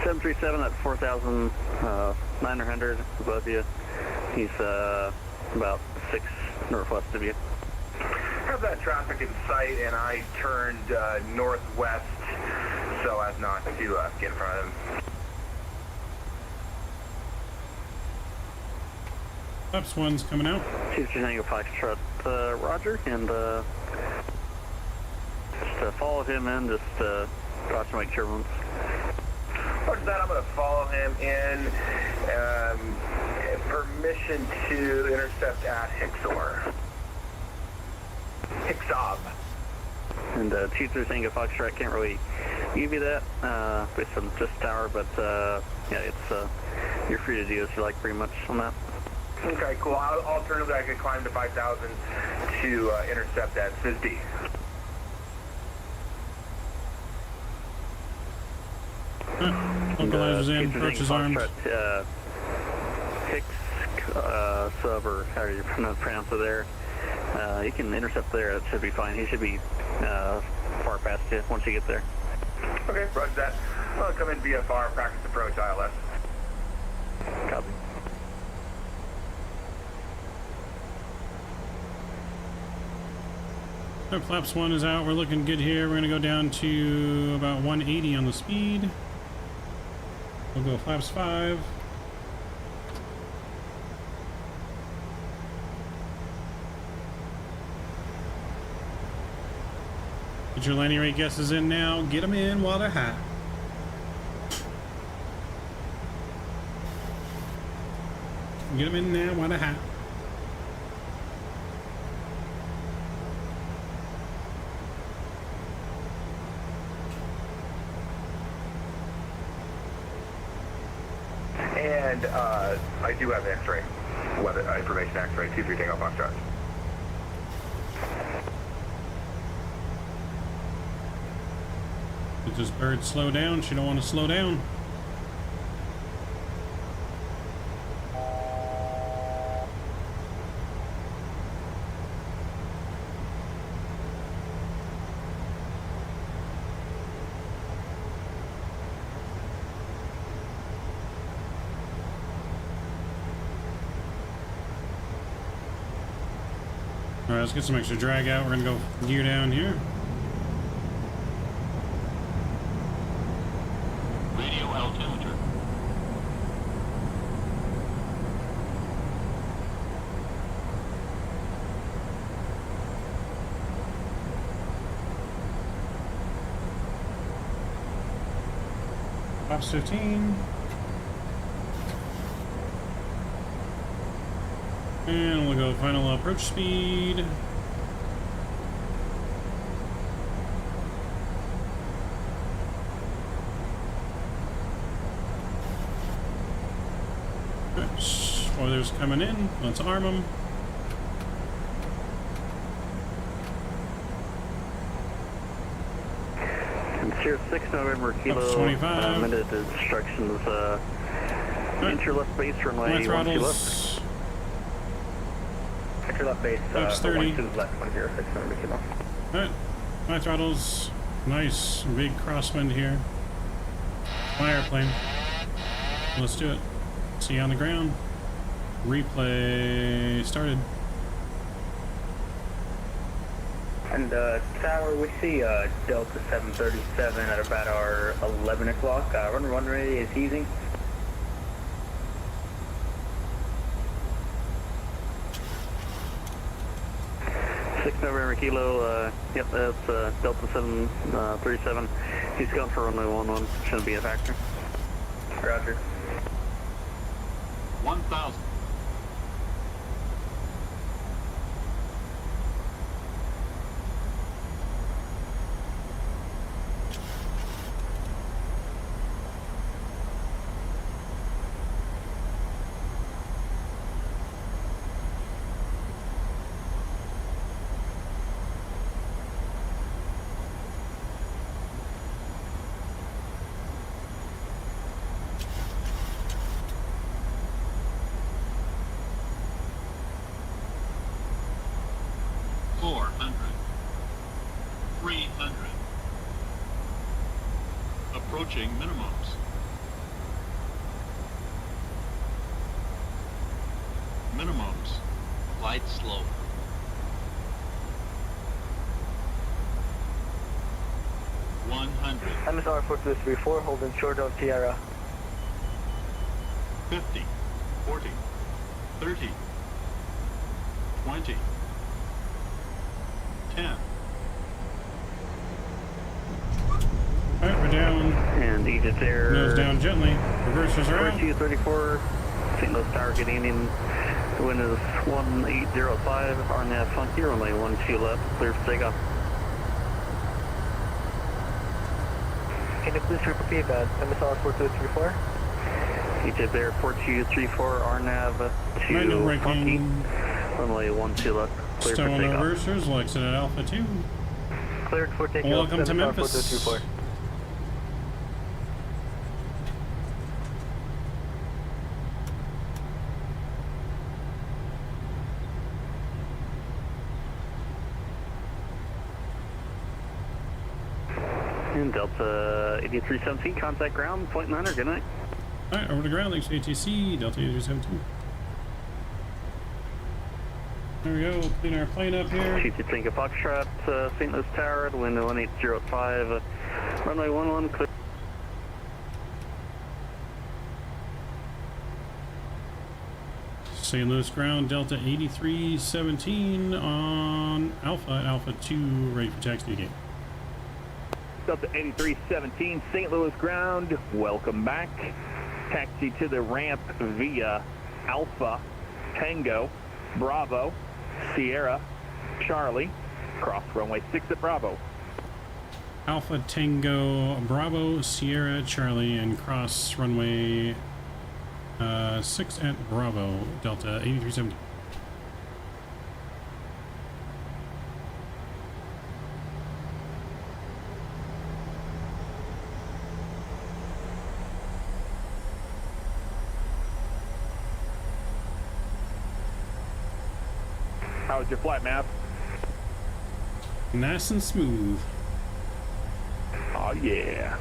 737 at 4,900 above you. He's about 6 northwest of you. Have that traffic in sight, and I turned northwest so as not to get in front of him. Flaps 1's coming out. Chief Tango Foxtrot, Roger, and just follow him in, just watch him make turbulence. Roger that, I'm going to follow him in. Permission to intercept at Hixor. Hixob. And Chief Tango Foxtrot can't really give you that based on just tower, but yeah, it's you're free to do as you like pretty much on that. Okay, cool. Alternatively, I could climb to 5,000 to intercept at SSD. Localizers in, approach is armed. Hicks sub, or how do you pronounce it there? You can intercept there, that should be fine. He should be far past you once you get there. Okay, roger that. I'll come in VFR, practice approach, ILS. Copy. Our flaps 1 is out. We're looking good here. We're going to go down to about 180 on the speed. We'll go flaps 5. Get your landing rate guesses in now. Get them in while they're hot. Get them in now while they're hot. And I do have X-ray, weather information X-ray, 2-3 Takeoff Foxtrot. Did this bird slow down? She don't want to slow down. Alright, let's get some extra drag out. We're gonna go gear down here. Radio altimeter. Flaps 15. And we'll go final approach speed. Spoilers coming in. Let's arm them. Sierra 6 November Kilo. 25. Minute instructions. Enter left base runway. My throttles. Left. Enter left base. Flaps 30. 12 left, 106 November Kilo. Alright. My throttles. Nice big crosswind here. My airplane. Let's do it. See you on the ground. Replay started. And tower, we see Delta 737 at about our 11 o'clock. Run ready is easing. November Kilo, yep, that's Delta 737. He's going for runway 11. Shouldn't be a factor. Roger. 1,000. Approaching minimums. Glide slow. MSR 4234, holding short of Sierra. 50, 40, 30, 20, 10. Alright, we're down. And Egypt Air. Nose down gently. Reversers are out. 4234, St. Louis Tower getting in. The wind is 1805, RNAV funky, runway 12 left, clear for takeoff. Can you please repeat that? MSR 4234? Egypt Air 4234, RNAV to funky, runway 12 left, clear Still for on takeoff. reversers, will exit at Alpha 2. Cleared for takeoff. Welcome to MSR Memphis. 4234. And Delta 8317, contact ground, point 9er, good night. Alright, over to ground, thanks ATC, Delta 8372. There we go, clean our plane up here. Chief Tango Foxtrot, St. Louis Tower, the wind 1805, runway 11, clear. St. Louis ground, Delta 8317 on Alpha at Alpha 2, ready for taxi again. Delta 8317, St. Louis ground, welcome back. Taxi to the ramp via Alpha, Tango, Bravo, Sierra, Charlie, cross runway 6 at Bravo. Alpha Tango, Bravo, Sierra, Charlie, and cross runway 6 at Bravo, Delta 8317. How was your flight, Matt? Nice and smooth. Oh, yeah.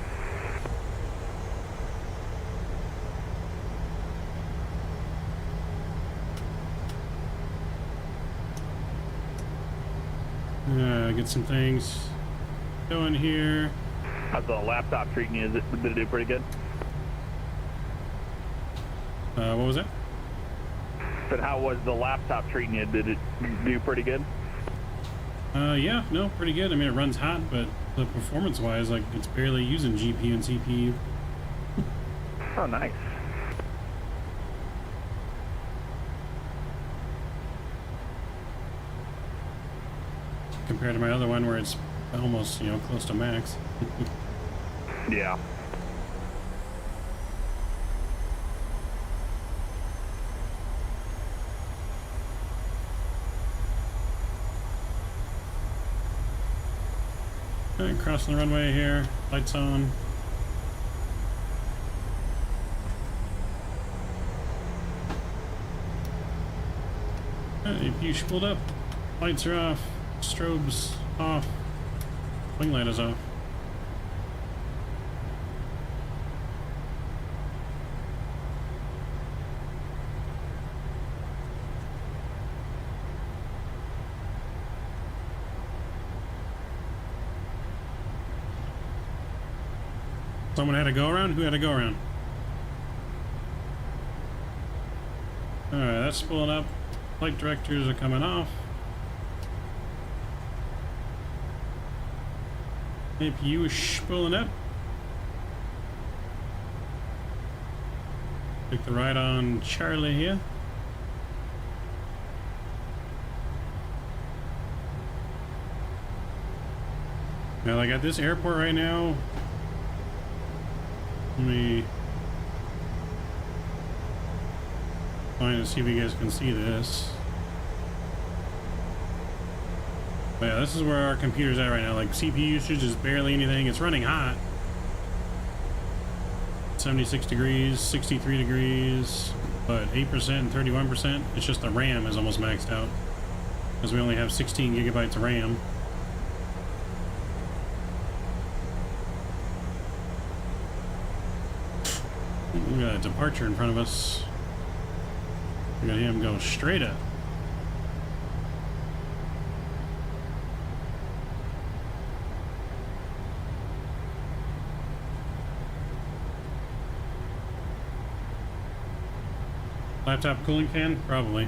Get some things going here. How's the laptop treating you? Did it do pretty good? What was that? But how was the laptop treating you? Did it do pretty good? Yeah, no, pretty good. I mean, it runs hot, but the performance-wise, like, it's barely using GPU and CPU. Oh, nice. Compared to my other one where it's almost, you know, close to max. Yeah. Alright, crossing the runway here, lights on. APU spooled up, lights are off, strobes off, wing light is off. Someone had a go around? Who had a go around? Alright, that's pulling up. Flight directors are coming off. APU is spooling up. Take the ride on Charlie here. Now I got this airport right now. Let me find and see if you guys can see this. But yeah, this is where our computer's at right now. Like, CPU usage is barely anything. It's running hot. 76 degrees, 63 degrees, but 8% and 31%. It's just the RAM is almost maxed out because we only have 16 gigabytes of RAM. We got a departure in front of us. We got him go straight up. Laptop cooling fan? Probably.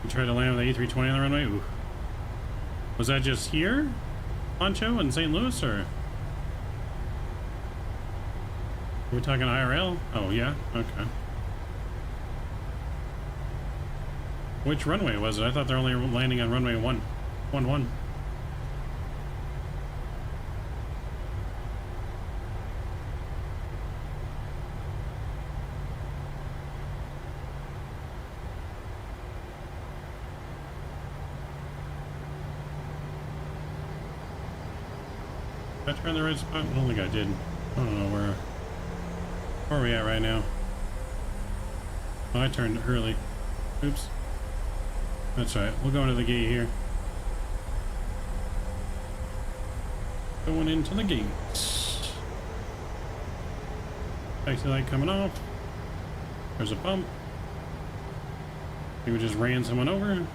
You tried to land with the A320 on the runway? Ooh. Was that just here? Poncho in St. Louis, or? Are we talking IRL? Oh, yeah? Okay. Which runway was it? I thought they're only landing on runway 111. Did I turn the right spot? I don't think I did. I don't know where are we at right now. Oh, I turned early. Oops. That's right. We'll go into the gate here. Going into the gate. Taxi light coming off. There's a bump. I think we just ran someone over.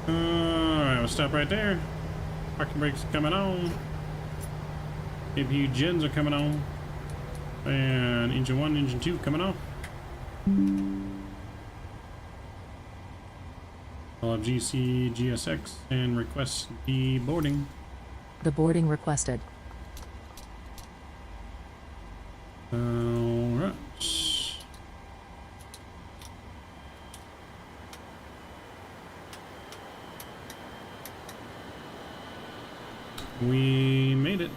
Alright, we'll stop right there. Parking brakes coming on. APU gens are coming on. And engine 1, engine 2 coming off. I'll have GC, GSX, and request the boarding. The boarding requested. Alright. We made it.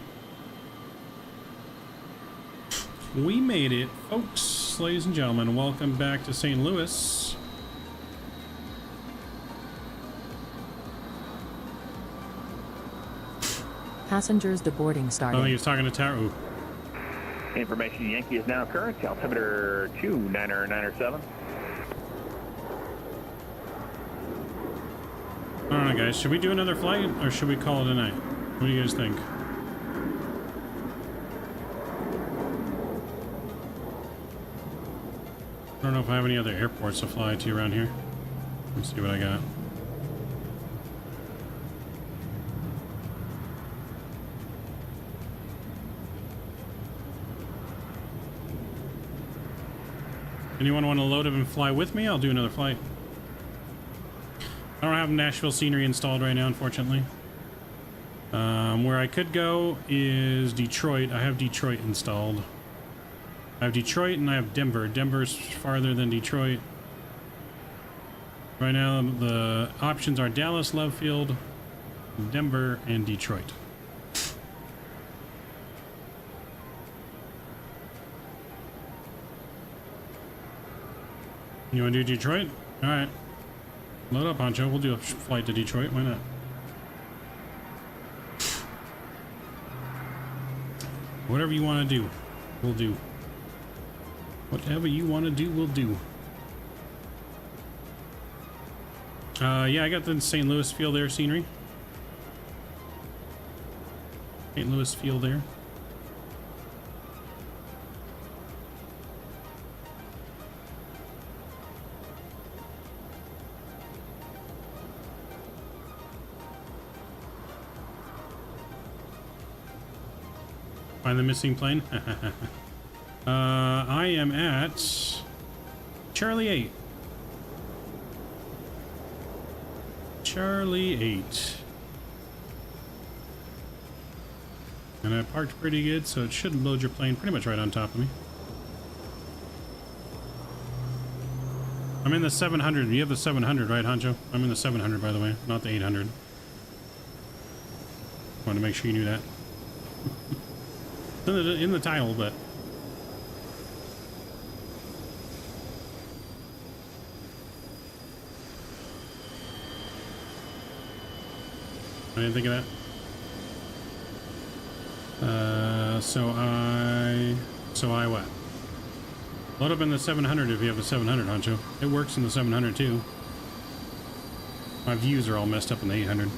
We made it, folks, ladies and gentlemen. Welcome back to St. Louis. Passengers deboarding starting. I think he was talking to Tower. Ooh. Information Yankee is now current. Altimeter 2997. I don't know, guys. Should we do another flight or should we call it a night? What do you guys think? I don't know if I have any other airports to fly to around here. Let's see what I got. Anyone want to load up and fly with me? I'll do another flight. I don't have Nashville scenery installed right now, unfortunately. Where I could go is Detroit. I have Detroit installed. I have Detroit and I have Denver. Denver's farther than Detroit. Right now, the options are Dallas, Love Field, Denver, and Detroit. You want to do Detroit? All right. Load up, Poncho. We'll do a flight to Detroit. Why not? Whatever you want to do, we'll do. Whatever you want to do, we'll do. Yeah, I got the St. Louis Field Air scenery. St. Louis Field Air. Find the missing plane. I am at Charlie 8. Charlie 8. And I parked pretty good, so it should load your plane pretty much right on top of me. I'm in the 700. You have the 700, right, Honcho? I'm in the 700, by the way, not the 800. Wanted to make sure you knew that. In the title, but I didn't think of that. So I what? Load up in the 700 if you have the 700, Honcho. It works in the 700 too. My views are all messed up in the 800.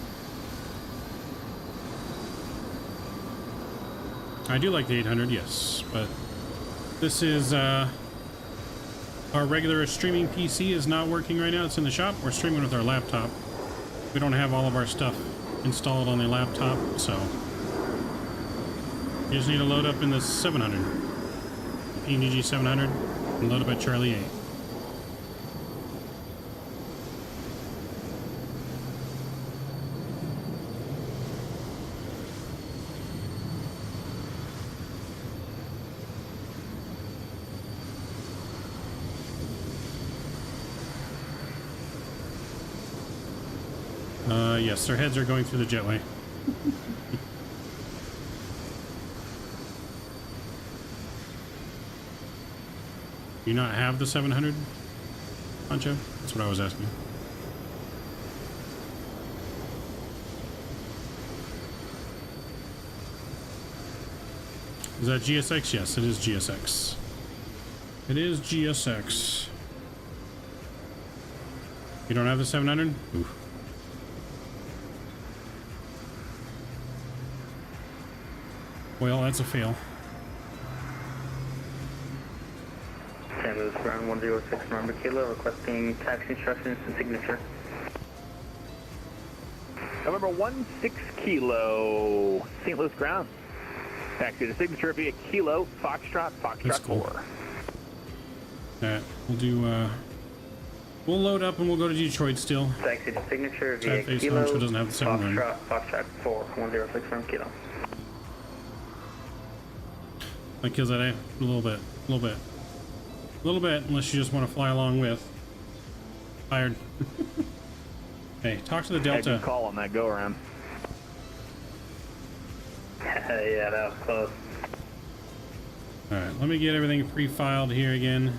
I do like the 800, yes, but this is our regular streaming PC is not working right now. It's in the shop. We're streaming with our laptop. We don't have all of our stuff installed on the laptop, so you just need to load up in the 700, PMDG 700, and load up at Charlie 8. Yes, their heads are going through the jetway. You not have the 700, Poncho? That's what I was asking. Is that GSX? Yes, it is GSX. It is GSX. You don't have the 700? Oof. Well, that's a fail. San Luis ground 106 November Kilo, requesting taxi instructions and signature. November 16 Kilo, St. Louis ground. Taxi to signature via Kilo, Foxtrot, Foxtrot cool. 4. Alright, we'll do, we'll load up and we'll go to Detroit still. Taxi to signature via Face Kilo, Honcho doesn't have the 700. Foxtrot 4, 106 from Kilo. That kills that a little bit, unless you just want to fly along with. Fired. Hey, talk to the Delta. Good call on that go around. Yeah, that was close. Alright, let me get everything pre-filed here again.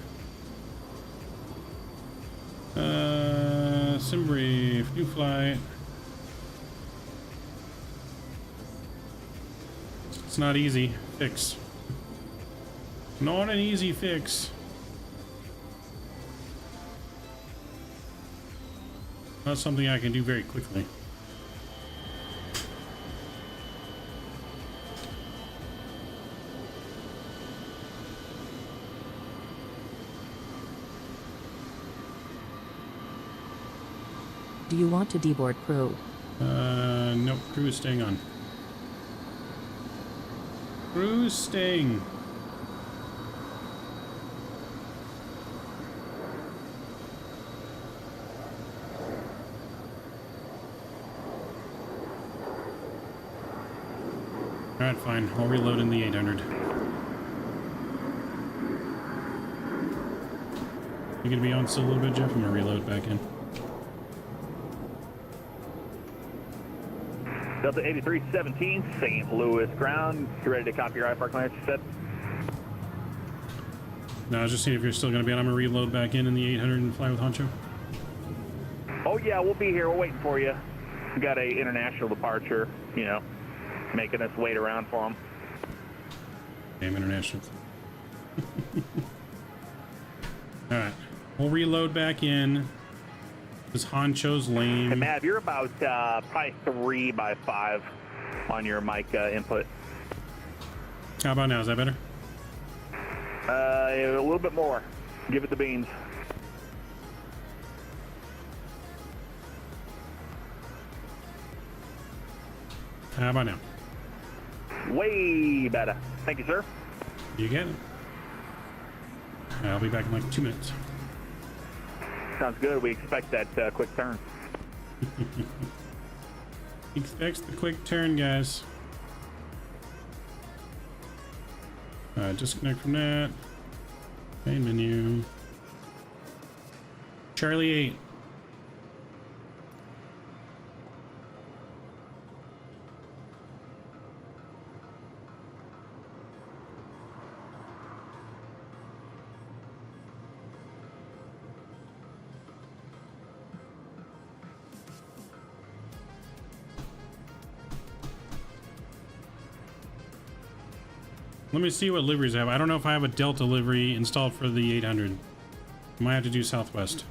Simbrief, new flight. It's not easy. Fix. Not an easy fix. Not something I can do very quickly. Do you want to deboard crew? Nope, crew is staying on. Crew is staying. Alright, fine. I'll reload in the 800. You gonna be on still a little bit, Jeff? I'm gonna reload back in. Delta 8317, St. Louis ground. You ready to copy your IFR clearance, you said? No, I was just seeing if you're still gonna be on. I'm gonna reload back in the 800 and fly with Honcho. Oh yeah, we'll be here. We're waiting for you. We got a international departure, you know, making us wait around for them. Damn international. Alright, we'll reload back in. This Honcho's lame. Hey, Mav, you're about probably 3 by 5 on your mic input. How about now? Is that better? A little bit more. Give it the beans. How about now? Way better. Thank you, sir. You get it. I'll be back in like 2 minutes. Sounds good. We expect that quick turn. Expects the quick turn, guys. Disconnect from that. Main menu. Charlie 8. Let me see what liveries I have. I don't know if I have a Delta livery installed for the 800. Might have to do Southwest.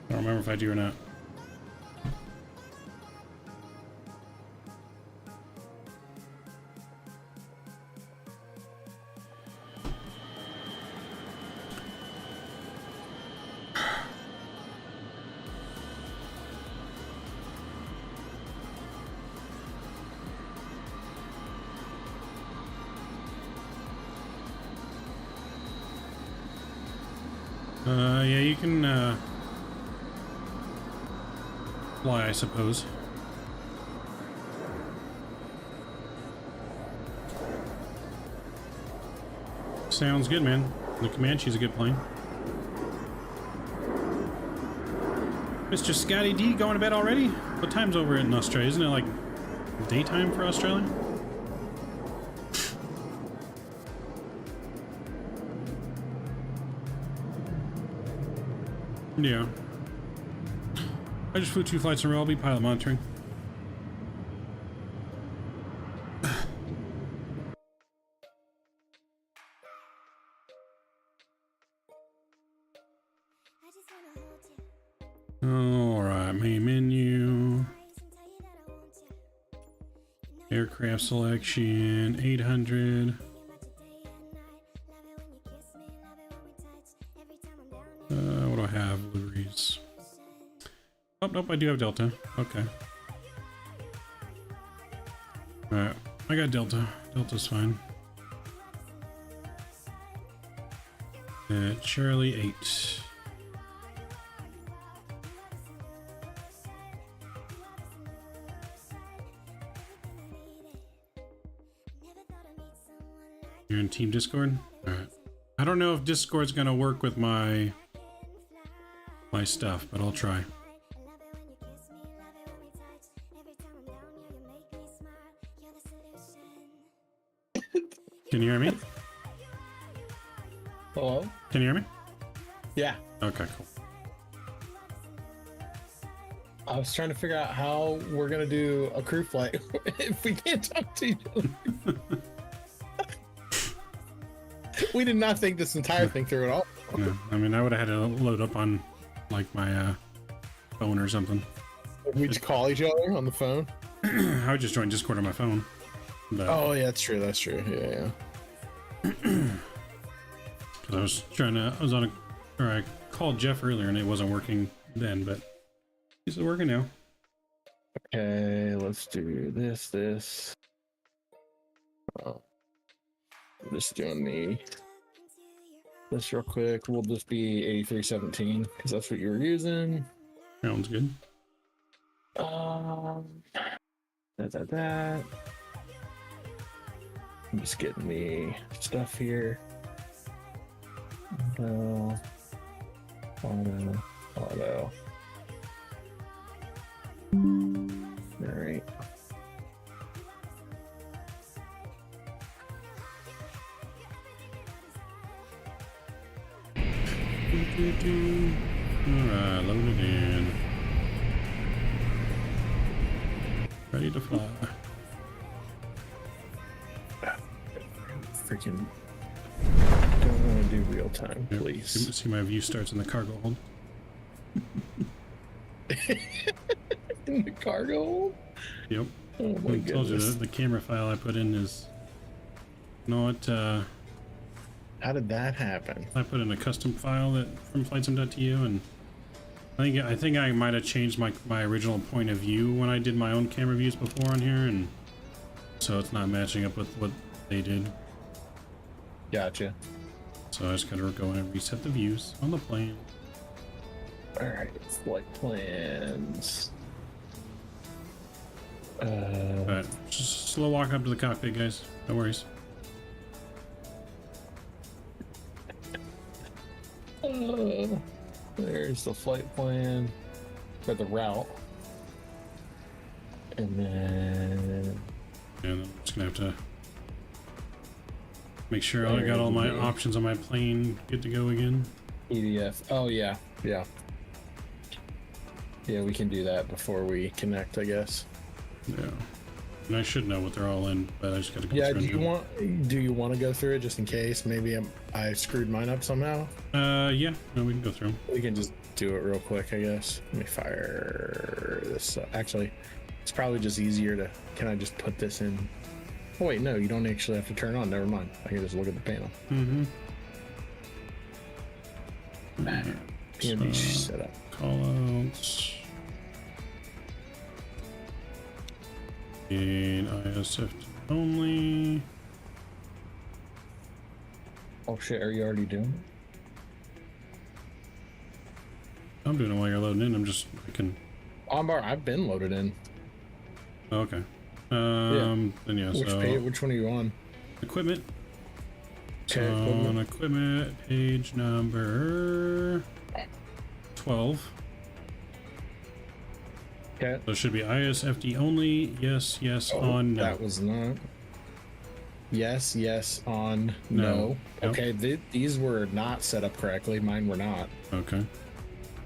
I don't remember if I do or not. Yeah, you can, fly, I suppose. Sounds good, man. The Comanche's a good plane. Mr. Scotty D going to bed already? What time's over in Australia? Isn't it like daytime for Australia? Yeah. I just flew 2 flights in a row. I'll be pilot monitoring. Alright, main menu. Aircraft selection, 800. What do I have? Liveries. Oh, nope, I do have Delta. Okay. Alright, I got Delta. Delta's fine. Charlie 8. You're in Team Discord? Alright. I don't know if Discord's gonna work with my stuff, but I'll try. Can you hear me? Hello? Can you hear me? Yeah. Okay, cool. I was trying to figure out how we're gonna do a crew flight if we can't talk to each other. We did not think this entire thing through at all. No, I mean, I would have had to load up on like my phone or something. We just call each other on the phone. I would just join Discord on my phone. But, oh yeah, that's true. That's true. Yeah, yeah. I was on a, or I called Jeff earlier and it wasn't working then, but it's working now. Okay, let's do this. Oh, I'm just doing this real quick. We'll just be 8317 because that's what you were using. Sounds good. That. I'm just getting the stuff here. Auto. All right. Alright, load it in. Ready to fly. Freaking don't want to do real time, please. See my view starts in the cargo hold. In the cargo hold? Yep. Oh my I told you goodness. the camera file I put in is not how did that happen? I put in a custom file that from flightsim.tu, and I think I might have changed my original point of view when I did my own camera views before on here, and so it's not matching up with what they did. Gotcha. So I just gotta go and reset the views on the plane. Alright, flight plans. Alright, just slow walk up to the cockpit, guys. No worries. There's the flight plan for the route. And then I'm just gonna have to make sure I got all my options on my plane good to go again. EDF. Oh yeah, yeah. Yeah, we can do that before we connect, I guess. Yeah. And I should know what they're all in, but I just gotta go through. Do you want to go through it just in case? Maybe I screwed mine up somehow. Yeah. No, we can go through them. We can just do it real quick, I guess. Let me fire this. Actually, it's probably just easier to. Can I just put this in? Oh wait, no, you don't actually have to turn on. Never mind. I can just look at the panel. PMDG setup. Callouts. In ISFT only. Oh shit, are you already doing it? I'm doing it while you're loading in. I've been loaded in. Okay. Then yeah, Which one are you on? Equipment. Okay, on equipment, page number 12. Okay. So it should be ISFD only. Yes, yes, on no. That was not. Yes, yes, on no. Yep. Okay, these were not set up correctly. Mine were not. Okay.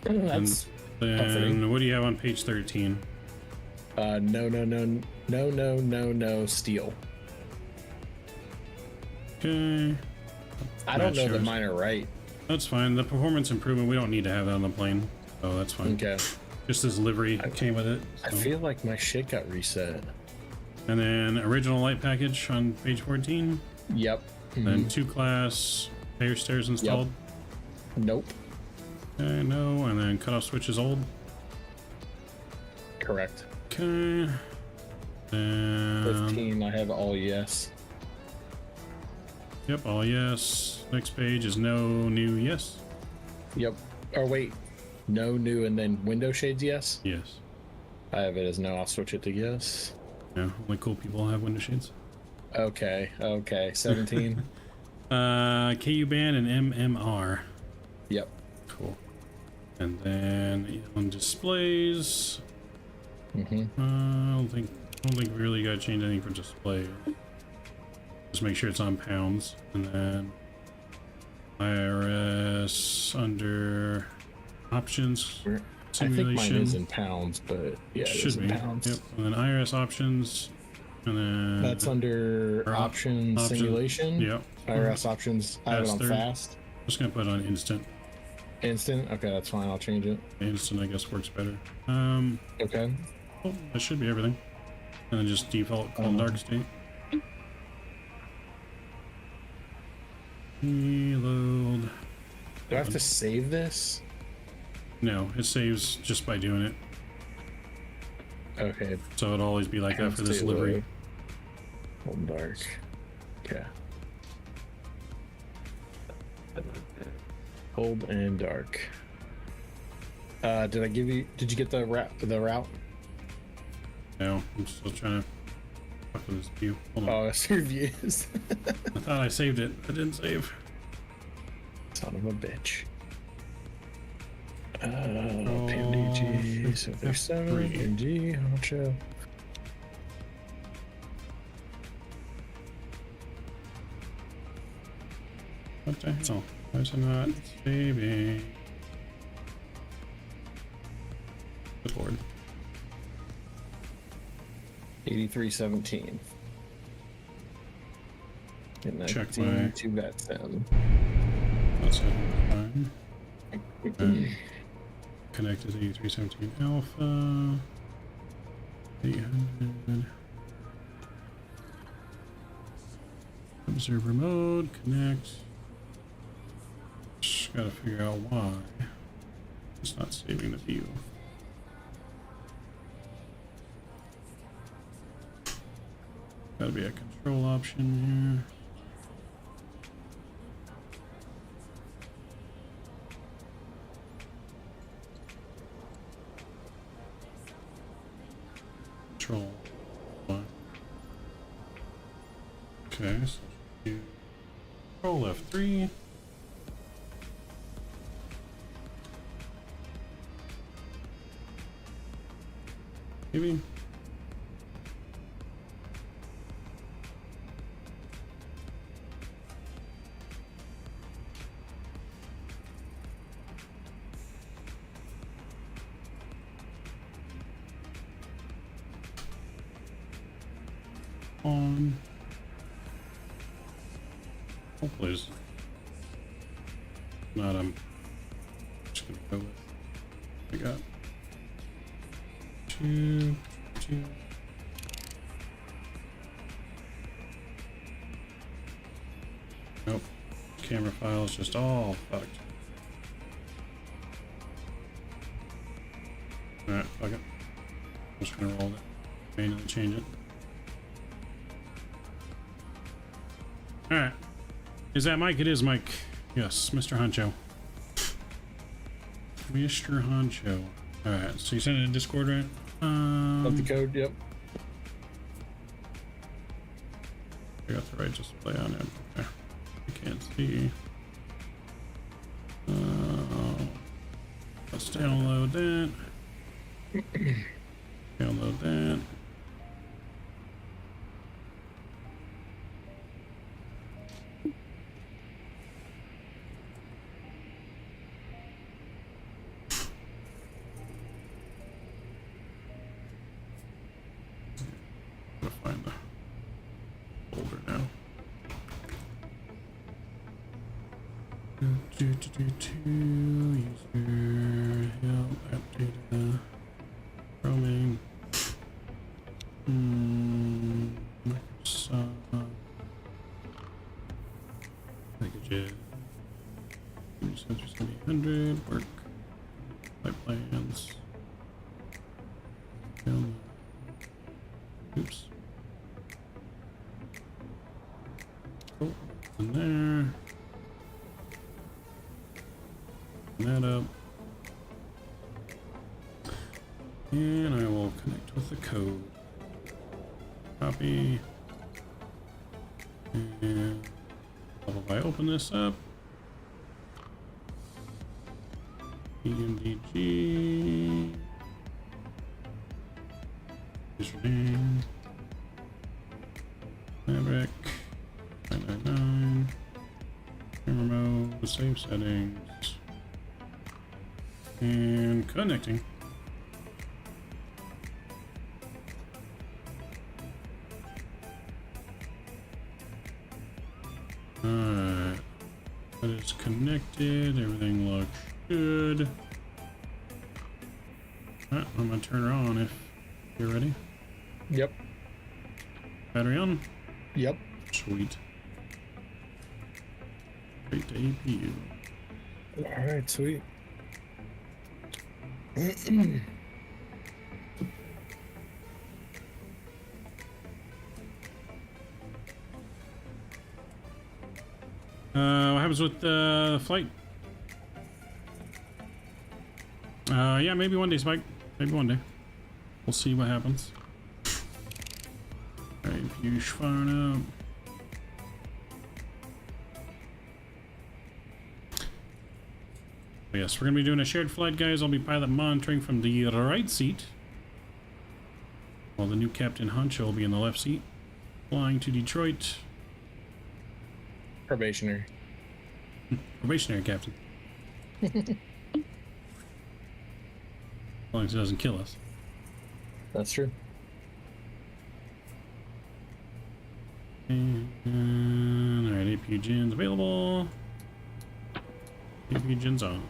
That's then what do you have on page 13? No, steel. Okay. I don't know that mine are right. That's fine. The performance improvement, we don't need to have that on the plane. So that's fine. Okay. Just as livery came with it. So. I feel like my shit got reset. And then original light package on page 14. Yep. Then 2-class air stairs installed. Yep. Nope. Okay, no. And then cutoff switch is old. Correct. Okay. And 15, I have all yes. Yep, all yes. Next page is no new yes. Yep. Or wait, no new and then window shades yes? Yes. I have it as no, I'll switch it to yes. Yeah, only cool people have window shades. Okay, 17. KU band and MMR. Yep. Cool. And then on displays, I don't think we really got to change anything for display. Just make sure it's on pounds, and then IRS under options. I think mine is in pounds, but yeah, it should be pounds. Yep. And then IRS options, and then that's under options simulation. Yep. IRS options. I have it on fast. I'm just gonna put it on instant. Instant. Okay, that's fine. I'll change it. Instant, I guess, works better. Okay. Well, that should be everything. And then just default cold dark state. Reload. Do I have to save this? No, it saves just by doing it. Okay. So it'll always be like that for this livery. Cold dark. Okay. Cold and dark. Did I give you? Did you get the route? No, I'm still trying to fuck with this view. Hold on. Oh, that's your views. I thought I saved it. I didn't save. Son of a bitch. PMDG, so there's 7, PMDG, Honcho. What the hell? Why is it not saving? Good lord. 8317. Check my to Vatsim. That's it. Fine. Connected to 8317 Alpha. 800. Observer mode. Connect. Just gotta figure out why it's not saving the view. Gotta be a control option here. Control 1. Okay, so you control F3. Maybe. on. Hopefully it's not, I'm just gonna go with what I got. Two. Nope. Camera file is just all fucked. Alright, fuck it. I'm just gonna roll it. Manually change it. Alright. Is that Mike? It is Mike. Yes, Mr. Honcho. Mr. Honcho. Alright, so you sent it in Discord, right? Love the code, yep. I got the right display on it. Okay. I can't see. Let's download that. Download that. Gotta find the folder now. User help update roaming. Microsoft packages. 700 work. My plans. Oops. Oh, in there. That up. And I will connect with the code. Copy. And if I open this up, PMDG, username, fabric, 999, camera mode, save settings, and connecting. Alright, that is connected, everything looks good. Alright, I'm gonna turn her on if you're ready. Yep. Battery on? Yep. Sweet. Straight to APU. Alright, sweet. What happens with the flight? Yeah, maybe one day, Spike. Maybe one day. We'll see what happens. Alright, APU firing up. Yes, we're going to be doing a shared flight, guys. I'll be pilot monitoring from the right seat, while the new Captain Honcho will be in the left seat, flying to Detroit. Probationary. Probationary captain. As long as it doesn't kill us. That's true. And alright, APU gens available. APU gens on.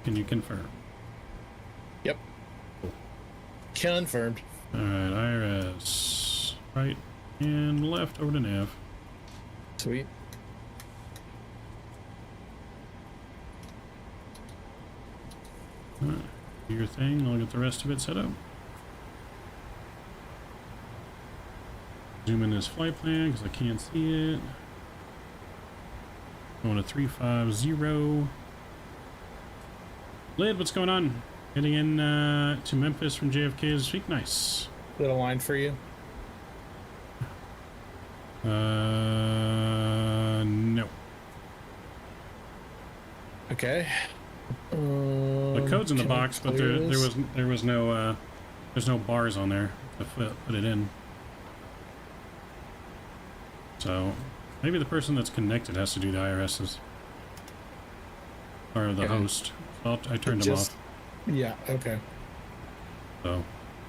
Can you confirm? Yep. Cool. Confirmed. Alright, IRS. Right and left over to nav. Sweet. Alright, do your thing. I'll get the rest of it set up. Zoom in this flight plan because I can't see it. Going to 350. Lid, what's going on? Heading in to Memphis from JFK this week. Nice. Little line for you. No. Okay. The code's in the box, but there was no there's no bars on there to put it in. So maybe the person that's connected has to do the IRSs or the host. So I turned them off. Yeah. Okay. So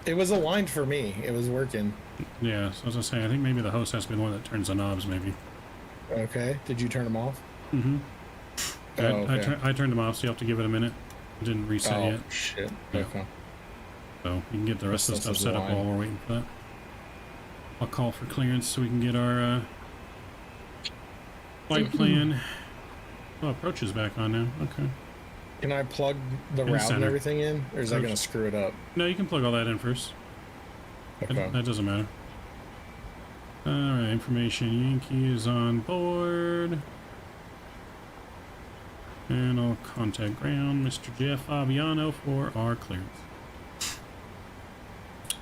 It was aligned for me. It was working. Yeah, so as I say, I think maybe the host has to be the one that turns the knobs, maybe. Okay. Did you turn them off? Mm-hmm. Oh, okay. I turned them off, so you have to give it a minute. It didn't reset yet. Oh, shit. Yeah. Okay. So you can get the rest of the stuff set up while we're waiting for that. I'll call for clearance so we can get our flight plan. Oh, approach is back on now. Okay. Can I plug the route and everything in, or is that going to screw it up? No, you can plug all that in first. Okay. That doesn't matter. Alright, information. Yankee is on board. And I'll contact ground Mr. Jeff Fabiano for our clearance.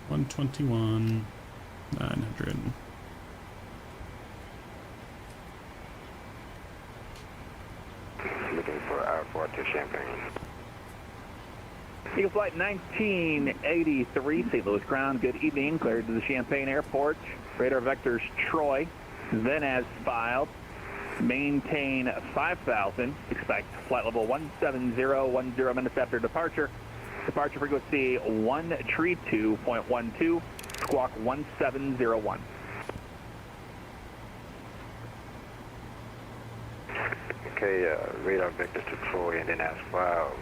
121 900. Looking for our 4 to Champaign. Eagle Flight 1983, St. Louis ground. Good evening. Cleared to the Champaign Airport. Radar vectors Troy. Then as filed. Maintain 5,000. Expect flight level 17010 minutes after departure. Departure frequency 132.12. Squawk 1701. Okay, radar vector to Troy and then as filed.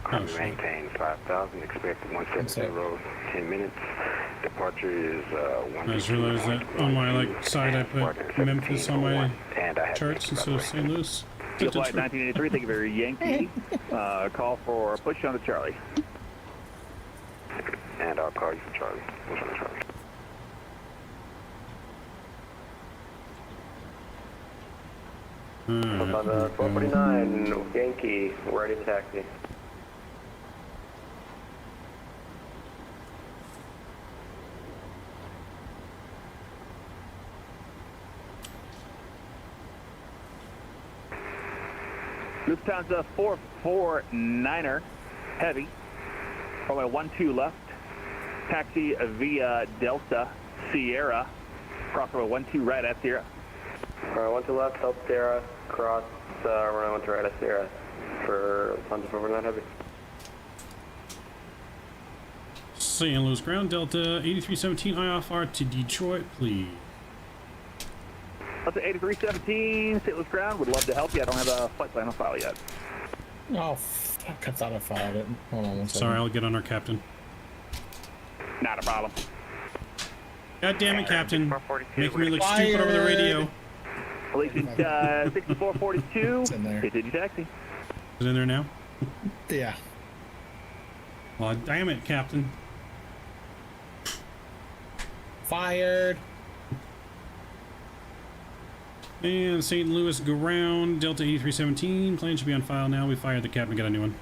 Crew maintain 5,000. Expect 170, 10 minutes. Departure is I just realized that on my side I put Memphis on my charts instead of St. Louis. Eagle Flight 1983, thank you very Yankee. Call for push on to Charlie. And I'll call you for Charlie. Push on to Charlie. On the 1249, Yankee, ready to taxi. Lufthansa 449er, heavy. Runway 12 left. Taxi via Delta Sierra. Cross runway 12 right at Sierra. Alright, 12 left, Delta Sierra. Cross runway 12 right at Sierra for Lufthansa 449 heavy. St. Louis ground, Delta 8317 IFR to Detroit, please. Delta 8317, St. Louis ground. Would love to help you. I don't have a flight plan on file yet. Oh, fuck. I thought I filed it. Hold on one second. Sorry, I'll get on our captain. Not a problem. God damn it, Captain. Making me look stupid over the radio. Allegiant 6442. It's in there. Continue taxi. Is it in there now? Yeah. Well, damn it, Captain. Fired. And St. Louis ground, Delta 8317. Plane should be on file now. We fired the captain, got a new one.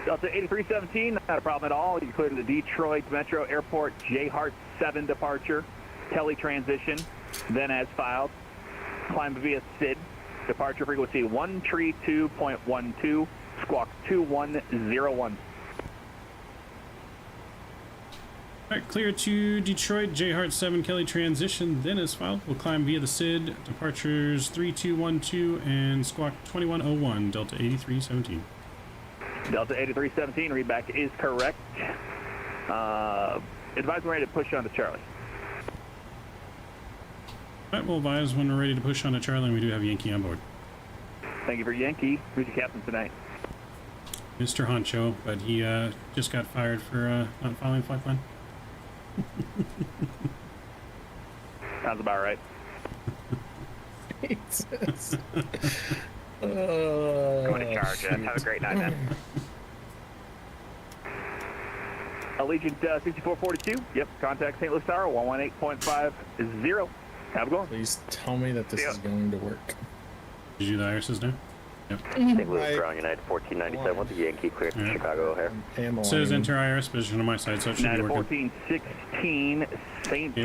Delta 8317, not a problem at all. You clear to the Detroit Metro Airport J Hart 7 departure. Kelly transition, then as filed. Climb via SID. Departure frequency 132.12. Squawk 2101. Alright, clear to Detroit, J Hart 7 Kelly transition, then as filed. We'll climb via the SID. Departures 3212 and squawk 2101, Delta 8317. Delta 8317, readback is correct. Advise we're ready to push on to Charlie. Alright, we'll advise when we're ready to push on to Charlie, and we do have Yankee on board. Thank you for Yankee. Who's your captain tonight? Mr. Honcho, but he just got fired for not following flight plan. Sounds about right. Jesus. Going to charge. Have a great night, man. Allegiant 6442. Yep, contact St. Louis Tower 118.50. Have a good one. Please tell me that this is going to work. Did you do the irises now? Yep. St. Louis ground, United 1497 with the Yankee clear to Chicago O'Hare. It says enter IRS position on my side, so it should be United working. 1416 St.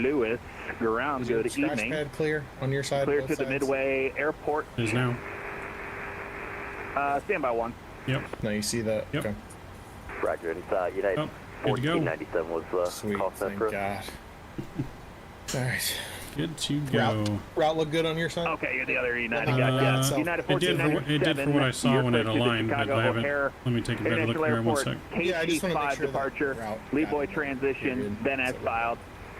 Louis ground. Good evening. Pad clear on your side? Clear to the Midway Airport. It is now. Stand by one. Yep. No, you see that? Yep. Okay. Roger, inside United 1497 was Sweet, call thank center. God. All right. good to go. Route look good on your side? Okay, you're the other United Uh, guy. so- United It did, it did for what I saw when it aligned, but I haven't. Let me take a better look here in 1 sec. Yeah, I just wanna make KC5 sure that departure, route lead got boy it. You're transition, good. then as filed.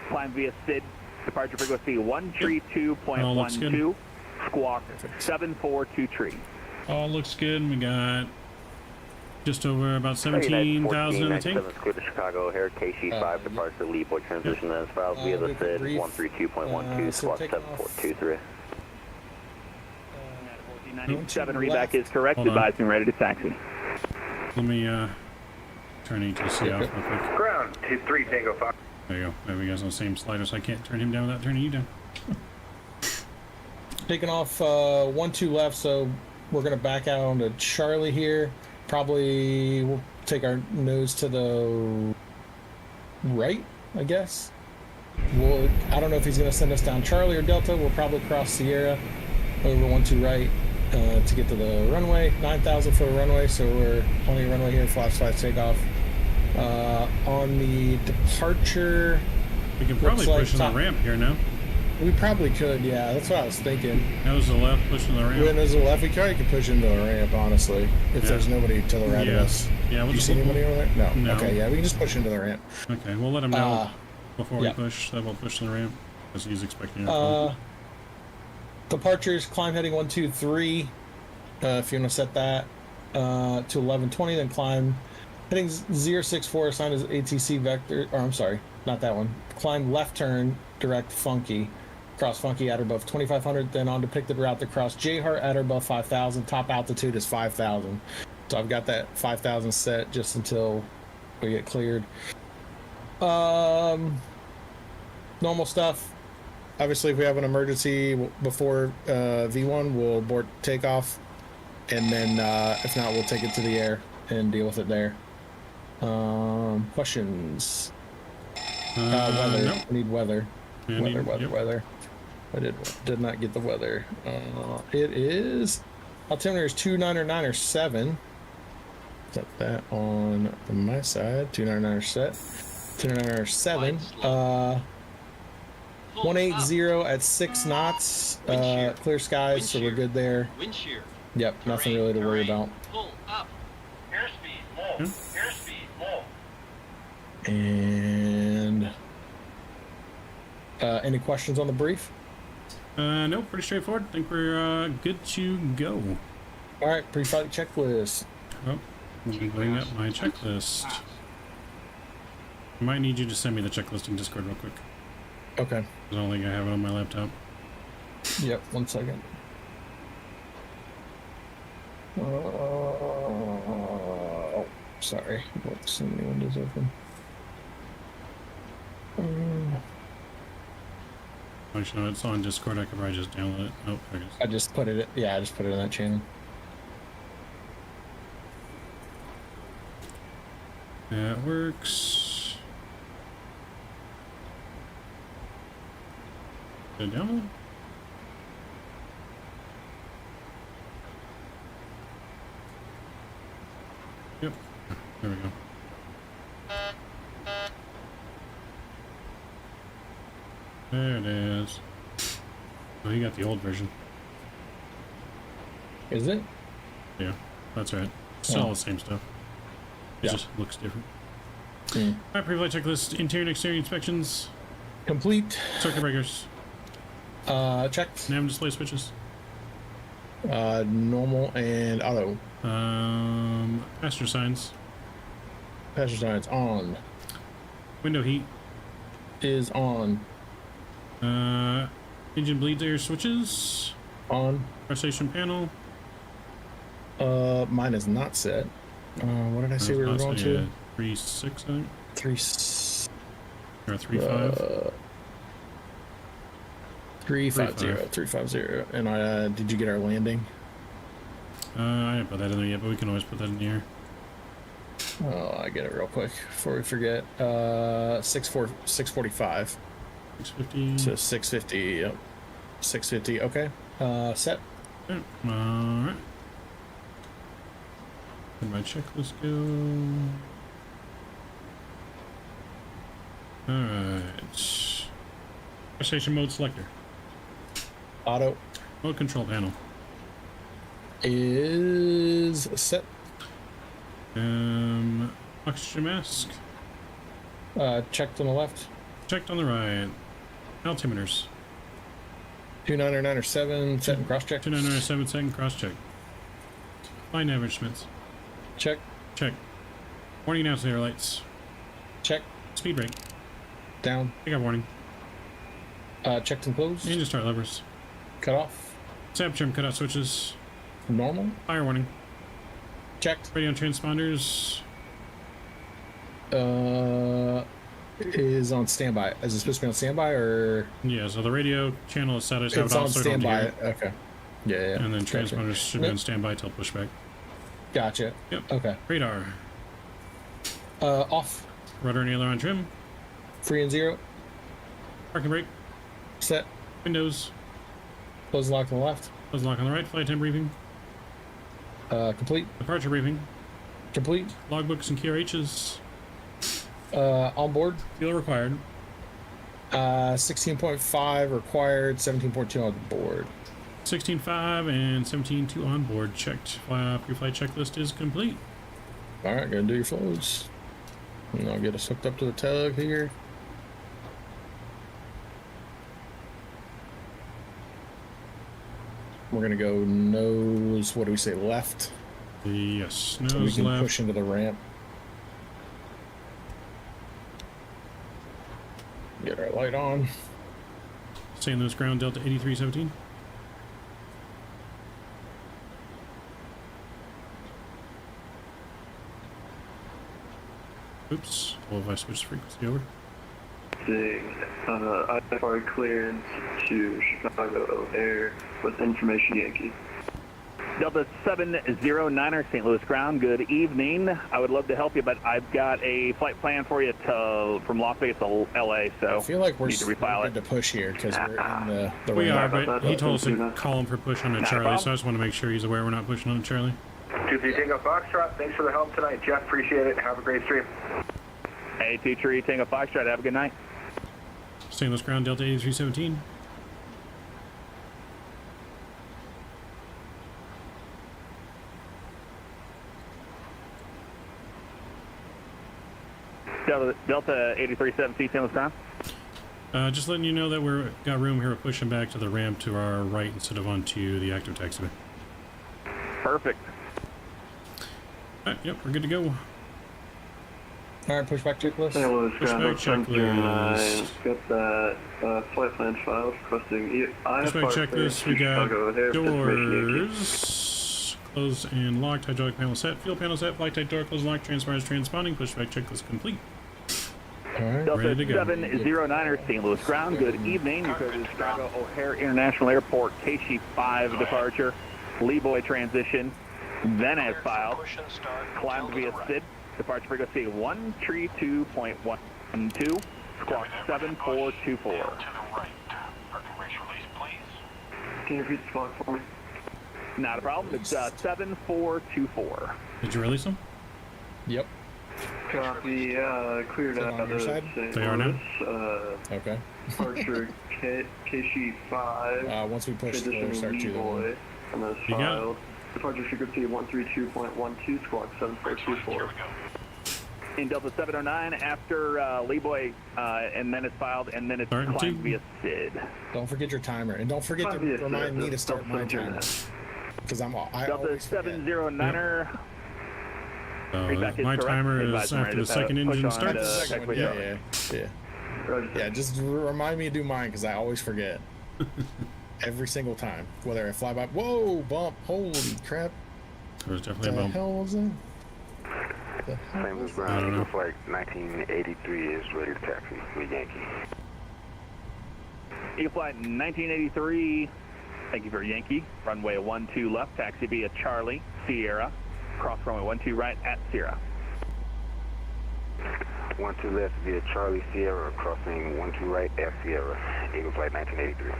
Climb via SID, departure frequency Oh, looks 132.12, squawk 742 tree. All looks good. We got just over about 17,000 in the tank. Clear to Chicago here, KC5 departure, lead boy transition as filed via the SID, 132.12, squawk 7423. 97 readback is correct. Hold on. Advise me ready to taxi. Let me turn ATC off real quick. Ground 23 Tango Fox. There you go. There we go. On the same slider, so I can't turn him down without turning you down. Taking off 1-2 left, so we're gonna back out onto Charlie here. Probably we'll take our nose to the right, I guess. I don't know if he's gonna send us down Charlie or Delta. We'll probably cross Sierra over 1-2 right to get to the runway. 9,000 foot runway, so we're on the runway here. Flaps 5 takeoff. On the departure, We can probably looks push to like the ramp here now. we probably could. Yeah, that's what I was thinking. Nose to the left, push to the ramp. When there's a left, we probably could push into a ramp, honestly. If Yeah. there's nobody to the right of Yeah. us. Yeah, we'll Do you just see anybody over there? No. No. Okay, yeah, we can just push into the ramp. Okay, we'll let him know before we yeah. push that we'll push to the ramp because he's expecting our call. Departures, climb heading 123. If you want to set that to 1120, then climb heading 064, assigned as ATC vector. Or I'm sorry, not that one. Climb left turn, direct Funky. Cross Funky at or above 2,500, then on depicted route to cross J-Heart at or above 5,000. Top altitude is 5,000. So I've got that 5,000 set just until we get cleared. Normal stuff. Obviously, if we have an emergency before V1, we'll abort takeoff. And then if not, we'll take it to the air and deal with it there. Questions? Weather. Nope. I need weather. Yeah, Weather. I did not get the weather. It is altimeter is 299.7. Set that on my side. 299 set. 299.7. 180 at 6 knots. Clear skies, so we're good there. Yep, nothing really to worry about. Pull up. Airspeed, more. Airspeed, more. And any questions on the brief? No, pretty straightforward. I think we're good to go. All right, pre-flight checklist. Oh, let me bring up my checklist. I might need you to send me the checklist in Discord real quick. Okay. I don't think I have it on my laptop. Yep, 1 second. Oh, sorry. So many windows open. Actually, no, it's on Discord. I could probably just download it. Oh, there it is. I just put it. Yeah, I just put it in that channel. That works. Did it download? Yep. There we go. There it is. Oh, you got the old version. Is it? Yeah, that's right. Still all the same stuff. It just looks different. Alright, pre-flight checklist, interior and exterior inspections. Complete. Circuit breakers. Checked. NAM display switches. Normal and auto. Passenger signs. Passenger signs on. Window heat. Is on. Engine bleeds air switches. On. Power station panel. Mine is not set. What did I say we were going to? 3.6, I think. 3. Or 3.5. 350. 350. And did you get our landing? I didn't put that in there yet, but we can always put that in the air. Oh, I get it real quick before we forget. 645. 650. So 650. Yep. 650. Okay. Set. All right. Where'd my checklist go? All right. Station mode selector. Auto Mode control panel. is set. Oxygen mask. Checked on the left. Checked on the right. Altimeters. 2997, set and cross check. 2997, second cross check. Fine average Smiths. Check. Check. Warning announcer lights. Check. Speed brake. Down. Takeoff warning. Checked and closed. Engine start levers. Cut off. Sap trim cutout switches. Normal. Fire warning. Checked. Radio transponders. Is on standby. Is it supposed to be on standby or? Yeah, so the radio channel is set as It's on off, so standby. Okay. Yeah, yeah. And then Gotcha. transponders should be on standby till pushback. Gotcha. Yep. Okay. Radar. Off. Rudder and aileron trim. Free and zero. Parking brake. Set. Windows. Close and lock on the left. Close and lock on the right. Flight time briefing. Complete. Departure briefing. Complete. Logbooks and QRHs. On board. Fuel required. 16.5 required, 17.2 on board. 16.5 and 17.2 on board. Checked. Your flight checklist is complete. All right, gonna do your flows. And I'll get us hooked up to the tug here. We're gonna go nose. What do we say? Left. Yes. So we Nose can left. push into the ramp. Get our light on. St. Louis ground Delta 8317. Oops. Well, if I switch the frequency over. IFR clearance to Chicago O'Hare with information Yankee. Delta 709er, St. Louis ground, good evening. I would love to help you, but I've got a flight plan for you from Las Vegas to LA, so I feel like we're need to refile good to push here because we're in the We are, ramp. but he told us to call him for push on a Charlie, so I just want to make sure he's aware we're not pushing on a Charlie. 2-3 Tango Foxtrot, thanks for the help tonight, Jeff. Appreciate it. Have a great stream. Hey, 2-3 Tango Foxtrot, have a good night. St. Louis ground Delta 8317. Delta 8317, St. Louis ground. Just letting you know that we're got room here. We're pushing back to the ramp to our right instead of onto the active taxiway. Perfect. Alright, yep, we're good to go. Alright, pushback checklist. St. Louis Pushback checklist. Got that flight plan file requesting Pushback checklist. We got doors closed and locked. Hydraulic panel set. Fuel panel set. Flight type door closed, locked. Transponders transponding. Pushback checklist complete. Alright. Delta Ready to go. 709er, St. Louis ground, good evening. You go to Chicago O'Hare International Airport, KC5 departure, Leeboy transition, then as filed, climbed via SID, departure frequency 132.12, squawk 7424. Can you repeat the squawk for me? Not a problem, it's 7424. Did you release them? Yep. Copy, cleared Is it out on your of side? St. They are now? Louis, Okay. departure KC5. Once we push, we'll Transitioning start to Leeboy, and that's You got it. filed. Departure frequency 132.12, squawk 7424. In Delta 709, after Leeboy, and then it's filed, and then it's Starting climbed to. via SID. Don't forget your timer, and don't forget to Copy it, remind me to don't start my forget timer that. because I Delta always forget. 709er. Back is My correct. timer is Advising after ready the to second push engine on starts. to Second one, taxiway. yeah. Just remind me to do mine because I always forget. Every single time, whether I fly by. Whoa, bump! Holy crap! There's definitely a The bump. hell was that? St. Louis I ground, don't know. Eagle Flight 1983 is ready to taxi with Yankee. Eagle Flight 1983, thank you for Yankee. Runway 12 left, taxi via Charlie, Sierra. Cross runway 12 right at Sierra. 12 left via Charlie Sierra, crossing 12 right at Sierra. Eagle Flight 1983.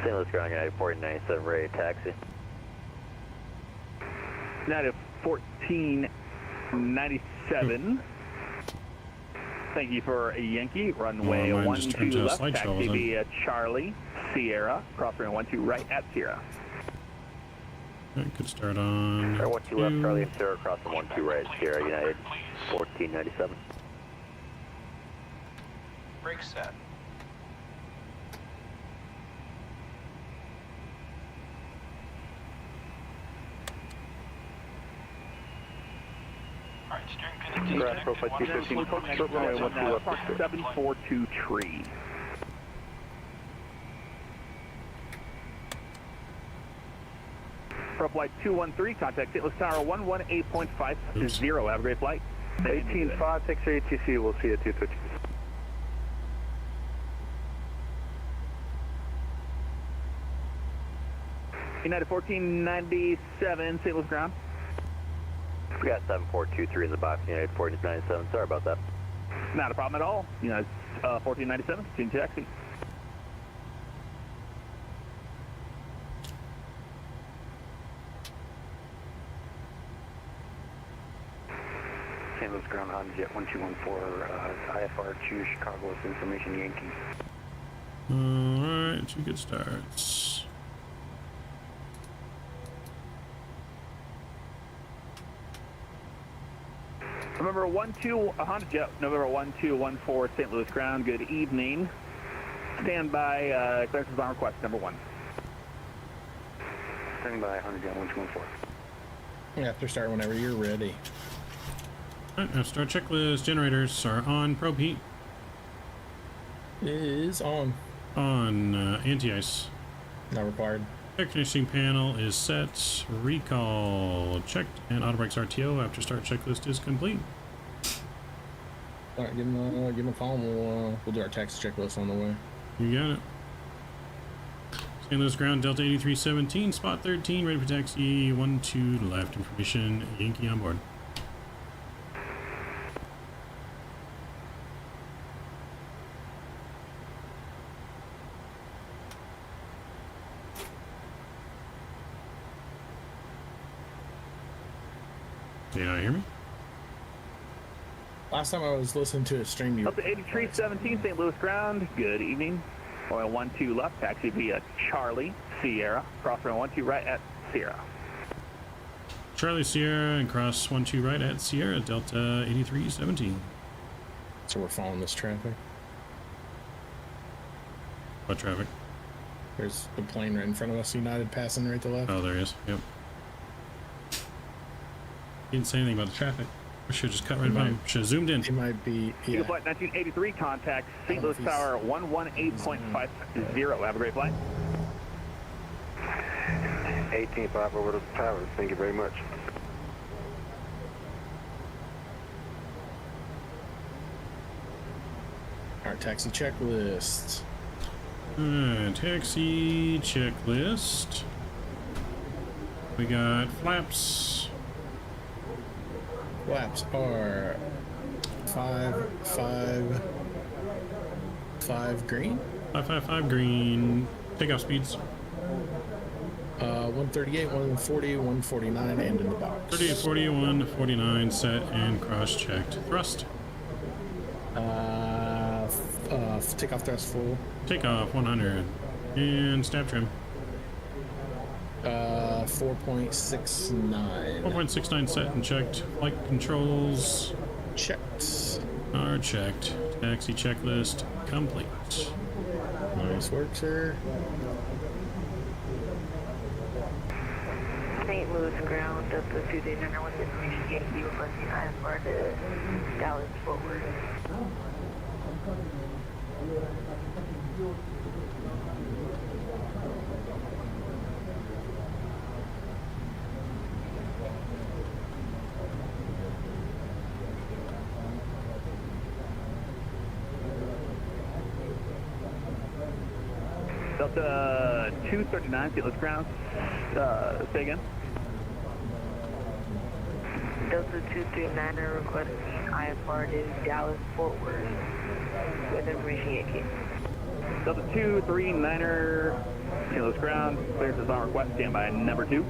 St. Louis ground, United 4097, ready taxi. United 1497. Thank you for a Yankee. Runway mine just 12 turned to a left, slideshow, taxi wasn't it? via Charlie, Sierra, cross runway 12 right at Sierra. That could start on. Air 12 left, Charlie and Sierra, crossing 12 right, Sierra United, 1497. Brake set. All right, steering pin Correct, profile 215, short runway 12 left, 742 tree. For flight 213, contact St. Louis Tower 118.50. Have a great flight. 185, take ATC, we'll see you at 213. United 1497, St. Louis ground. We got 7423 in the box, United 1497, sorry about that. Not a problem at all. United 1497, continue to taxi. St. Louis ground Honda Jet 1214, IFR 2 Chicago with information Yankee. Alright, 2 good starts. November 12, Honda Jet, November 1214, St. Louis ground. Good evening. Stand by, clearances on request, number 1. Standing by Honda Jet 1214. You have to start whenever you're ready. Alright, now start checklist. Generators are on. Probe heat It is on. on. Anti-ice. Not required. Air conditioning panel is set. Recall checked, and auto brakes RTO after start checklist is complete. All right, give him a call. And we'll do our taxi checklist on the way. You got it. St. Louis ground Delta 8317, spot 13, ready for taxi. 12 left. Information Yankee on board. Do you not hear me? Last time I was listening to a stream, you. Up to 8317, St. Louis ground. Good evening. Oil 12 left, taxi via Charlie, Sierra, cross runway 12 right at Sierra. Charlie Sierra and cross 12 right at Sierra, Delta 8317. So we're following this traffic. What traffic? There's the plane right in front of us, United passing right to left. Oh, there he is. Yep. He didn't say anything about the traffic. I should have just cut right by him. Should have zoomed in. It might be, Eagle yeah. Flight 1983, contact St. Louis Tower 118.50. Have a great flight. 18-5 over the tower, thank you very much. Our taxi checklist. Taxi checklist. We got flaps. Flaps are 5 green. 555 green. Takeoff speeds. 138, 140, 149, and in the box. 38, 41, 49, set and cross-checked. Thrust. Takeoff thrust full. Takeoff 100. And snap trim. 4.69. 4.69 set and checked. Flight controls Checked. are checked. Taxi checklist complete. Nice work, sir. St. Louis ground, Delta 239 with information Yankee requesting IFR to Dallas forward. Delta 239, St. Louis ground. Say again. Delta 239 are requesting IFR to Dallas forward with information Yankee. Delta 239er, St. Louis ground. Clearance is on request. Stand by number 2.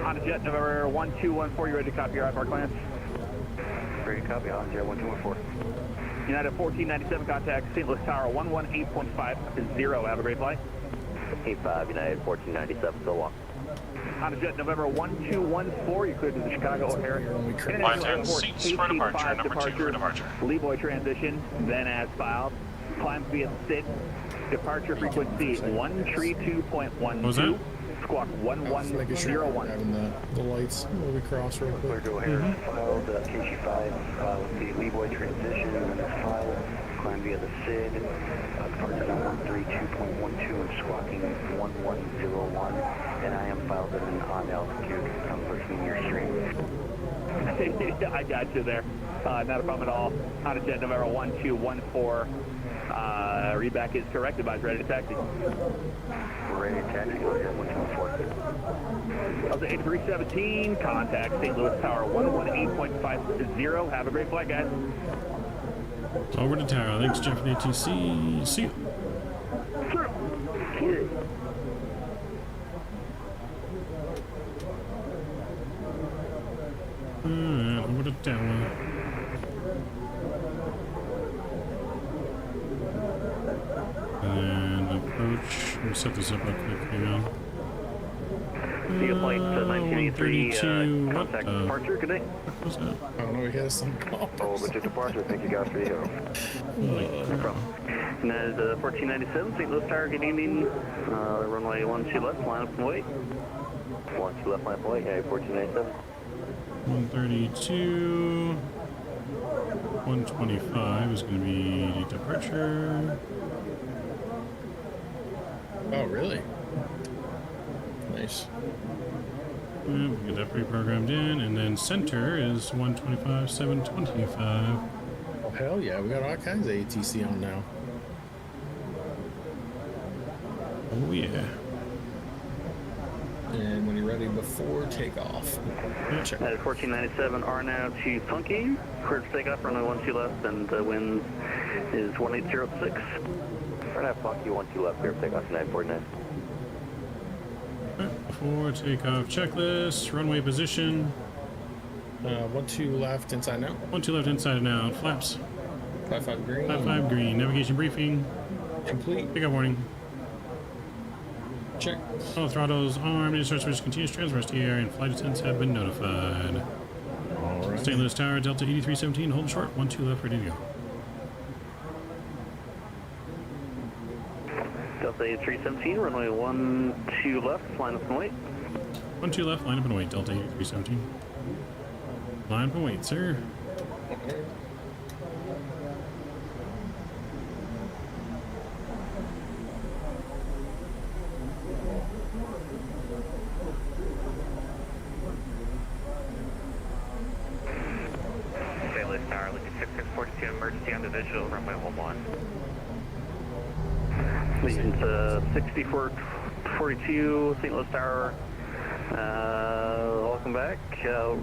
Honda Jet November 1214, you ready to copy your IFR clearance? Ready to copy, Honda Jet 1214. United 1497, contact St. Louis Tower 118.50. Have a great flight. 85 United 1497, so long. Honda Jet November 1214, you cleared to the Chicago O'Hare Line 10, seats for departure, number 2 for departure. Levoy transition, then as filed. Climb via 6, departure frequency 132.12. What was that? Squawk 1101. Having the lights where we cross real quick. Clear to O'Hare, filed KG5 with the Levoy transition, and then filed. Climb via the SID, departure 132.12 and squawking 1101, and I am filed at an on altitude between your stream. I got you there. Not a problem at all. Honda Jet November 1214. Readback is correct. Advise ready to taxi. Ready to taxi, go ahead, 1214. Delta 8317, contact St. Louis Tower 118.50. Have a great flight, guys. Over to tower. Thanks, Jeff and ATC. See you. Alright, over to tower. And approach. Let me set this up real quick. Hang on. See you, flight 1983, 132. contact departure, good day. What was that? I don't know, we had some call. Oh, but your departure, thank you guys for the No problem. And that is 1497, St. Louis Tower, good evening. Runway 12 left, line up and wait. 12 left, line up and wait, yeah, 1497. 132. 125 is going to be departure. Oh, really? Nice. And we get that pre-programmed in, and then center is 125, 725. Oh, hell yeah, we got all kinds of ATC on now. Oh yeah. And when you're ready, before takeoff. Check. That is 1497, R now to Funky. Cleared for takeoff, runway 12 left, and the wind is 1806. Runway Funky, 12 left, clear for takeoff, 949. Before takeoff checklist, runway position. 12 left, inside now. 12 left, inside and out. Flaps. 55 green. 55 green. Navigation briefing. Complete. Pickup warning. Check. All throttles armed. Any search for continuous transfers to the air, and flight attendants have been notified. All right. St. Louis Tower, Delta 8317, hold short. 12 left, ready to go. Delta 8317, runway 12 left, line up and wait. 12 left, line up and wait. Delta 8317. Line up and wait, sir. St. Louis Tower, looking 6642, emergency on the visual, runway 11. Legion 6442, St. Louis Tower. Welcome back.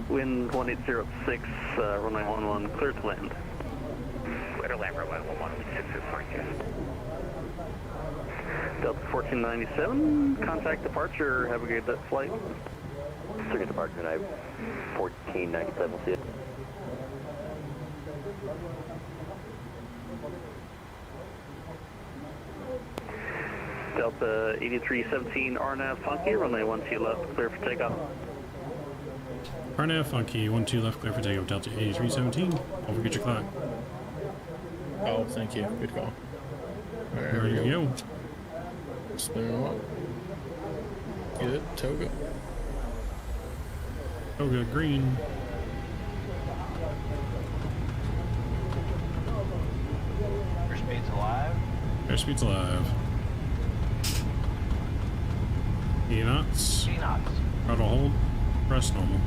Wind 1806, runway 11, clear to land. Clear to land, runway 11, 6642. Delta 1497, contact departure. Have a good flight. Circuit departure, tonight, 1497, see it. Delta 8317, RNAV Funky, runway 12 left, clear for takeoff. RNAV Funky, 12 left, clear for takeoff. Delta 8317. Don't forget your clock. Oh, thank you. Good call. All right, Ready to go. Spin them up. Good. Toga. Toga green. Airspeed's alive. Airspeed's alive. E knots. 3 knots. Throttle hold. Press normal.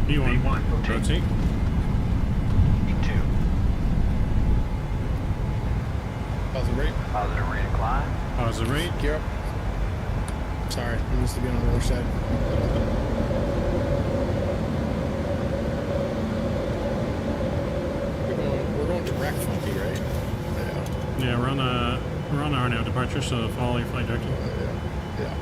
E1. V1, rotate. Rotate. E2. Positive rate. Positive rate of climb. Positive rate. Gear up. Sorry, it needs to be on the other side. We're going direct, Funky, right? Yeah, we're on our now departure, so follow your flight director. Yeah.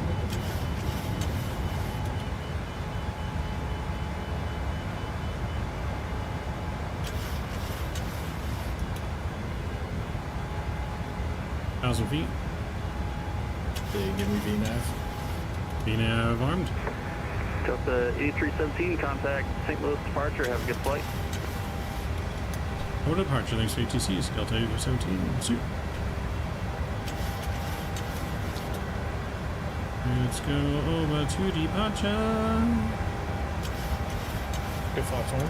1,000 feet. They give me VNAV. VNAV armed. Delta 8317, contact St. Louis departure. Have a good flight. Over departure, thanks for ATCs. Delta 8317, suit. Let's go over to departure. Good flaps one.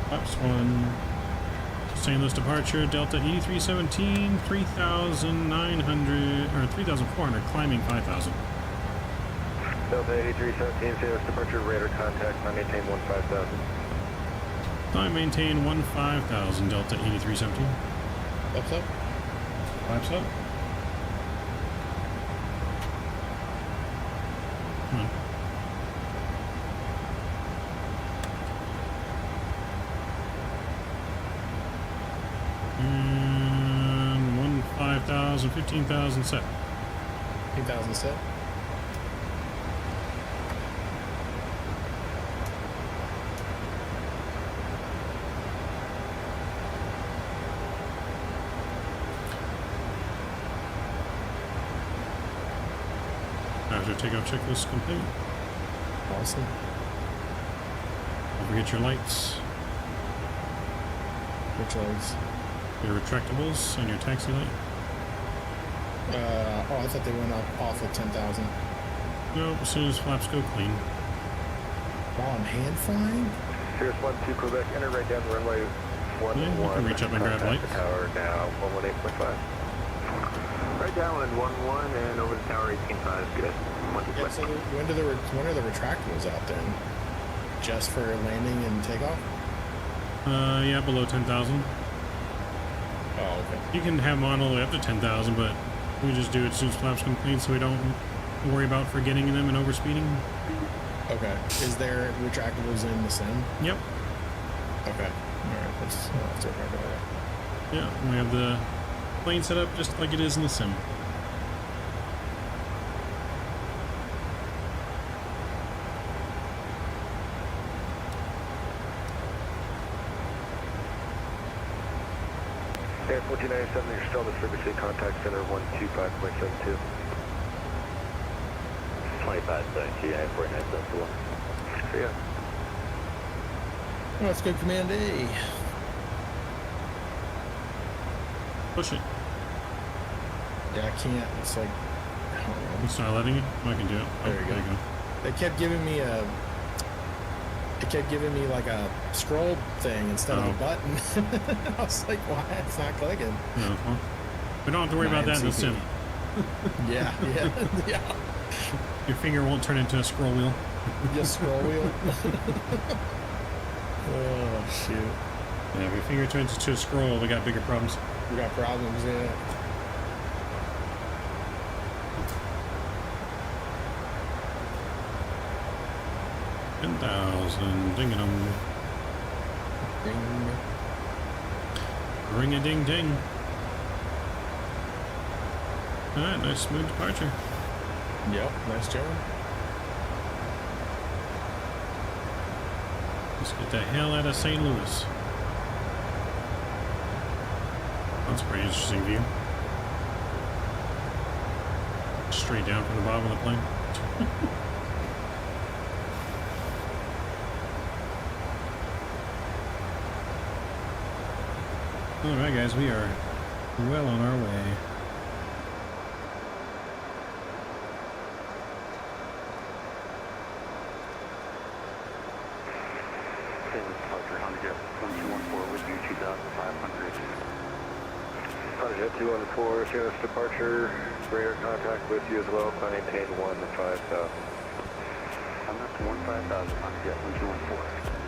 Flaps 1. St. Louis departure, Delta 8317, 3,900, or 3,400, climbing 5,000. Delta 8317, St. Louis departure, radar contact, I maintain 15,000. I maintain 15,000, Delta 8317. Flaps up. Flaps up. Come on. And 5,000, 15,000 set. 15,000 set. After takeoff checklist complete. Awesome. Don't forget your lights, Which lights? your retractables, and your taxi light. Oh, I thought they went up off of 10,000. Nope, as soon as flaps go clean. While I'm hand flying? Here's 1-2 Quebec, enter right down the runway 11. Yeah, you can reach up and grab Contact lights. the tower now, 118.5. Right downwind 11 and over the tower 18.5, good. Yeah, so when are the retractables out then? Just for landing and takeoff? Yeah, below 10,000. Oh, okay. You can have them on all the way up to 10,000, but we just do it as soon as flaps come clean so we don't worry about forgetting them and overspeeding. Okay. Is there retractables in the sim? Yep. Okay. Alright, let's remember that. Yeah, we have the plane set up just like it is in the sim. Air 1497, you're still in the frequency contact center 125.72. 25.72, Air 1497. See ya. Let's go Command A. Push it. Yeah, I can't. It's like, I don't know. It's not letting you? I can do it. There you go. They kept giving me like a scroll thing instead of a button. I was like, why? It's not clicking. No, well, we don't have to worry about that in the sim. Yeah. Yeah. Your finger won't turn into a scroll wheel. Just scroll wheel. Oh, shoot. Yeah, if your finger turns into a scroll, we got bigger problems. We got problems, yeah. Ding-a-dong. Ding. Ring-a-ding-ding. Alright, nice smooth departure. Yep, nice job. Let's get the hell out of St. Louis. That's a pretty interesting view. Straight down from the bottom of the plane. Alright guys, we are well on our way. Departure, Honeycomb 1214 with you, 2,500. Honeycomb 214, St. Louis departure, radar contact with you as well, I maintain 15,000. I'm up to 15,000, Honeycomb 1214.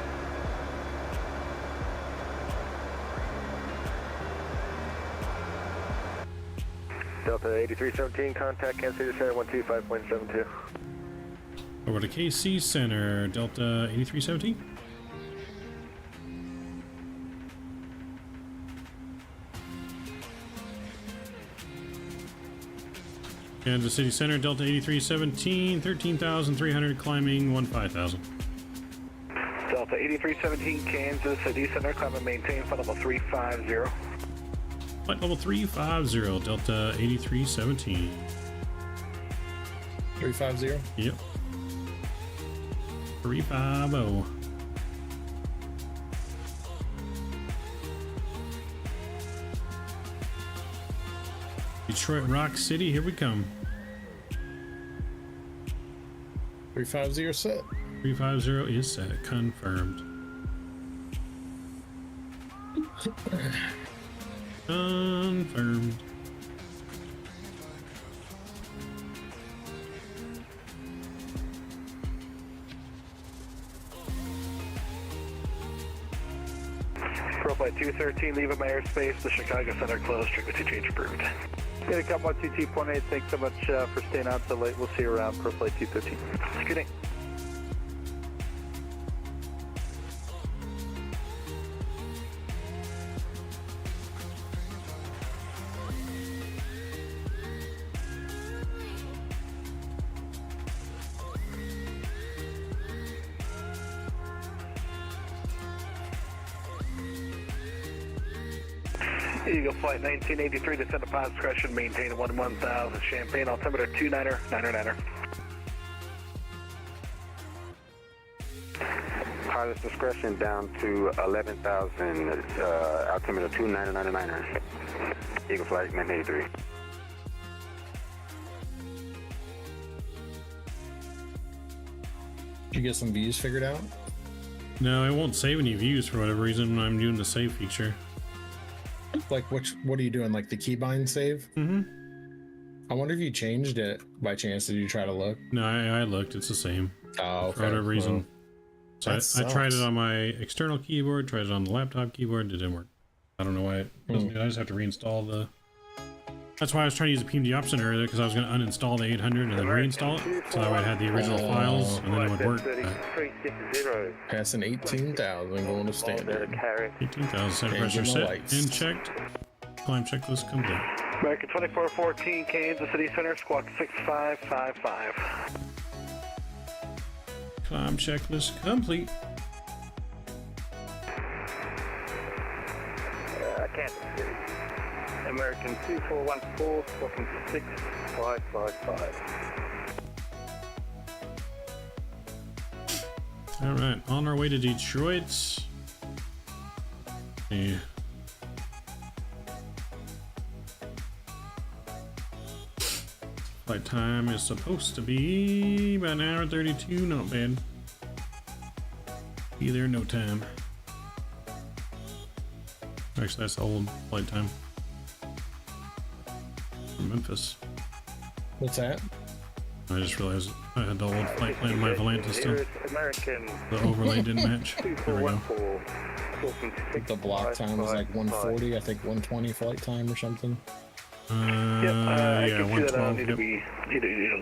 Delta 8317, contact Kansas City Center 125.72. Over to KC Center, Delta 8317. Kansas City Center, Delta 8317, 13,300, climbing 15,000. Delta 8317, Kansas City Center, climb and maintain flight level 350. Flight level 350, Delta 8317. 350? Yep. 350. Detroit Rock City, here we come. 350 set. 350 is set, confirmed. Confirmed. Flight 213, leaving my airspace. The Chicago Center closed. Frequency change approved. Get a couple 12T.8. Thanks so much for staying out so late. We'll see you around for Flight 213. Good night. Eagle Flight 1983, descend upon discretion, maintain 1000, Champaign, altimeter 29er. Pilot's discretion down to 11,000, altimeter 29er. Eagle Flight 1983. Did you get some views figured out? No, it won't save any views for whatever reason when I'm doing the save feature. Like, what are you doing? Like the keybind save? Mm-hmm. I wonder if you changed it by chance. Did you try to look? No, I looked. It's the same. Oh, okay. For whatever reason. Well, so I tried it on my external keyboard, tried it on the laptop keyboard. It didn't work. I don't know why it doesn't do it. I just have to reinstall the... That's why I was trying to use the PMDG option earlier, because I was going to uninstall the 800 and then reinstall it. So that way I had the original files, and then it would work. Passing 18,000, going to standard. 18,000, center pressure set and checked. Climb checklist complete. American 2414, Kansas City Center, squawk 6555. Climb checklist complete. Kansas City. American 2414, squawking 6555. All right, on our way to Detroit. Yeah. Flight time is supposed to be about an hour 32, not bad. Be there in no time. Actually, that's the old flight time. From Memphis. What's that? I just realized I had the old flight plan in my Volanta still. American. The overlay didn't match. There we go. The block time was like 140, I think 120 flight time or something. Yeah, 112. Yep. You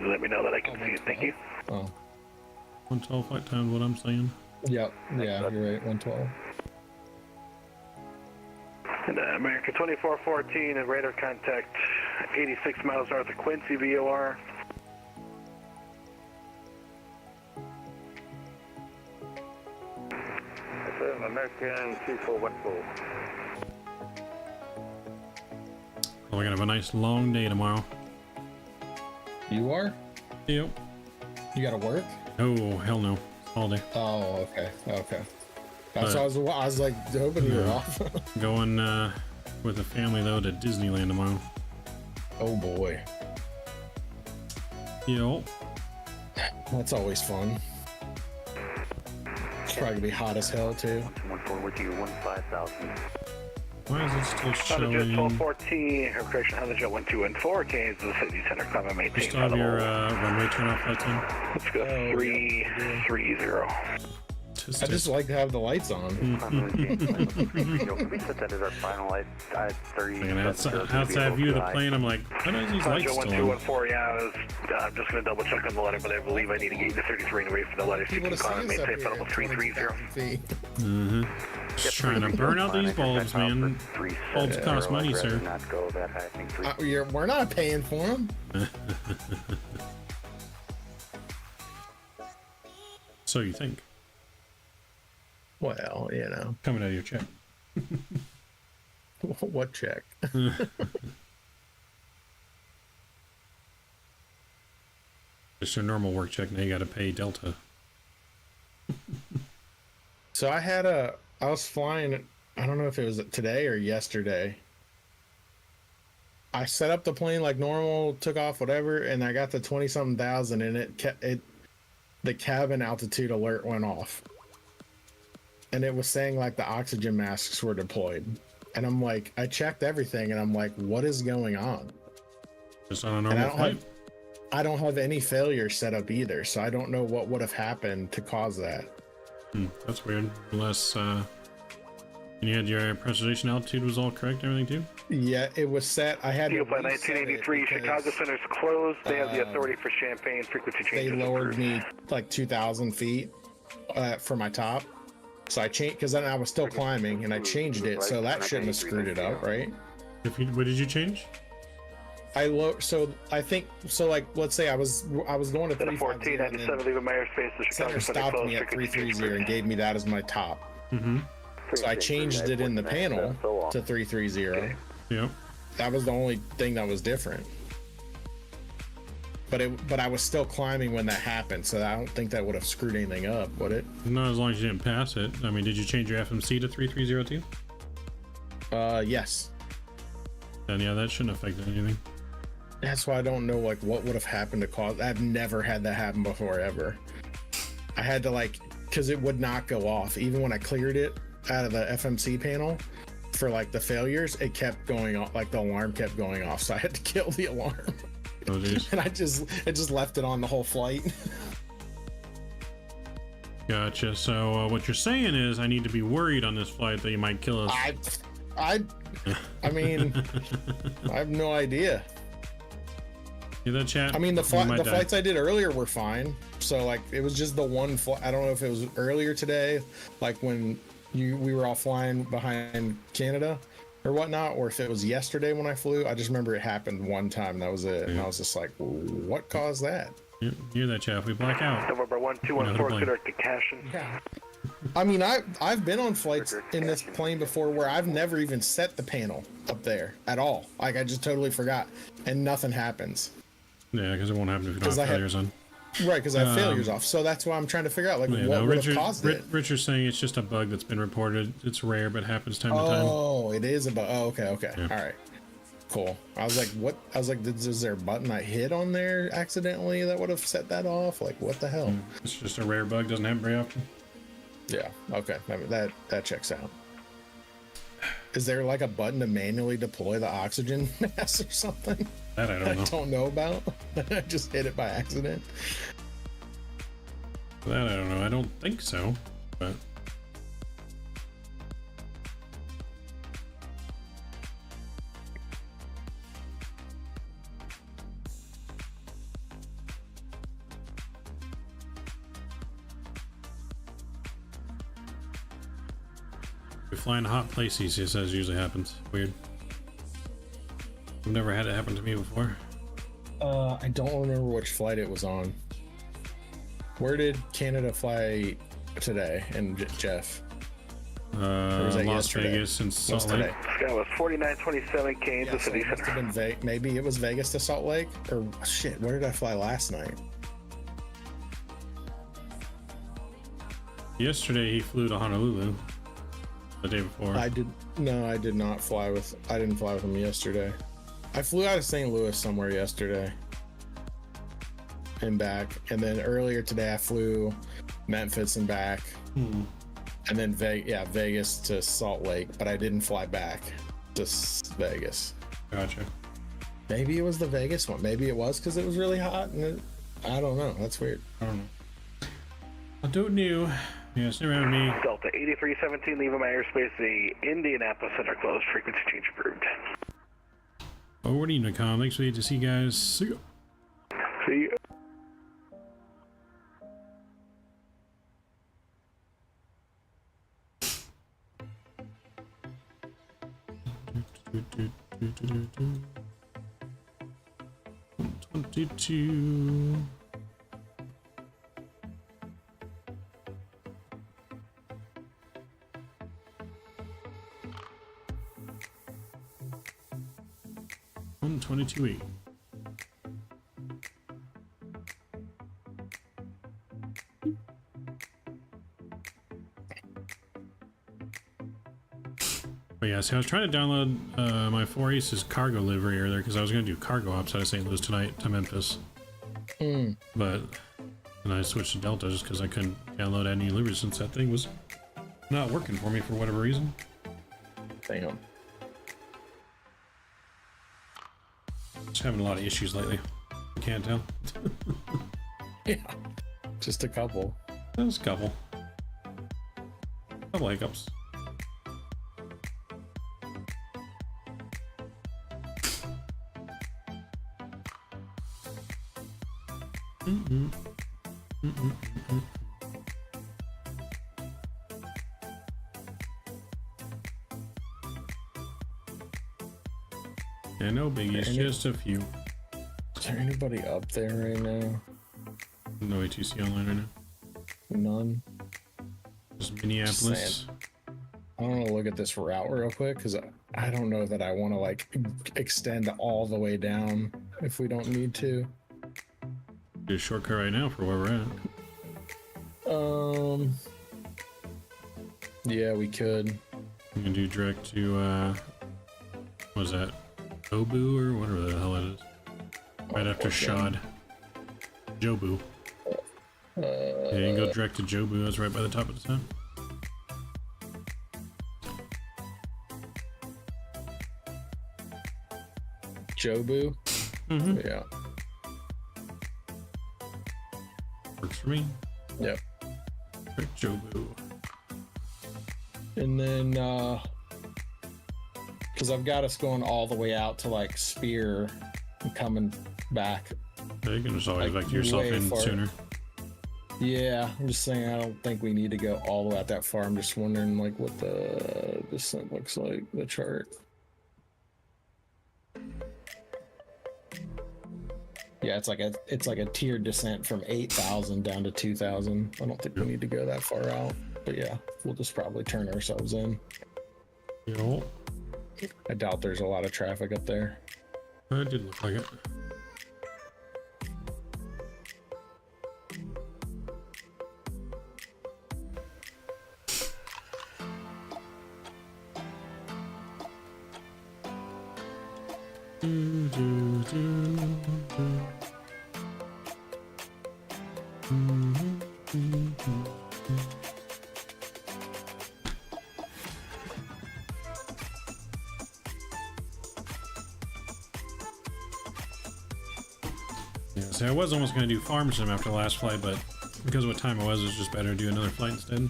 let me know that I can see it. Thank you. Oh. 112 flight time is what I'm saying. Yep. Yeah, you're right. 112. And, American 2414 and radar contact 86 miles north of Quincy, VOR. American 2414. We're gonna have a nice long day tomorrow. You are? Yep. You gotta work? Oh, hell no. All day. Oh, okay. Okay. That's why I was like hoping you were off. Going with the family though to Disneyland tomorrow. Oh boy. Yo. That's always fun. It's probably gonna be hot as hell too. 14 with you, 15,000. Why is it still showing? Jet 1214, or correction, Honda Jet 1214, Kansas City Center, climb and maintain. You still have your runway turn off flight time? Let's go 330. I just like to have the lights on. We set that as our final light at 30. Outside view of the plane, I'm like, how does these lights still on? 1214, yeah, I'm just going to double check on the letter, but I believe I need to get you to 33 and wait for the letter so you can climb and maintain flight level 330. Just trying to burn out these bulbs, man. Bulbs cost money, sir. We're not paying for them. So you think? Well, you know. Coming out of your check. What check? Just your normal work check. Now you got to pay Delta. So I was flying, I don't know if it was today or yesterday. I set up the plane like normal, took off, whatever, and I got to 20-something thousand, and the cabin altitude alert went off. And it was saying like the oxygen masks were deployed. And I'm like, I checked everything, and I'm like, what is going on? Just on a normal flight? I don't have any failure set up either, so I don't know what would have happened to cause that. That's weird. Unless, and you had your pressurization altitude was all correct and everything too? Yeah, it was set. I had Flight 1983, Chicago Center's closed. They have the authority for Champaign frequency changes. They lowered me like 2,000 feet for my top. So I changed, because then I was still climbing, and I changed it, so that shouldn't have screwed it up, right? What did you change? So I think, so like, let's say I was going to 1497, leaving my airspace. The Chicago Center stopped me at 330 and gave me that as my top. So I changed it in the panel to 330. Yep. That was the only thing that was different. But I was still climbing when that happened, so I don't think that would have screwed anything up, would it? Not as long as you didn't pass it. I mean, did you change your FMC to 3302? Yes. Then yeah, that shouldn't affect anything. That's why I don't know like what would have happened to cause. I've never had that happen before ever. I had to like, because it would not go off even when I cleared it out of the FMC panel for like the failures. It kept going off, like the alarm kept going off, so I had to kill the alarm. Oh, geez. And I just left it on the whole flight. Gotcha. So what you're saying is I need to be worried on this flight that you might kill us. I mean, I have no idea. Hear that, chat? I mean, the flights I did earlier were fine. So like, it was just the one flight. I don't know if it was earlier today, like when we were all flying behind Canada or whatnot, or if it was yesterday when I flew. I just remember it happened one time. That was it. Yeah. And I was just like, what caused that? Yeah, hear that, chat? We black out. November 1214, good to Cashin. Yeah. I mean, I've been on flights in this plane before where I've never even set the panel up there at all. Like, I just totally forgot, and nothing happens. Yeah, because it won't happen if you don't have failures on. Right, because I have failures off. So that's why I'm trying to figure out, like, what would have caused it. Richard's saying it's just a bug that's been reported. It's rare, but happens time to time. Oh, it is a bug. Oh, okay. Yeah. All right. Cool. I was like, what? I was like, is there a button I hit on there accidentally that would have set that off? Like, what the hell? It's just a rare bug. Doesn't happen very often. Yeah. Okay. I mean, that checks out. Is there like a button to manually deploy the oxygen mask or something? That I don't know. I don't know about. I just hit it by accident. That I don't know. I don't think so, but. We fly in hot places, he says, usually happens. Weird. I've never had it happen to me before. I don't remember which flight it was on. Where did Canada fly today? And Jeff? Las yesterday? Vegas and Salt Lake. That was 4927 Kansas City Center. Maybe it was Vegas to Salt Lake? Or shit, where did I fly last night? Yesterday he flew to Honolulu. The day before. I did not fly with. I didn't fly with him yesterday. I flew out of St. Louis somewhere yesterday and back, and then earlier today I flew Memphis and back, and then Vegas to Salt Lake, but I didn't fly back to Vegas. Gotcha. Maybe it was the Vegas one. Maybe it was because it was really hot, and I don't know. That's weird. I don't know. I don't know. Yeah, stay around me. Delta 8317, leaving my airspace. The Indianapolis Center closed. Frequency change approved. Forwarding to com. Thanks for the to see you guys. See you. See you. 22. On 22.8. But yeah, so I was trying to download my 4 Aces cargo livery earlier because I was going to do cargo ops out of St. Louis tonight to Memphis. But then I switched to Delta just because I couldn't download any livery since that thing was not working for me for whatever reason. Damn. Just having a lot of issues lately. You can't tell. Yeah, just a couple. Just a couple. Couple hiccups. Yeah, no biggies, just a few. Is there anybody up there right now? No ATC online right now. None. Just Minneapolis. I want to look at this route real quick because I don't know that I want to like extend all the way down if we don't need to. Do a shortcut right now for where we're at. Yeah, we could. We can do direct to what was that? Obu or whatever the hell it is. Right after Shad. Jobu. Yeah, you can go direct to Jobu. That's right by the top of the town. Jobu? Mm-hmm. Yeah. Works for me. Yep. Direct Jobu. And then, because I've got us going all the way out to like Spear and coming back. Yeah, you can just always like, vector yourself in far. sooner. Yeah, I'm just saying I don't think we need to go all the way out that far. I'm just wondering like what the descent looks like, the chart. Yeah, it's like a tiered descent from 8,000 down to 2,000. I don't think we need to go that far out. But yeah, we'll just probably turn ourselves in. Yo. I doubt there's a lot of traffic up there. It did look like it. Yeah, see, I was almost going to do farm sim after the last flight, but because of what time it was just better to do another flight instead.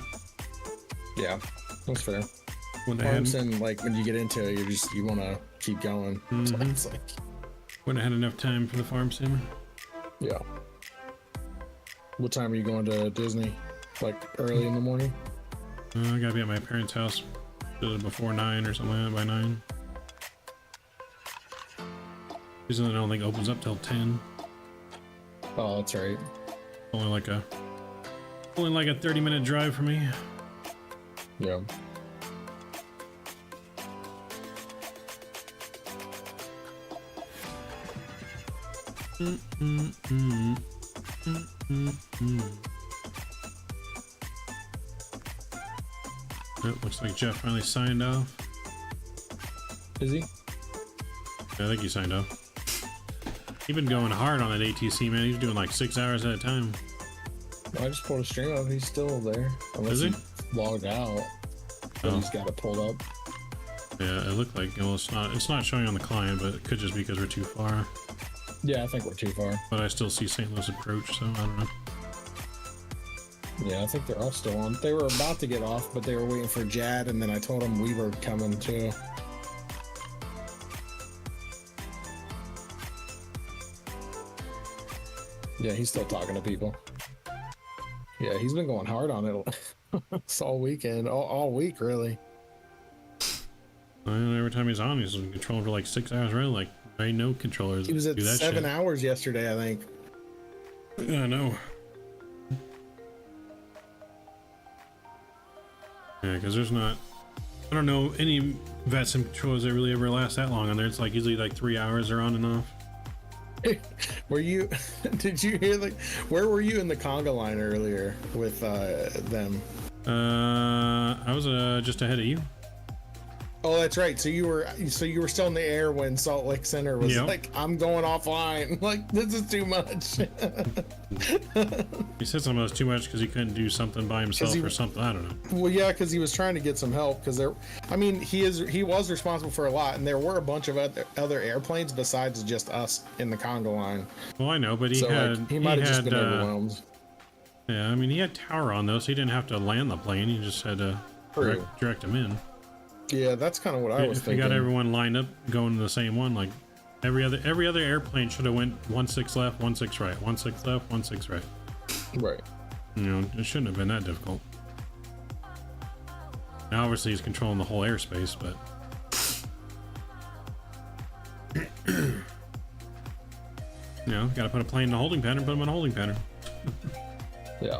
Yeah, that's fair. Farm sim, like when you get into it, you want to keep going. So it's like wouldn't have had enough time for the farm sim. Yeah. What time are you going to Disney? Like early in the morning? I gotta be at my parents' house before 9 or something like that, by 9. Disneyland I don't think opens up till 10. Oh, that's right. Only like a 30-minute drive for me. Yeah. It looks like Jeff finally signed off. Is he? Yeah, I think he signed off. He's been going hard on that ATC, man. He's doing like 6 hours at a time. I just pulled a stream up. He's still there. Unless Is he? Logged out. But Oh. he's got it pulled up. Yeah, it looked like, well, it's not showing on the client, but it could just be because we're too far. Yeah, I think we're too far. But I still see St. Louis approach, so I don't know. Yeah, I think they're all still on. They were about to get off, but they were waiting for Jad, and then I told them we were coming too. Yeah, he's still talking to people. Yeah, he's been going hard on it. It's all weekend, all week, really. And every time he's on, he's controlling for like 6 hours, right? Like, I know controllers He was at do that 7 shit. hours yesterday, I think. Yeah, I know. Yeah, because there's not, I don't know any Vatsim controllers that really ever last that long on there. It's like usually like 3 hours are on and off. Were you, did you hear where were you in the conga line earlier with them? I was just ahead of you. Oh, that's right. So you were still in the air when Salt Lake Center was like, I'm going offline. Like, this is too much. He said something was too much because he couldn't do something by himself or something. I don't know. Well, yeah, because he was trying to get some help because he was responsible for a lot, and there were a bunch of other airplanes besides just us in the conga line. Well, I know, but he might have just been overwhelmed. Yeah, I mean, he had tower on though, so he didn't have to land the plane. He just had to direct him in. Yeah, that's kind of what I was thinking. If you got everyone lined up going to the same one, like every other airplane should have went 1-6 left, 1-6 right, 1-6 left, 1-6 right. Right. You know, it shouldn't have been that difficult. Now, obviously, he's controlling the whole airspace, but you know, got to put a plane in a holding pattern, put him in a holding pattern. Yeah.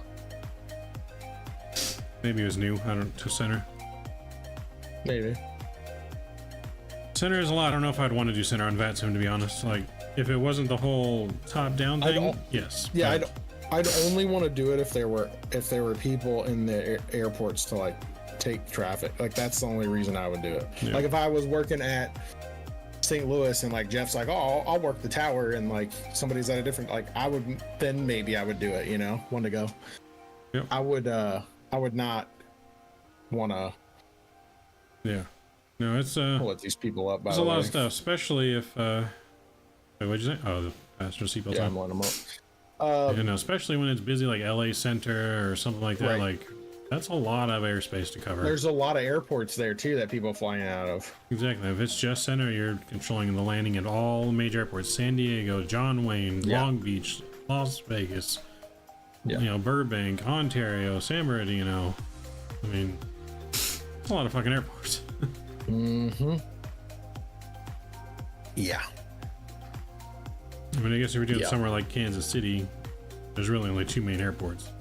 Maybe it was new. I don't to center. Maybe. Center is a lot. I don't know if I'd want to do center on Vatsim, to be honest. Like, if it wasn't the whole top-down thing, yes. Yeah, I'd only want to do it if there were people in the airports to like take traffic. Like, that's the only reason I would do it. Yeah. Like, if I was working at St. Louis and like Jeff's like, oh, I'll work the tower, and like somebody's at a different, like, then maybe I would do it. You know, want to go. Yep. I would not want to. Yeah. No, it's let these people up. There's a lot of stuff, especially if wait, what'd you say? Oh, the passenger seatbelt. Yeah, I'm letting them up. You know, especially when it's busy, like LA Center or something like that. Right. Like, that's a lot of airspace to cover. There's a lot of airports there too that people flying out of. Exactly. If it's just center, you're controlling the landing at all major airports: San Diego, John Wayne, Long Beach, Las Vegas. You know, Burbank, Ontario, San Bernardino. I mean, it's a lot of fucking airports. Mm-hmm. Yeah. I mean, I guess if you're doing somewhere like Kansas City, there's really only 2 main airports.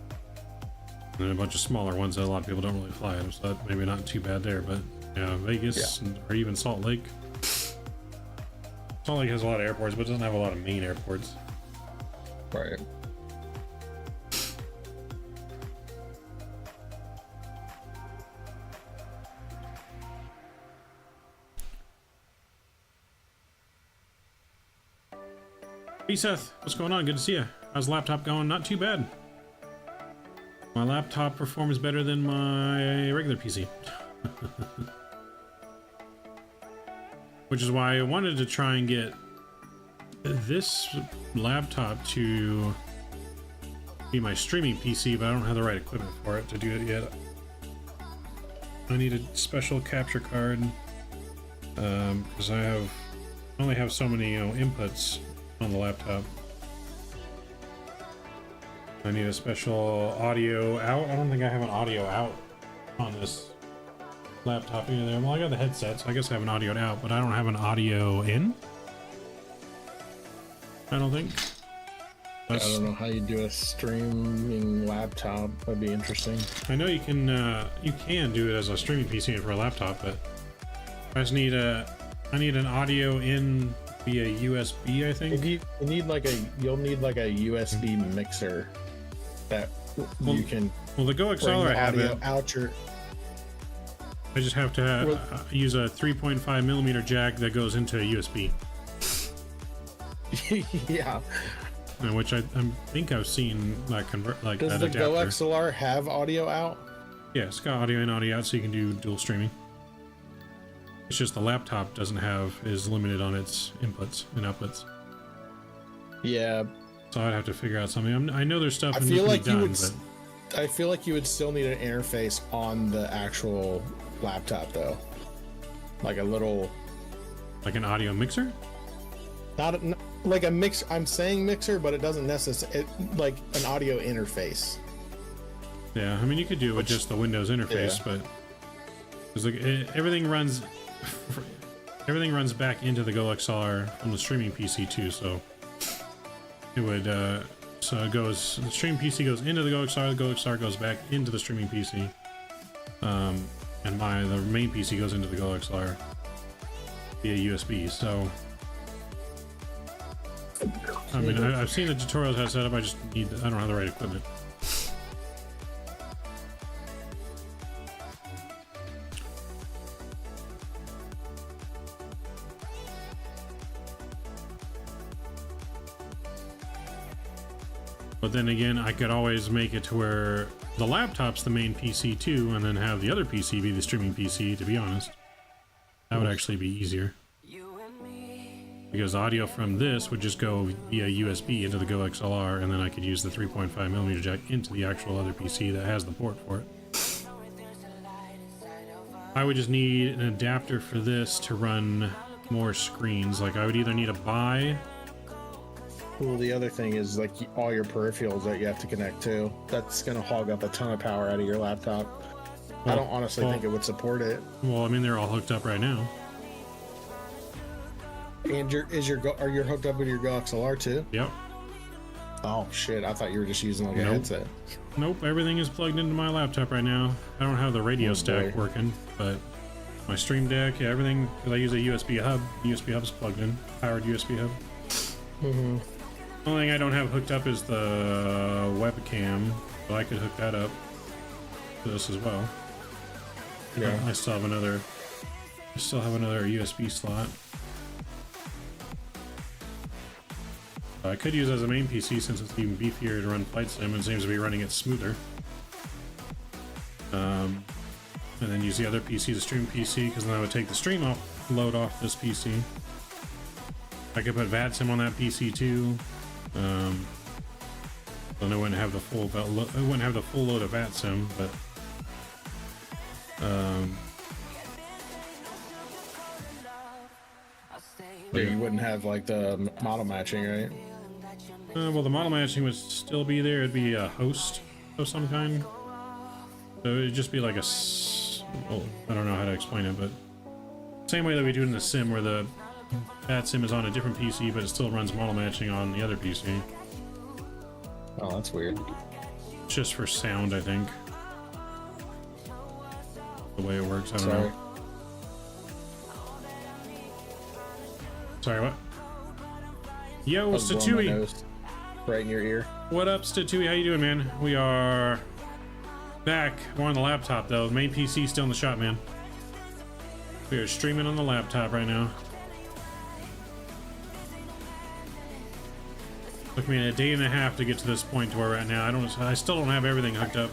And then a bunch of smaller ones that a lot of people don't really fly out of, so that maybe not too bad there, but yeah, Vegas or even Salt Lake. Salt Lake has a lot of airports, but it doesn't have a lot of main airports. Right. Hey Seth, what's going on? Good to see you. How's the laptop going? Not too bad. My laptop performs better than my regular PC. Which is why I wanted to try and get this laptop to be my streaming PC, but I don't have the right equipment for it to do it yet. I need a special capture card because I only have so many inputs on the laptop. I need a special audio out. I don't think I have an audio out on this laptop either. Well, I got the headset, so I guess I have an audio out, but I don't have an audio in. I don't think. I don't know how you do a streaming laptop. That'd be interesting. I know you can do it as a streaming PC for a laptop, but I just need I need an audio in via USB, I think. You'll need like a USB mixer that you can. Well, the Go Acceler I have it. I just have to use a 3.5mm jack that goes into a USB. Yeah. Which I think I've seen that convert like Does that the adapter. Go XLR have audio out? Yeah, it's got audio in, audio out, so you can do dual streaming. It's just the laptop is limited on its inputs and outputs. Yeah. So I'd have to figure out something. I know there's stuff. I feel like you would still need an interface on the actual laptop, though. Like a little. Like an audio mixer. Not like a mix. I'm saying mixer, but it doesn't necessarily like an audio interface. Yeah, I mean you could do it with just the Windows interface, but it's like everything runs everything runs back into the GoXLR from the streaming PC too, so it would so it goes, the streaming PC goes into the GoXLR goes back into the streaming PC, and the main PC goes into the GoXLR via USB. So I mean, I've seen the tutorials how to set up. I don't have the right equipment. But then again, I could always make it to where the laptop's the main PC too, and then have the other PC be the streaming PC, to be honest. That would actually be easier. Because audio from this would just go via USB into the GoXLR, and then I could use the 3.5mm jack into the actual other PC that has the port for it. I would just need an adapter for this to run more screens. Like, I would either need to buy... Well, the other thing is, like, all your peripherals that you have to connect to. That's going to hog up a ton of power out of your laptop. Well, I don't honestly think it would support it. Well, I mean, they're all hooked up right now. And are you hooked up with your GoXLR too? Yep. Oh shit, I thought you were just using like a headset. Nope, everything is plugged into my laptop right now. I don't have the radio stack working, but my Stream Deck, yeah, everything, because I use a USB hub. The USB hub's plugged in, powered USB hub. Mm-hmm. The only thing I don't have hooked up is the webcam, but I could hook that up to this as well. Yeah. I still have another USB slot. I could use it as a main PC since it's even beefier to run Flight Sim and seems to be running it smoother. And then use the other PC, the stream PC, because then I would take the stream load off this PC. I could put Vatsim on that PC too. Then I wouldn't have the full load of Vatsim, but you wouldn't have like the model matching, right? Well, the model matching would still be there. It'd be a host of some kind. So it'd just be like well, I don't know how to explain it, but same way that we do in the sim, where the Vatsim is on a different PC, but it still runs model matching on the other PC. Oh, that's weird. It's just for sound, I think. The way it works, I don't know. Sorry, what? Yo, Statui! Right in your ear. What up, Statui? How you doing, man? We are back. We're on the laptop, though. The main PC still in the shop, man. We are streaming on the laptop right now. Took me a day and a half to get to this point to where we're at now. I still don't have everything hooked up.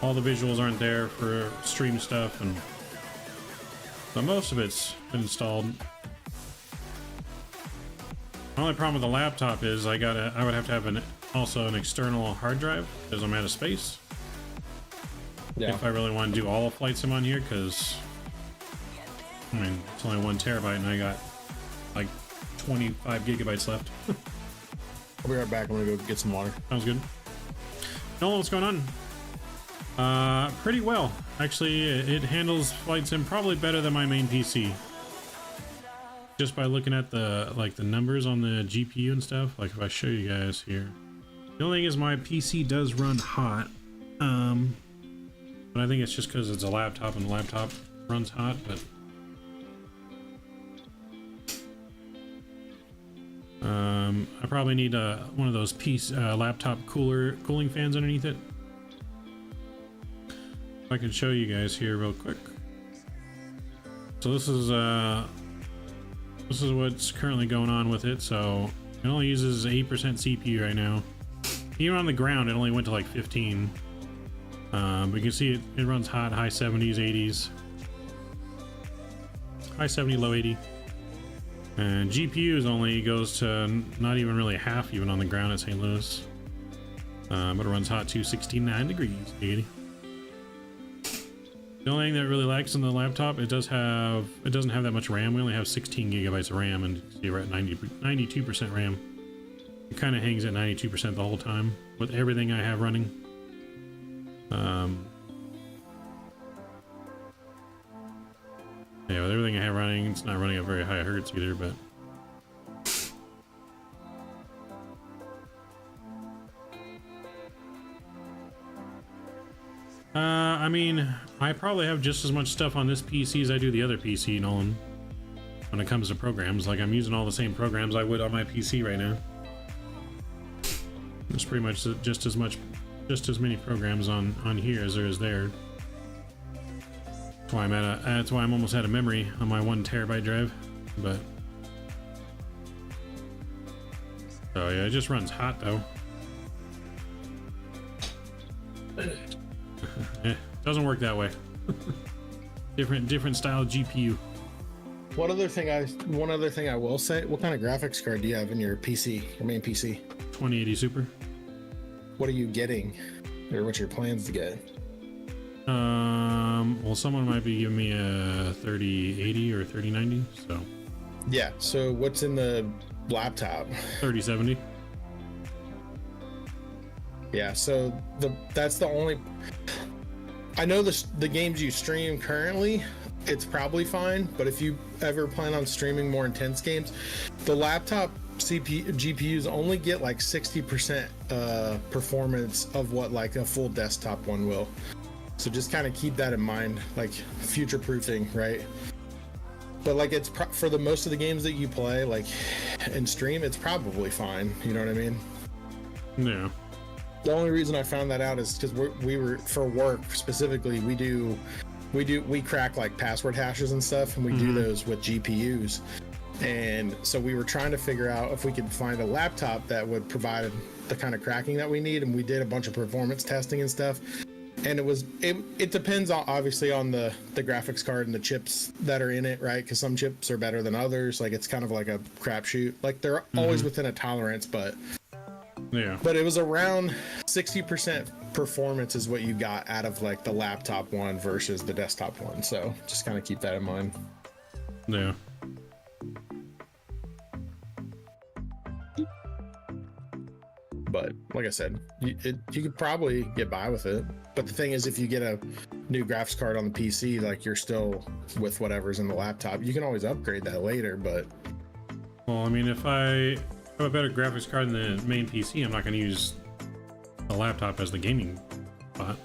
All the visuals aren't there for stream stuff, but most of it's been installed. The only problem with the laptop is I would have to have also an external hard drive because I'm out of space. Yeah. If I really want to do all of Flight Sim on here, because I mean it's only 1 terabyte and I got like 25 gigabytes left. I'll be right back. I'm gonna go get some water. Sounds good. Nolan, what's going on? Pretty well. Actually, it handles Flight Sim probably better than my main PC. Just by looking at the numbers on the GPU and stuff. Like if I show you guys here, the only thing is my PC does run hot, but I think it's just because it's a laptop and the laptop runs hot. But I probably need one of those laptop cooling fans underneath it. If I can show you guys here real quick. So this is what's currently going on with it. So it only uses 8% CPU right now. Even on the ground, it only went to like 15. But you can see it runs hot, high 70s, 80s. High 70, low 80. And GPUs only goes to not even really half even on the ground at St. Louis. But it runs hot to 69 degrees. 80. The only thing that it really lacks in the laptop, it doesn't have that much RAM. We only have 16 gigabytes of RAM, and you can see we're at 92% RAM. It kind of hangs at 92% the whole time with everything I have running. Yeah, with everything I have running, it's not running at very high hertz either, but... I mean, I probably have just as much stuff on this PC as I do the other PC, Nolan. When it comes to programs, like I'm using all the same programs I would on my PC right now. There's pretty much just as many programs on here as there is there. That's why that's why I'm almost out of memory on my 1 terabyte drive. But oh yeah, it just runs hot though. Doesn't work that way. different style GPU. One other thing I will say, what kind of graphics card do you have in your PC, your main PC? 2080 Super. What are you getting, or what's your plans to get? Well, someone might be giving me a 3080 or 3090, so. Yeah, so what's in the laptop? 3070. Yeah, so that's the only... I know the games you stream currently, it's probably fine, but if you ever plan on streaming more intense games, the laptop GPUs only get like 60% performance of what like a full desktop one will. So just kind of keep that in mind, like future proofing, right? But like it's for the most of the games that you play, like in stream, it's probably fine. You know what I mean? Yeah. The only reason I found that out is because we were for work specifically. We crack like password hashes and stuff, and we do those with GPUs. And so we were trying to figure out if we could find a laptop that would provide the kind of cracking that we need. And we did a bunch of performance testing and stuff. And it depends obviously on the graphics card and the chips that are in it, right? Because some chips are better than others. Like it's kind of like a crapshoot. Like they're always within a tolerance, but yeah. But it was around 60% performance is what you got out of like the laptop one versus the desktop one. So just kind of keep that in mind. Yeah. But like I said, you could probably get by with it. But the thing is, if you get a new graphics card on the PC, like you're still with whatever's in the laptop, you can always upgrade that later. But well, I mean, if I have a better graphics card than the main PC, I'm not going to use a laptop as the gaming spot.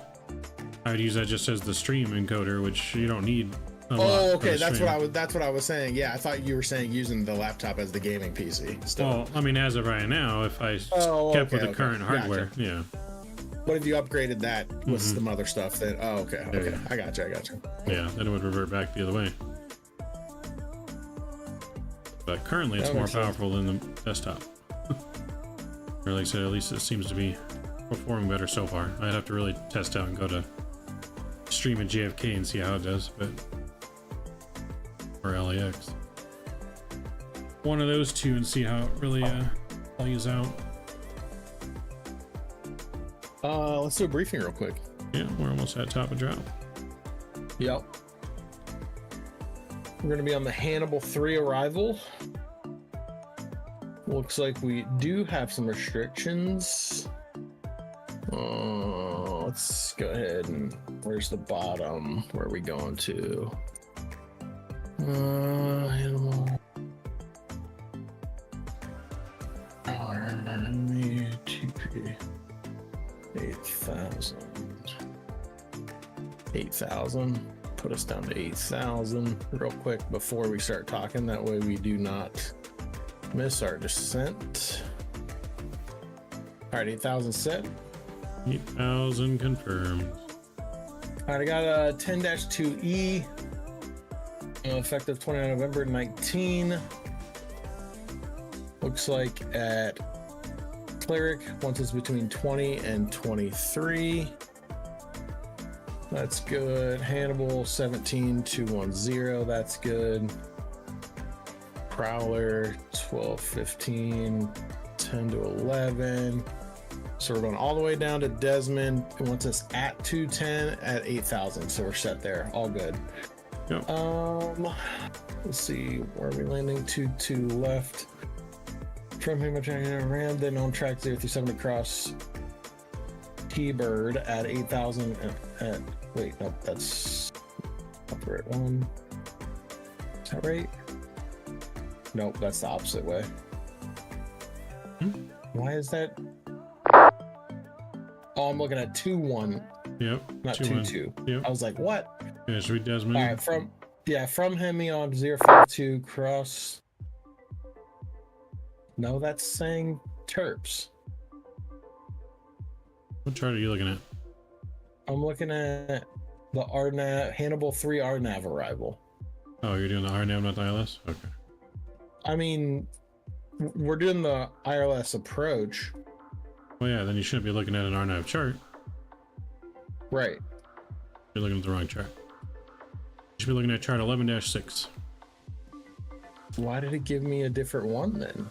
I would use that just as the stream encoder, which you don't need. Okay, that's what I was saying. Yeah, I thought you were saying using the laptop as the gaming PC. Still. Well, I mean, as of right now, if I kept with the current hardware, yeah. But if you upgraded that with some other stuff, then okay, Yeah. I got you. Yeah, then it would revert back the other way. But currently, it's more powerful than the desktop. Or like I said, at least it seems to be performing better so far. I'd have to really test out and go to stream at JFK and see how it does, but or LAX. One of those two and see how it really plays out. Let's do a briefing real quick. Yeah, we're almost at top of drop. Yep. We're going to be on the Hannibal 3 arrival. Looks like we do have some restrictions. Let's go ahead and where's the bottom? Where are we going to? Hannibal. 8,000. Put us down to 8,000 real quick before we start talking. That way we do not miss our descent. All right, 8,000 set. 8,000 confirmed. All right, I got a 10-2E, effective 29 November 19. Looks like at Cleric, once it's between 20 and 23. That's good. Hannibal 17210, that's good. Prowler 1215, 10 to 11. So we're going all the way down to Desmond. It wants us at 210 at 8,000. So we're set there. All good. Yep. Let's see, where are we landing? 22 left. From him, ran, then on track 0 through 7 across T-Bird at 8,000 at wait, no, that's up right one. that right? Nope, that's the opposite way. Why is that? Oh, I'm looking at 2-1. Yep. Not 2-2. Yep. I was like, what? Yeah, should we Desmond? All right, from Hemi on 052 cross. No, that's saying Terps. What chart are you looking at? I'm looking at the RNAV, Hannibal 3 RNAV arrival. Oh, you're doing the RNAV, not the ILS? Okay. I mean, we're doing the ILS approach. Well, yeah, then you shouldn't be looking at an RNAV chart. Right. You're looking at the wrong chart. You should be looking at chart 11-6. Why did it give me a different one then?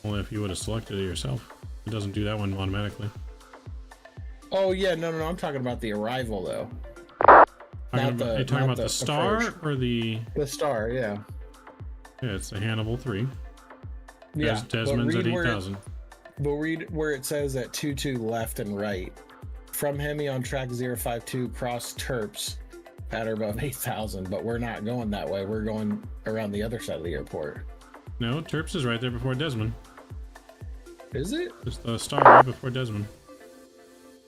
Only if you would have selected it yourself. It doesn't do that one automatically. Oh, yeah, no, I'm talking about the arrival, though. Are you talking about the star approach. or the... The star, yeah. Yeah, it's the Hannibal 3. Yeah. Desmond's at 8,000. But read where it says at 22 left and right. From Hemi on track 052 cross Terps at or above 8,000, but we're not going that way. We're going around the other side of the airport. No, Terps is right there before Desmond. Is it? It's the star right before Desmond.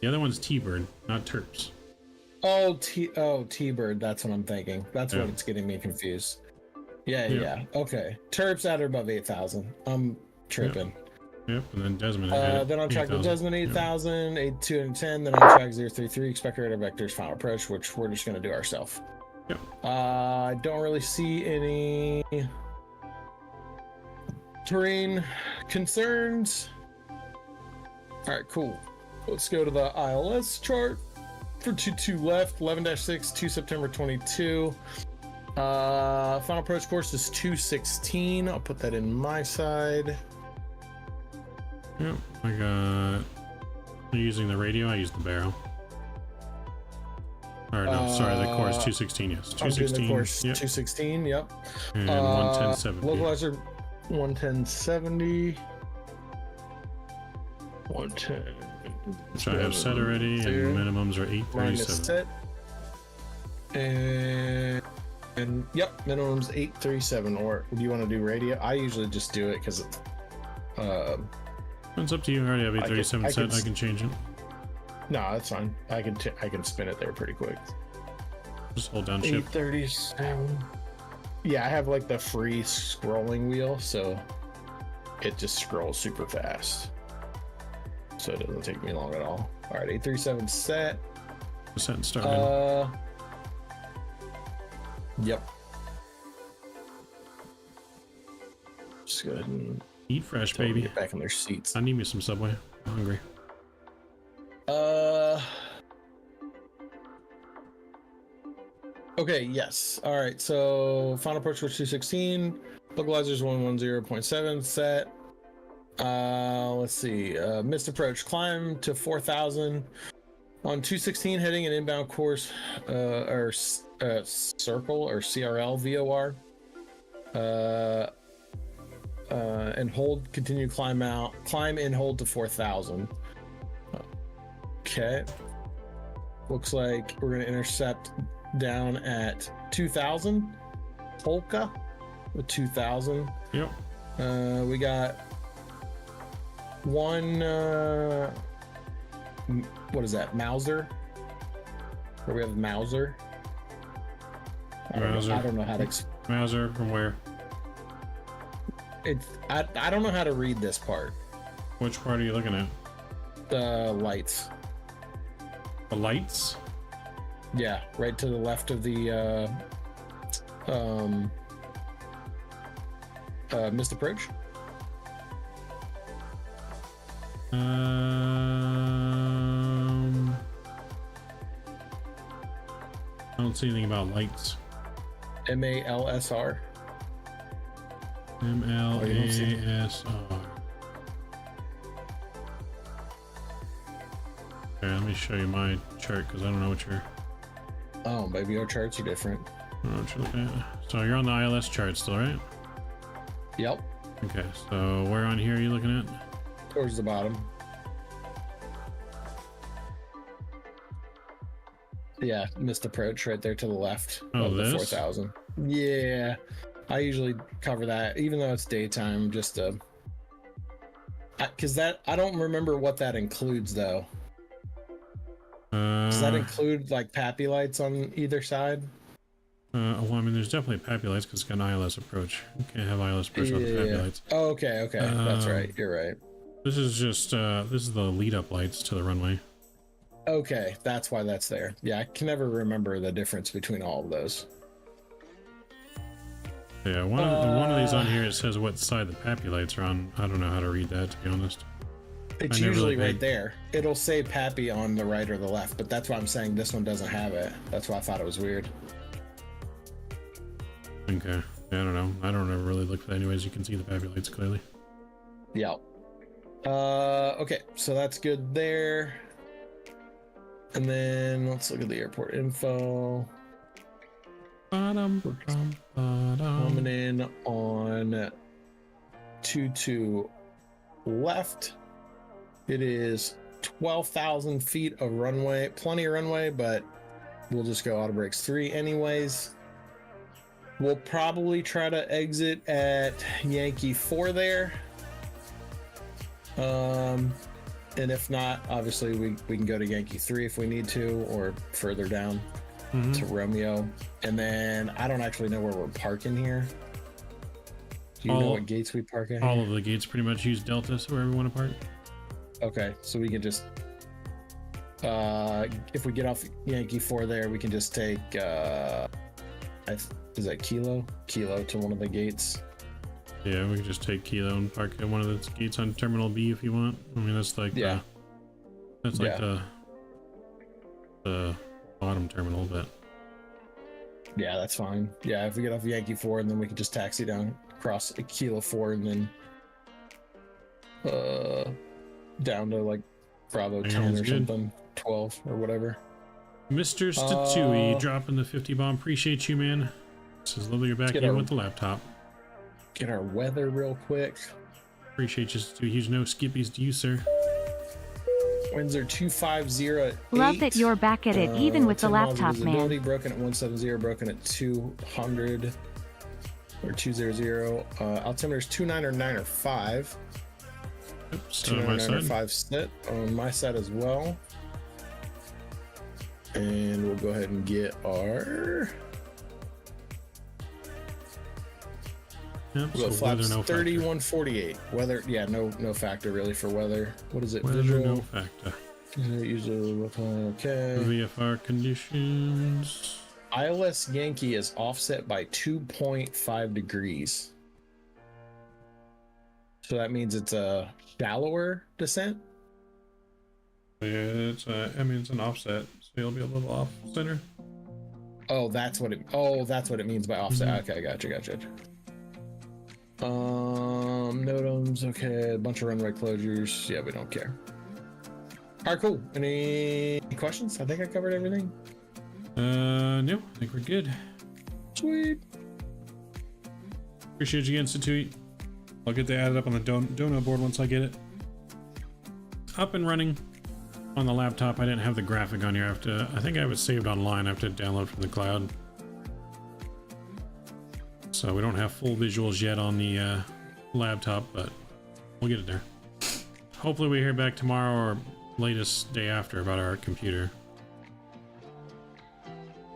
The other one's T-Bird, not Terps. Oh, T-Bird. That's what I'm thinking. That's what it's getting me confused. Yeah. Okay. Terps at or above 8,000. I'm tripping. Yep, and then Desmond. Then on track with Desmond 8,000, 8210. Then on track 033, expect radar vectors, final approach, which we're just going to do ourselves. Yep. I don't really see any terrain concerns. All right, cool. Let's go to the ILS chart for 22 left, 11-6, 2 September 22. Final approach course is 216. I'll put that in my side. Yep, I got... You're using the radio, I use the barrel. Or no, sorry, the course 216, yes. 216, the course yep. 216, yep. And 110.70. Localizer 110.70. 110. Which I have set already, and minimums are 837. Set. And yep, minimum's 837. Or do you want to do radio? I usually just do it because it's it's up to you. I already have 837 set. I can change it. No, that's fine. I can spin it there pretty quick. Just hold down shift. 837. Yeah, I have like the free scrolling wheel, so it just scrolls super fast. So it doesn't take me long at all. All right, 837 set. Set and start. Yep. Just go ahead and eat fresh, baby. Get back in their seats. I need me some Subway. I'm hungry. Okay, yes. All right, so final approach course 216. Localizers 110.7 set. Let's see. Missed approach. Climb to 4,000. On 216, heading an inbound course, or circle, or CRL VOR. And hold, continue climb out. Climb and hold to 4,000. Okay. Looks like we're going to intercept down at 2,000. Polka with 2,000. Yep. We got one, what is that? Mauser? Or we have Mauser? I don't know how to Mauser from where? I don't know how to read this part. Which part are you looking at? The lights. The lights? Yeah, right to the left of the missed approach. I don't see anything about lights. MALSR. MLASR. Okay, let me show you my chart because I don't know what you're. Oh, maybe our charts are different. I don't know what you're looking at. So you're on the ILS chart still, right? Yep. Okay, so where on here are you looking at? Towards the bottom. Yeah, missed approach right there to the left. Oh, of the this? 4,000. Yeah, I usually cover that, even though it's daytime, just to, because that I don't remember what that includes though. Does that include like PAPI lights on either side? Well, I mean, there's definitely PAPI lights because it's got an ILS approach. You can't have ILS approach without the PAPI lights. Oh, okay, that's right. You're right. This is just this is the lead up lights to the runway. Okay, that's why that's there. Yeah, I can never remember the difference between all of those. Yeah, one of these on here, it says what side the PAPI lights are on. I don't know how to read that, to be honest. It's usually right there. It'll say PAPI on the right or the left, but that's why I'm saying this one doesn't have it. That's why I thought it was weird. Okay. Yeah, I don't know. I don't ever really look for that anyways. You can see the PAPI lights clearly. Yeah. Okay, so that's good there. And then let's look at the airport info. Coming in on 22 left. It is 12,000 feet of runway, plenty of runway, but we'll just go auto brakes 3 anyways. We'll probably try to exit at Yankee 4 there. And if not, obviously we can go to Yankee 3 if we need to, or further down to Romeo. And then I don't actually know where we're parking here. Do you know what gates we park at? All of the gates pretty much use Delta, so wherever we want to park. Okay, so we can just if we get off Yankee 4 there, we can just take is that Kilo to one of the gates. Yeah, we can just take Kilo and park at one of the gates on Terminal B if you want. I mean, that's like the bottom terminal, but yeah, that's fine. Yeah, if we get off Yankee 4, and then we can just taxi down across Kilo 4 and then down to like Bravo 10 or something, 12 or whatever. Mr. Statui dropping the 50 bomb. Appreciate you, man. This is lovely. You're back here with the laptop. Get our weather real quick. Appreciate you, Statui. Huge no skippies to you, sir. Winds are 250 at 8. Love that you're back at it, even with the laptop, man. Broken at 170, broken at 200 or 200. Altimeter is 299 or 5. Oops, 299 or 5 sit on my side as well. And we'll go ahead and get our we'll go flaps no 3148. Weather, yeah, no factor really for weather. What is it? Weather, visual? no factor. Usually okay. VFR conditions. ILS Yankee is offset by 2.5 degrees. So that means it's a shallower descent. Yeah, it's I mean it's an offset, so you'll be a little off center. Oh, that's what it means by offset. Okay, gotcha. NOTAMs, okay, a bunch of runway closures. Yeah, we don't care. All right, cool. Any questions? I think I covered everything. No, I think we're good. Sweet. Appreciate you, Institute. I'll get that added up on the donut board once I get it up and running on the laptop. I didn't have the graphic on here. I think I have it saved online. I have to download from the cloud. So we don't have full visuals yet on the laptop, but we'll get it there. Hopefully we hear back tomorrow or latest day after about our computer.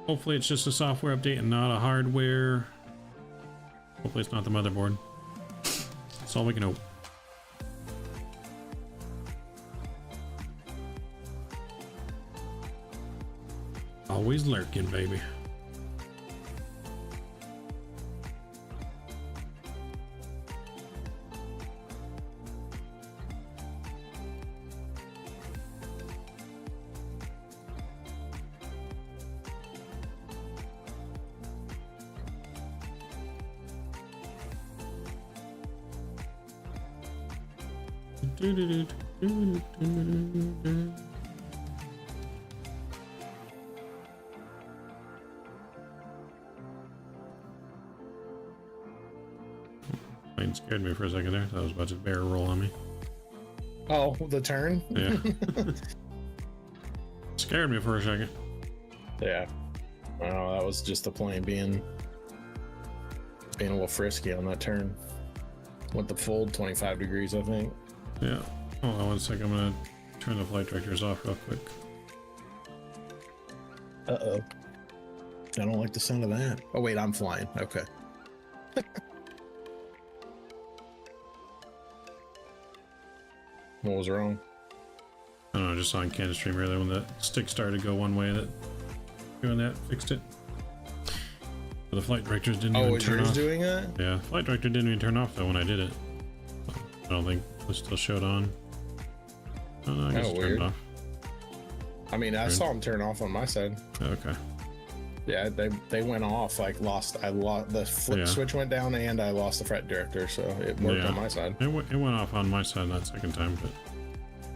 Hopefully it's just a software update and not a hardware. Hopefully it's not the motherboard. That's all we can hope. Always lurking, baby. Plane scared me for a second there. That was about to barrel roll on me. Oh, the turn? Yeah. Scared me for a second. Yeah. Oh, that was just the plane being being a little frisky on that turn. Went the full 25 degrees, I think. Yeah. Hold on one second. I'm gonna turn the flight directors off real quick. Uh-oh. I don't like the sound of that. Oh, wait, I'm flying. Okay. What was wrong? I don't know, just on Cannon Stream earlier when the stick started to go one way, that doing that fixed it. But the flight directors didn't even turn off. Doing that? Yeah, flight director didn't even turn off though when I did it. I don't think it still showed on. Oh, no, I guess it turned off. I mean, I saw them turn off on my side. Okay. Yeah, they went off. Like I lost the switch went down, and I lost the flight director, so it worked on my side. It went off on my side that second time, but.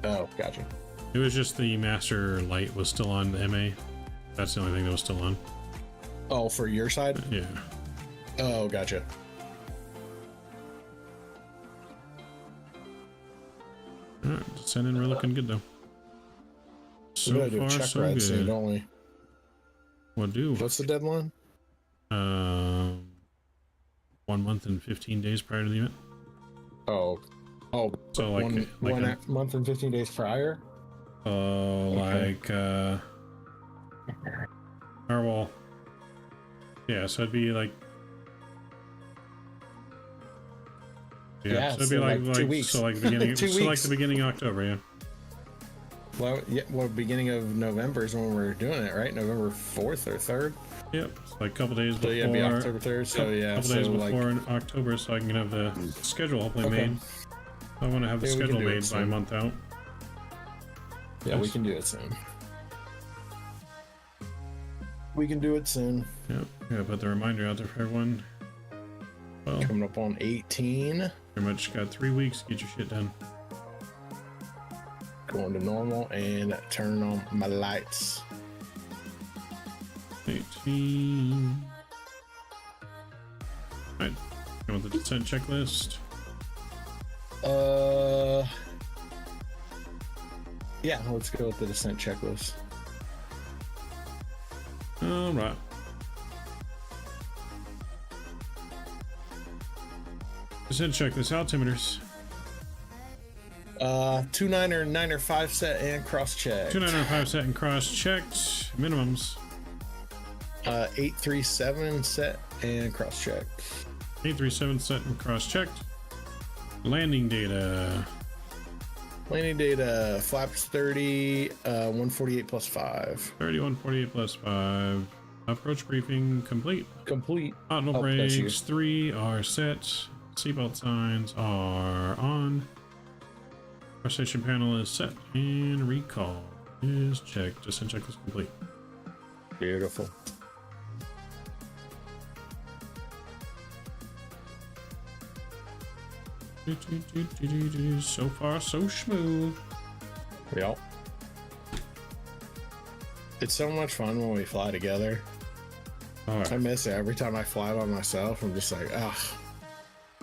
Oh, gotcha. It was just the master light was still on the MA. That's the only thing that was still on. Oh, for your side? Yeah. Oh, gotcha. Alright, descending, we're looking good though. So we gotta do a check so ride good. soon, don't we? What do? What's the deadline? 1 month and 15 days prior to the event. Oh, so like one month and 15 days prior. Or well, yeah. So it'd be like, so it'd be like 2 weeks. So like the beginning, 2 so like weeks. the beginning of October, yeah. Well, yeah. Well, beginning of November is when we're doing it, right? November 4th or 3rd. Yep, it's like a couple days before. So yeah, it'd be October 3rd. So yeah, a couple days before in October, so I can have the schedule hopefully made. I want to have the schedule made by a month out. Yeah, we can do it soon. We can do it soon. Yep, yeah, put the reminder out there for everyone. Well, coming up on 18. Pretty much got 3 weeks to get your shit done. Going to normal and turn on my lights. 18. Alright, go with the descent checklist. Yeah, let's go with the descent checklist. All right. Descent checklist, altimeters. 2.9er, 9er, 5 set and cross check. 2.9er, 5 set and cross checked. Minimums. 837 set and cross check. 837 set and cross checked. Landing data. Landing data, flaps 30, 148 plus 5. 30, 148 plus 5. Approach briefing complete. Complete. Auto brakes 3 are set. Seatbelt signs are on. Cross station panel is set. And recall is checked. Descent checklist complete. Beautiful. So far, so smooth. Yep. It's so much fun when we fly together. I miss it. Every time I fly by myself, I'm just like, ugh.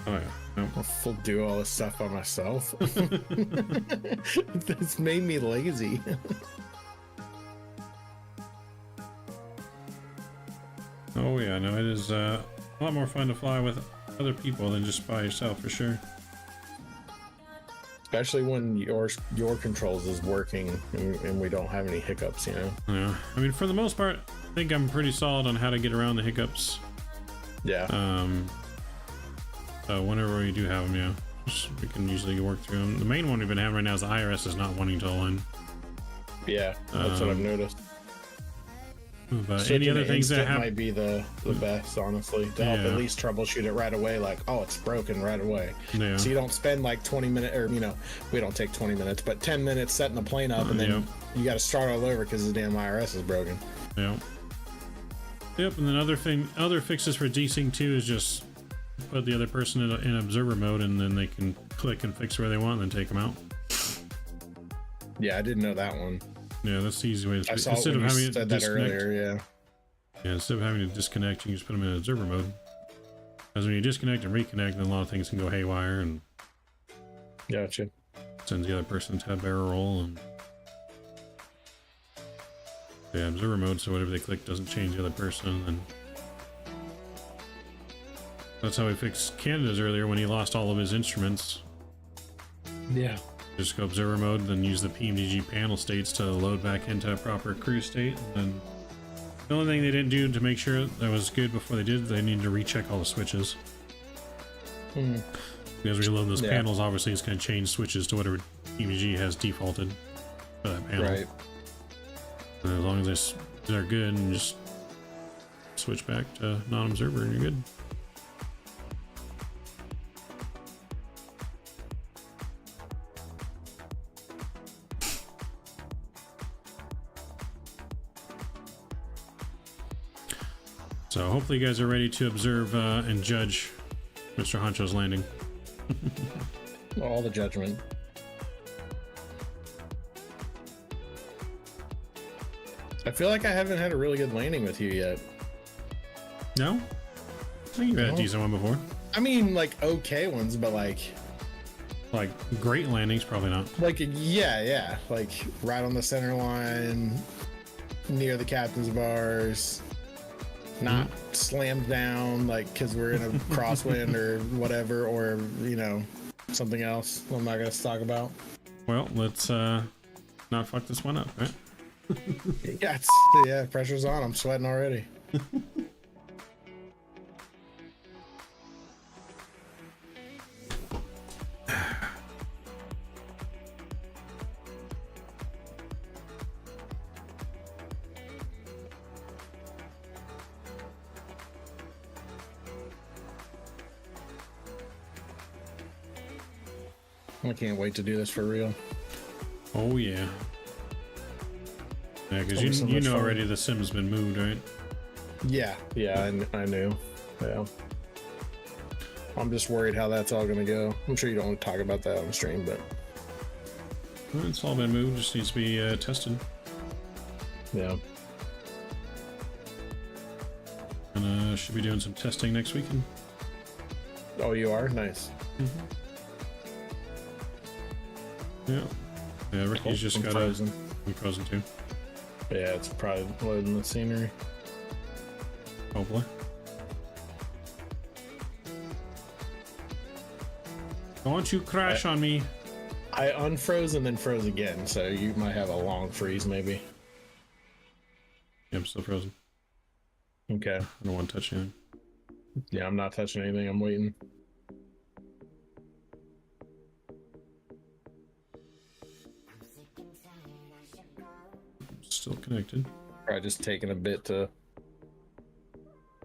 Oh yeah. Nope. I'll do all this stuff by myself. It's made me lazy. Oh yeah, no, it is a lot more fun to fly with other people than just by yourself, for sure. Especially when your controls is working and we don't have any hiccups, you know? Yeah, I mean, for the most part, I think I'm pretty solid on how to get around the hiccups. Yeah. So whenever we do have them, yeah, we can usually work through them. The main one we've been having right now is the IRS is not wanting to align. Yeah, that's what I've noticed. But any other things that might be the best, honestly, to help at least troubleshoot it right away. Like, oh, it's broken right away. Yeah. So you don't spend like 20 minutes, or you know, we don't take 20 minutes, but 10 minutes setting the plane up, and then you got to start all over because the damn IRS is broken. Yeah. Yep. And then other fixes for desync too is just put the other person in observer mode, and then they can click and fix where they want, and then take them out. Yeah, I didn't know that one. Yeah, that's the easy way. I saw instead of having to disconnect earlier, yeah. Yeah, instead of having to disconnect, you can just put them in observer mode. Because when you disconnect and reconnect, then a lot of things can go haywire, and gotcha. Sends the other person to a barrel roll, and yeah, observer mode. So whatever they click doesn't change the other person. And That's how he fixed Canada's earlier when he lost all of his instruments. Yeah. Just go observer mode, then use the PMDG panel states to load back into a proper cruise state. And then the only thing they didn't do to make sure that was good before they did, they needed to recheck all the switches. Because reloading those panels, obviously, it's going to change switches to whatever PMDG has defaulted for that panel. Right. And as long as they're good, and just switch back to non-observer, and you're good. So hopefully you guys are ready to observe and judge Mr. Honcho's landing. All the judgment. I feel like I haven't had a really good landing with you yet. No? I think you've had a decent one before. I mean, like, okay ones, but like great landings, probably not. Like, yeah. Like, right on the center line, near the captain's bars. Not slammed down, like, because we're in a crosswind or whatever, or, you know, something else I'm not going to talk about. Well, let's not fuck this one up, right? Yeah, pressure's on. I'm sweating already. I can't wait to do this for real. Oh yeah. Yeah, because you know already the sim's been moved, right? Yeah, I knew. Yeah. I'm just worried how that's all gonna go. I'm sure you don't want to talk about that on the stream, but well, it's all been moved. Just needs to be tested. Yeah. And should be doing some testing next weekend. Oh, you are? Nice. Yeah. Yeah, Ricky's just got frozen. Be frozen too. Yeah, it's probably loading the scenery. Hopefully. Don't you crash on me. I unfroze and then froze again, so you might have a long freeze maybe. Yeah, I'm still frozen. Okay. I don't want to touch anything. Yeah, I'm not touching anything. I'm waiting. Still connected. Probably just taking a bit to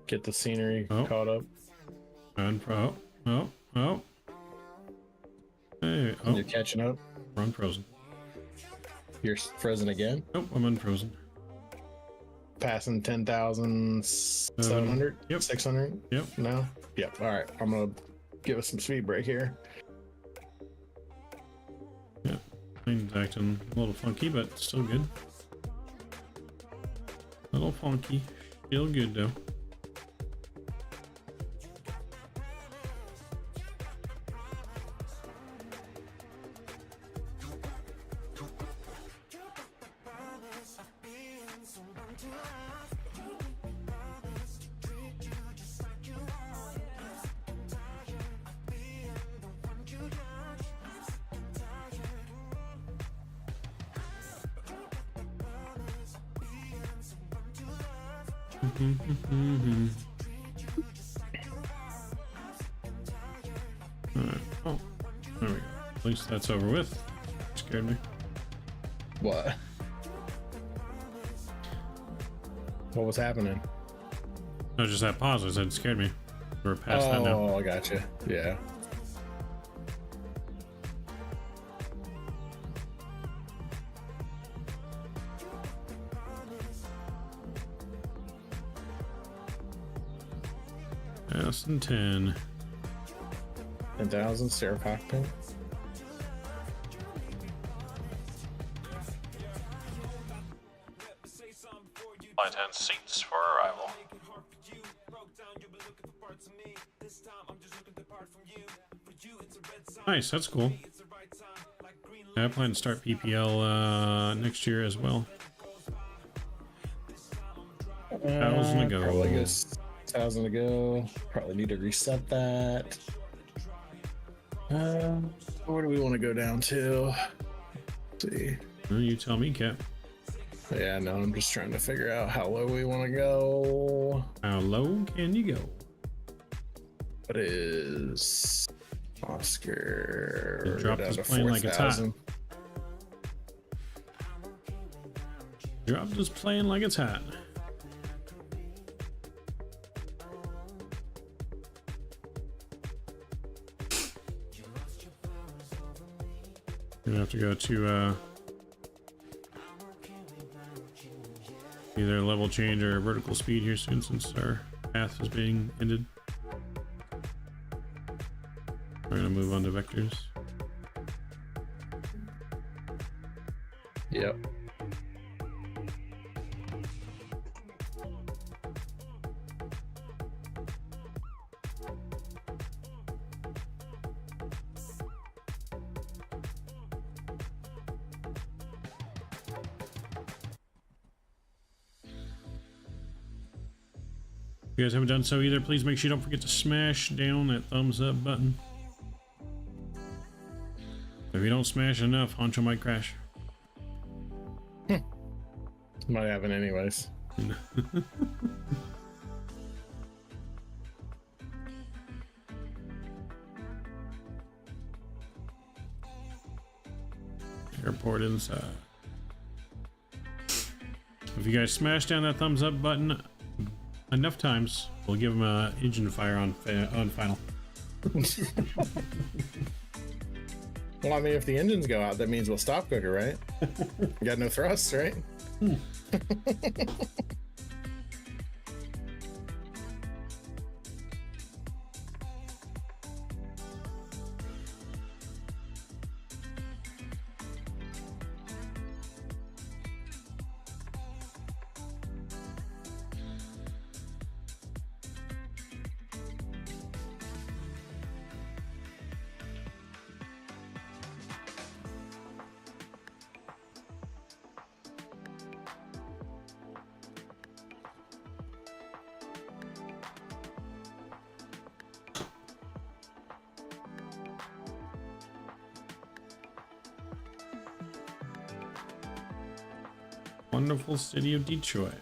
get the scenery caught up. Hey, You're catching up? We're unfrozen. You're frozen again? Nope, I'm unfrozen. Passing 10,700? Yep. 600? Yep. No? Yep. All right. I'm going to give us some speed break here. Yeah. Plane's acting a little funky, but still good. A little funky. Still good, though. Alright. Oh, there we go. At least that's over with. Scared me. What? What was happening? No, just that pause. I said it scared me. We're past that now. Oh, I gotcha. Yeah. Less than 10. 10,000 stair cockpit. Flight 10 seats for arrival. Nice, that's cool. Yeah, I plan to start PPL next year as well. 1,000 to go. Probably go 6,000 to go. Probably need to reset that. Where do we want to go down to? Let's see. Well, you tell me, Cap. Yeah, no, I'm just trying to figure out how low we want to go. How low can you go? What is Oscar? You dropped this plane like it's hot. Drop this plane like it's hot. We're gonna have to go to either level change or vertical speed here soon, since our path is being ended. We're gonna move on to vectors. Yep. If you guys haven't done so either, please make sure you don't forget to smash down that thumbs up button. If you don't smash enough, Honcho might crash. Might happen anyways. Airport inside. If you guys smash down that thumbs up button enough times, we'll give them a engine fire on final. Well, I mean, if the engines go out, that means we'll stop quicker, right? You got no thrust, right? Wonderful city of Detroit.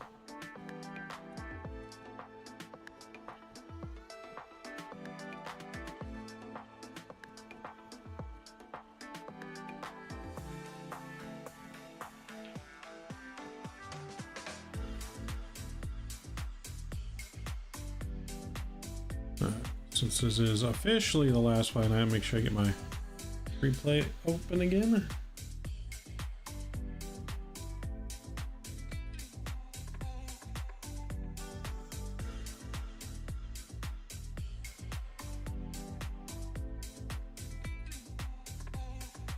Since this is officially the last flight, I make sure I get my replay open again.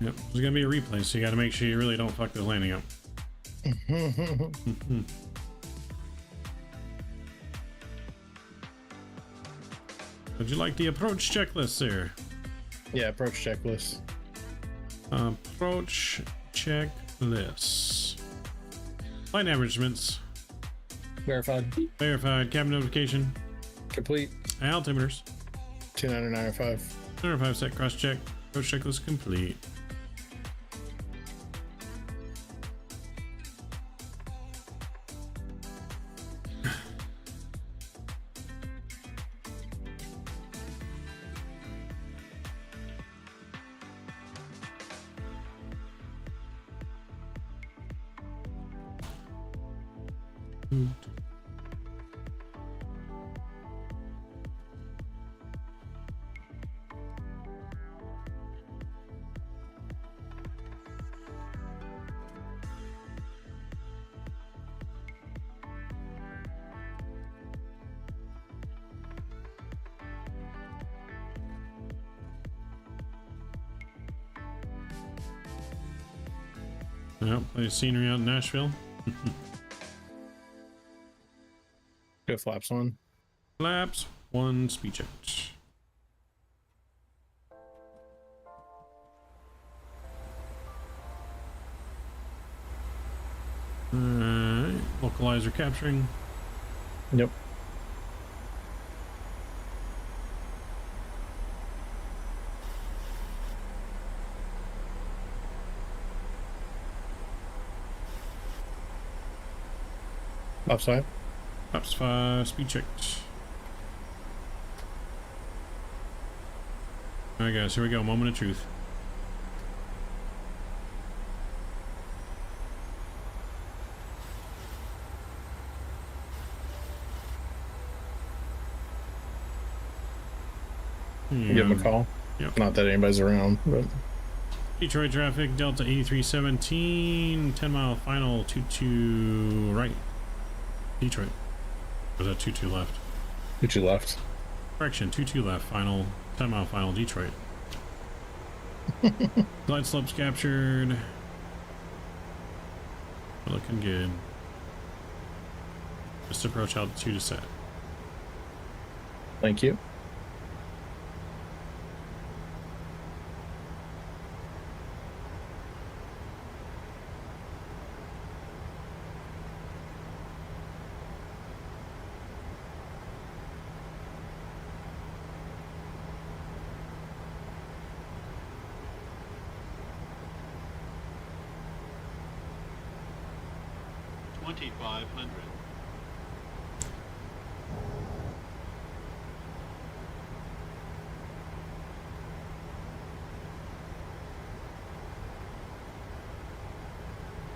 Yep, there's gonna be a replay, so you gotta make sure you really don't fuck this landing up. Would you like the approach checklist, sir? Yeah, approach checklist. Approach checklist. Flight averagements. Verified. Verified. Cabin notification. Complete. Altimeters. 2995. 905 set cross check. Approach checklist complete. Yep, play scenery out in Nashville. Go flaps 1. Flaps 1 speed check. Alright, localizer capturing. Yep. Flaps 5. Flaps 5, speed checked. Alright guys, here we go, moment of truth. Give him a call. Yep. Not that anybody's around, but Detroit traffic, Delta 8317, 10 mile final, 22 right. Detroit. Or was that 22 left? 22 left. Correction, 22 left, final, 10 mile final, Detroit. Glide slopes captured. Looking good. Just approach altitude is set. Thank you.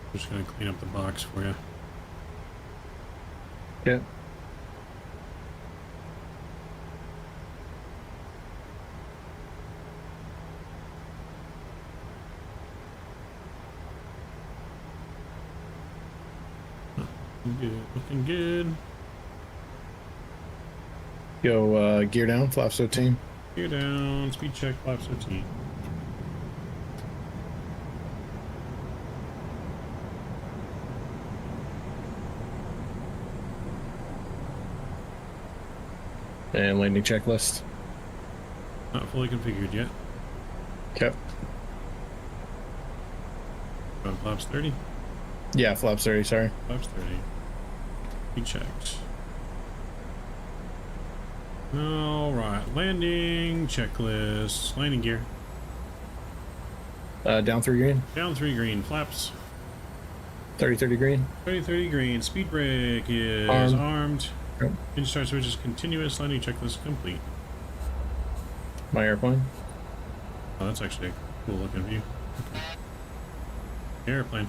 I'm just gonna clean up the box for you. Yeah. Good, looking good. Go gear down, flaps 15. Gear down, speed check, flaps 15. And landing checklist. Not fully configured yet. Okay. On flaps 30? Yeah, flaps 30, sorry. Flaps 30. Speed checked. Alright, landing checklist. Landing gear. Down 3 green. Down 3 green. Flaps. 30 green. 30 green. Speed brake is armed. Yep. Engine start switch is continuous. Landing checklist complete. My airplane. Oh, that's actually a cool looking view. Okay. Airplane.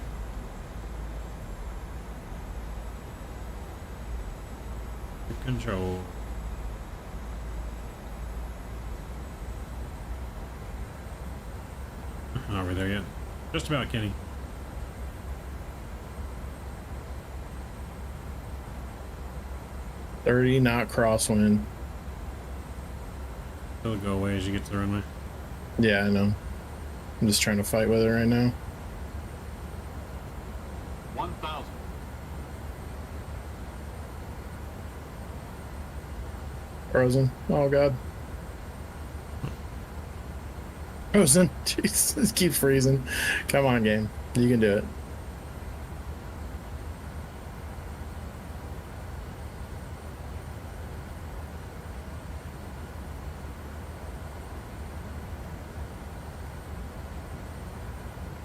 Control. Not over there yet. Just about, Kenny. .30 knot crosswind. It'll go away as you get to the runway. Yeah, I know. I'm just trying to fight with it right now. 1,000. Frozen. Oh god. Frozen. Jesus, this keeps freezing. Come on, game. You can do it.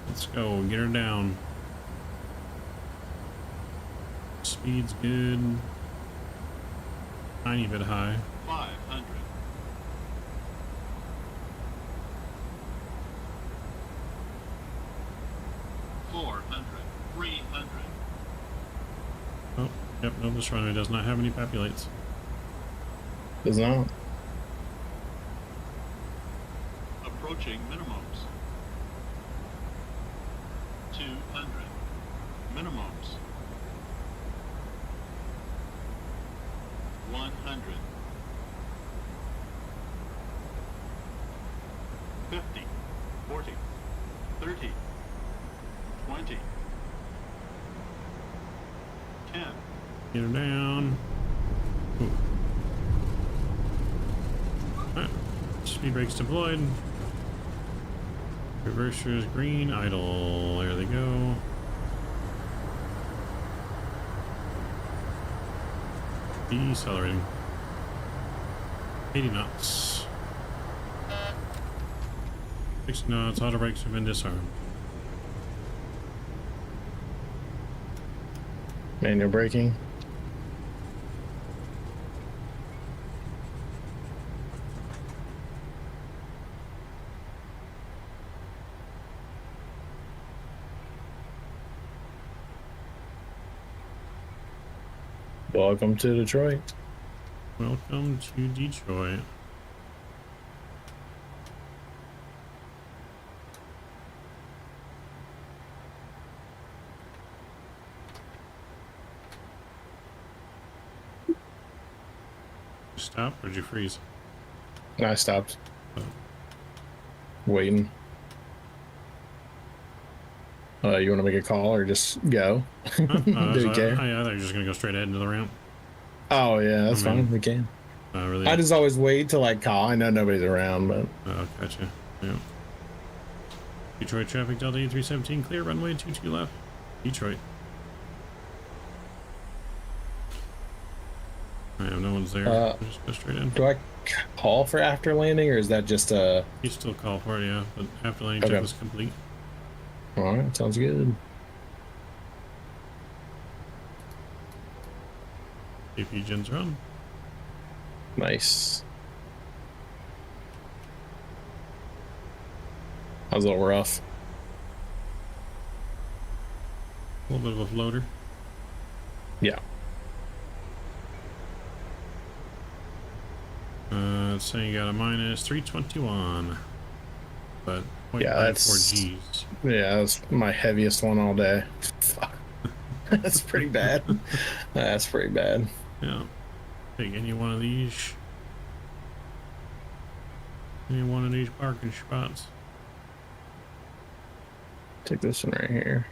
Let's go. Get her down. Speed's good. Tiny bit high. 500. 400. 300. Oh, yep, no, this runway does not have any populates. Does not. Approaching minimums. 200. Minimums. 100. 50. 40. 30. 20. 10. Get her down. Ooh. Alright. Speed brakes deployed. Reversers green, idle. There they go. Decelerating. 80 knots. 60 knots. Auto brakes have been disarmed. Manual braking. Welcome to Detroit. Welcome to Detroit. Stop or did you freeze? I stopped. Oh. Waiting. You want to make a call or just go? Do you care? I thought you were just gonna go straight ahead into the ramp. Oh yeah, that's fine. We can. Really? I just always wait till like call. I know nobody's around, but. Oh, gotcha. Yeah. Detroit traffic Delta 8317 clear, runway 22 left. Detroit. I have no one's there. Just go straight in. Do I call for after landing or is that just a? You still call for it, yeah, but after landing check was complete. All right, sounds good. AP gens run. Nice. That was a little rough. A little bit of a floater. Yeah. It's saying you got a minus 321, but yeah, that's 4 G's. Yeah, that's my heaviest one all day. Fuck. That's pretty bad. That's pretty bad. Yeah. Take any one of these. Any one of these parking spots. Take this one right here.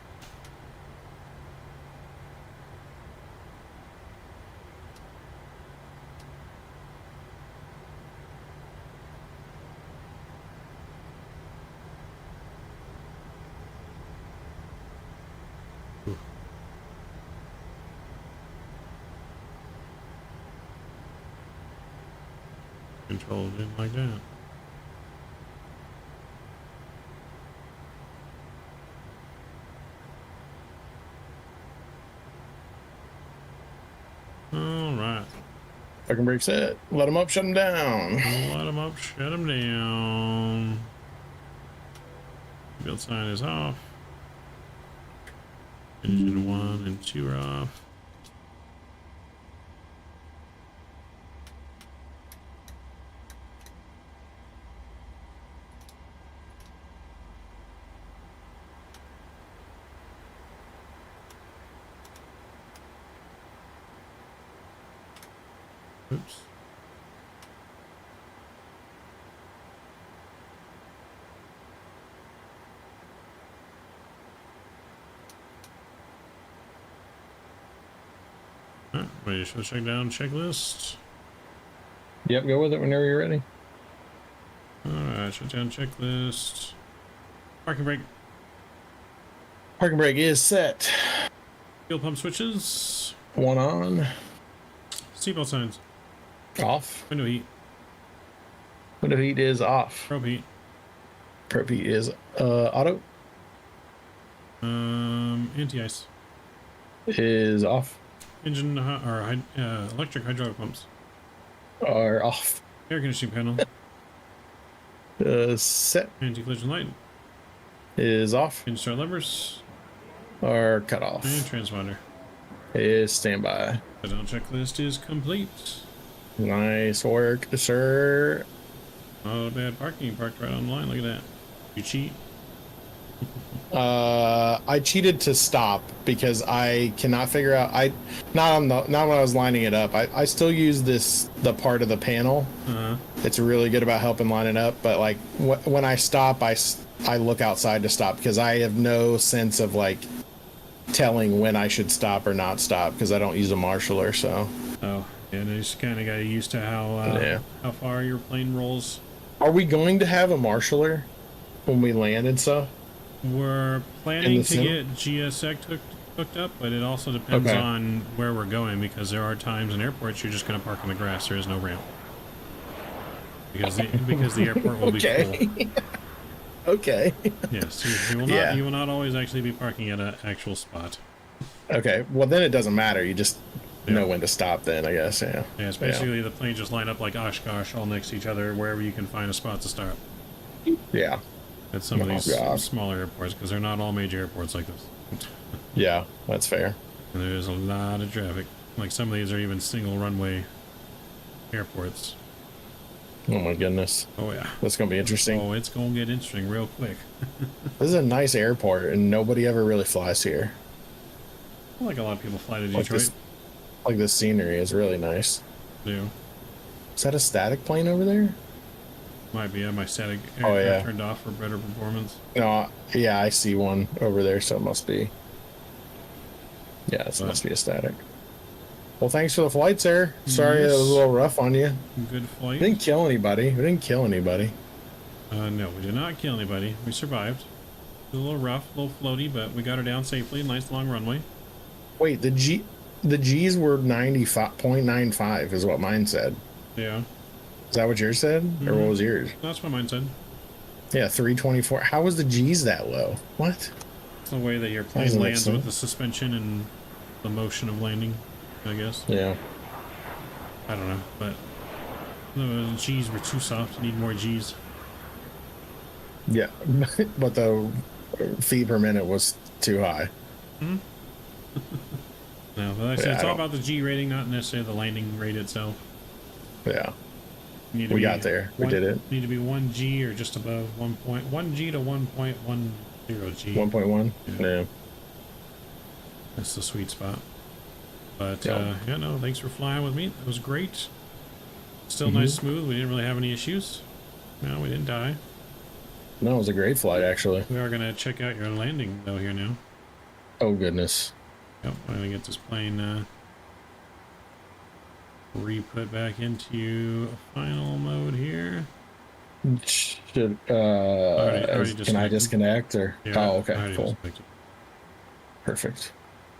Control didn't like that. All right. Fucking brake set. Let them up, shut them down. Let them up, shut them down. Build sign is off. Engine 1 and 2 are off. Oops. Alright, ready to show check down checklist. Yep, go with it whenever you're ready. Alright, shut down checklist. Parking brake. Parking brake is set. Fuel pump switches. One on. Seatbelt signs. Off. Window heat. Window heat is off. Probe heat. Probe heat is auto. Anti-ice. Is off. Engine electric hydraulic pumps. Are off. Air conditioning panel. Set. Anti-collision light. Is off. Engine start levers. Are cut off. And transponder. Is standby. The down checklist is complete. Nice work, sir. Not a bad parking. You parked right on the line. Look at that. You cheat. I cheated to stop because I cannot figure out. Not when I was lining it up. I still use the part of the panel. It's really good about helping line it up. But like when I stop, I look outside to stop because I have no sense of like telling when I should stop or not stop because I don't use a marshaller. So. Oh, yeah. They just kind of got used to how far your plane rolls. Are we going to have a marshaller when we land and stuff? We're planning to get GSX hooked up, but it also depends on where we're going because there are times in airports you're just going to park on the grass. There is no ramp because the airport will be full. Okay. Yes, you will not always actually be parking at an actual spot. Okay. Well, then it doesn't matter. You just know when to stop. Then I guess. Yeah. Yeah. It's basically the planes just line up like Oshkosh, all next to each other, wherever you can find a spot to start. Yeah. At some of these smaller airports, because they're not all major airports like this. Yeah, that's fair. And there's a lot of traffic. Like some of these are even single runway airports. Oh my goodness. Oh yeah. That's gonna be interesting. Oh, it's gonna get interesting real quick. This is a nice airport and nobody ever really flies here. Like a lot of people fly to Detroit. Like this scenery is really nice. Yeah. Is that a static plane over there? Might be. My static aircraft turned off for better performance. No, yeah, I see one over there, so it must be. Yeah, it must be a static. Well, thanks for the flight, sir. Sorry it was a little rough on you. Good flight. We didn't kill anybody. No, we did not kill anybody. We survived. It was a little rough, a little floaty, but we got her down safely. Nice long runway. Wait, the G's were 95.95 is what mine said. Yeah. Is that what yours said? Or what was yours? That's what mine said. Yeah, 324. How was the G's that low? What? It's the way that your plane lands with the suspension and the motion of landing, I guess. Yeah. I don't know, but the G's were too soft. You need more G's. Yeah, but the feet per minute was too high. Hmm? No, but like I said, it's all about the G rating, not necessarily the landing rate itself. Yeah. We got there. We did it. Need to be 1 G or just above 1 G to 1.10 G. 1.1? Yeah. That's the sweet spot. But yeah, no, thanks for flying with me. That was great. Still nice, smooth. We didn't really have any issues. No, we didn't die. No, it was a great flight, actually. We are going to check out your landing, though, here now. Oh, goodness. Yep, I'm going to get this plane re-put back into final mode here. Should, already can I disconnect, or? Yeah, oh, okay, cool. Disconnected. Perfect.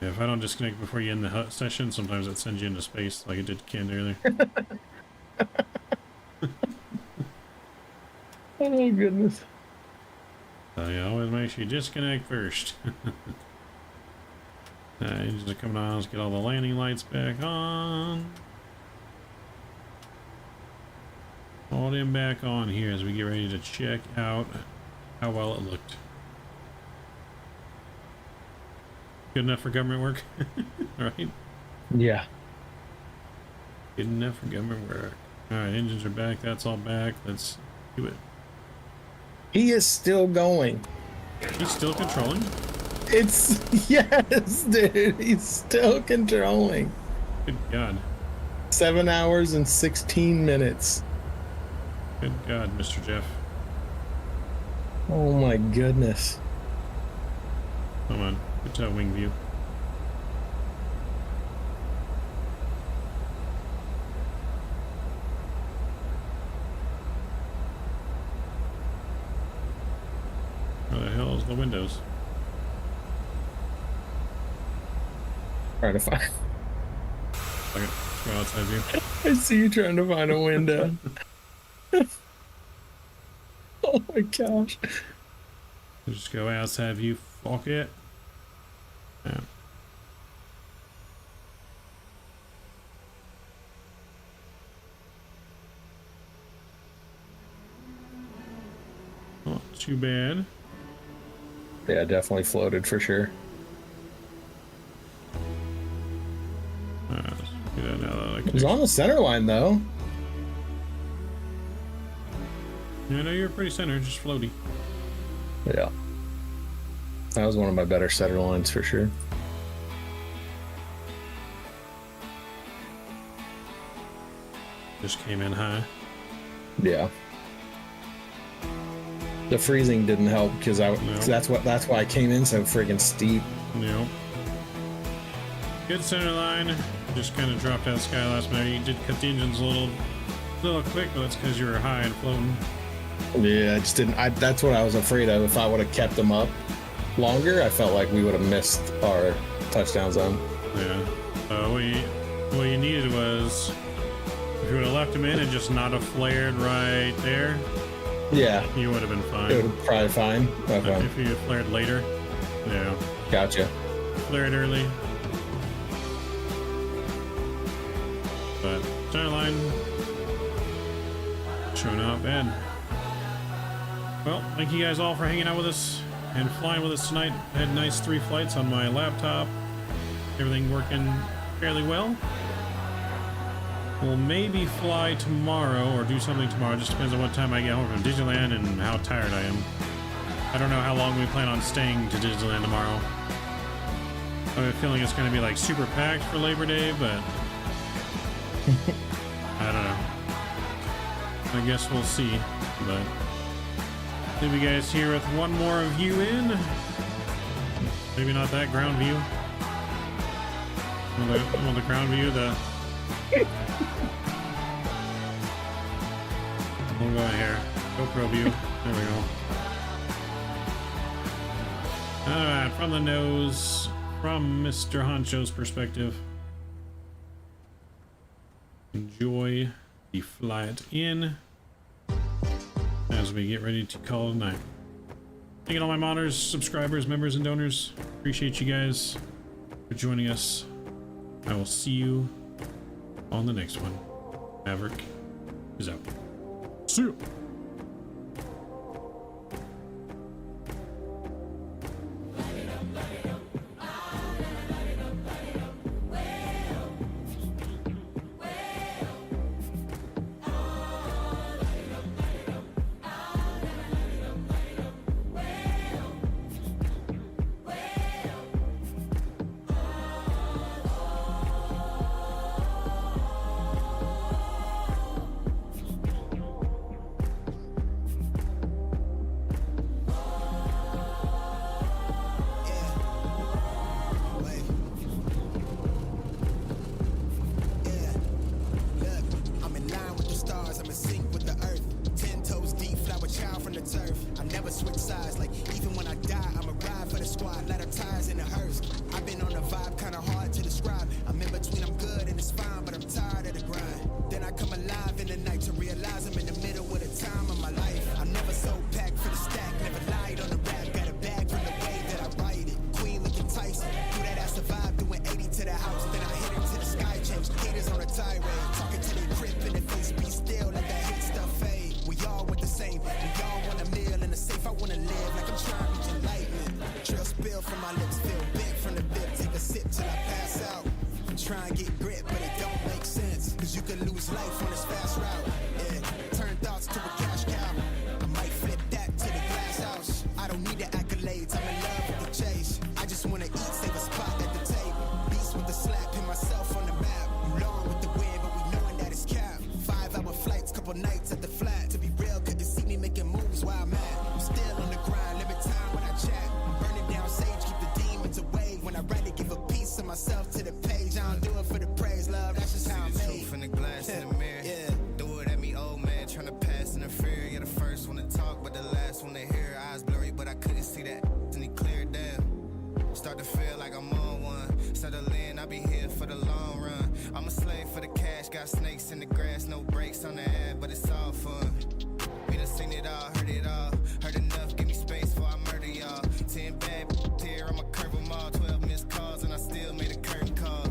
Yeah, if I don't disconnect before you end the session, sometimes it sends you into space like it did Ken earlier. Oh, goodness. So yeah, always make sure you disconnect first. Engines are coming on. Let's get all the landing lights back on. All them back on here as we get ready to check out how well it looked. Good enough for government work, right? Yeah. Good enough for government work. All right, engines are back. That's all back. Let's do it. He is still going. He's still controlling? Yes, dude. He's still controlling. Good God. 7 hours and 16 minutes. Good God, Mr. Jeff. Oh my goodness. Come on. Good job, wing view. Where the hell is the windows? Trying to find. Okay, let's go outside view. I see you trying to find a window. Oh my gosh. Just go outside view. Fuck it. Yeah. Not too bad. Yeah, definitely floated for sure. It was on the center line though. Yeah, I know you're pretty center, just floaty. Yeah. That was one of my better center lines for sure. Just came in high. Yeah. The freezing didn't help because that's why I came in so friggin' steep. Nope. Good center line. Just kind of dropped out of the sky last minute. You did cut the engines a little quick, but that's because you were high and floating. Yeah, I just didn't. That's what I was afraid of. If I would have kept them up longer, I felt like we would have missed our touchdown zone. Yeah. What you needed was, if you would have left them in and just not have flared right there. Yeah. You would have been fine. It would have probably fine. Okay. If you had flared later. Yeah. Gotcha. Flared early. But center line showing out bad. Well, thank you guys all for hanging out with us and flying with us tonight. I had nice 3 flights on my laptop. Everything working fairly well. We'll maybe fly tomorrow or do something tomorrow. Just depends on what time I get home from Disneyland and how tired I am. I don't know how long we plan on staying to Disneyland tomorrow. I have a feeling it's going to be like super packed for Labor Day, but I don't know. I guess we'll see. But leave you guys here with one more view in. Maybe not that ground view. Well, the ground view, we'll go here. GoPro view. There we go. Alright, from the nose, from Mr. Honcho's perspective. Enjoy the flight in as we get ready to call it a night. Thank you to all my monitors, subscribers, members, and donors. Appreciate you guys for joining us. I will see you on the next one. Maverick is out. See you. Try and get grit, but it don't make sense. Cause you could lose life on this fast route. Yeah, turn thoughts to a cash cow. I might flip that to the glass house. I don't need the accolades, I'm in love with the chase. I just wanna eat, save a spot at the table. Beast with the slap, pin myself on the map. I'm long with the wind, but we knowing that it's capped. 5-hour flights, couple nights at the flat. To be real, couldn't see me making moves while I'm at. I'm still on the grind, limit time when I chat. I'm burning down sage, keep the demons away. When I write it, give a piece of myself to the page. I don't do it for the praise, love, that's just how I'm made. From the glass in the mirror, yeah. Do it at me, old man, trying to pass in the fear. You're the first one to talk, but the last one to hear. Eyes blurry, but I couldn't see that, and he cleared down. Start to feel like I'm on one. Settle in, I'll be here for the long run. I'm a slave for the cash, got snakes in the grass, no brakes on the ad, but it's all fun. We done seen it all, heard enough, give me space before I murder y'all. 10 bad here, I'ma curve them all. 12 missed calls, and I still made a curtain call.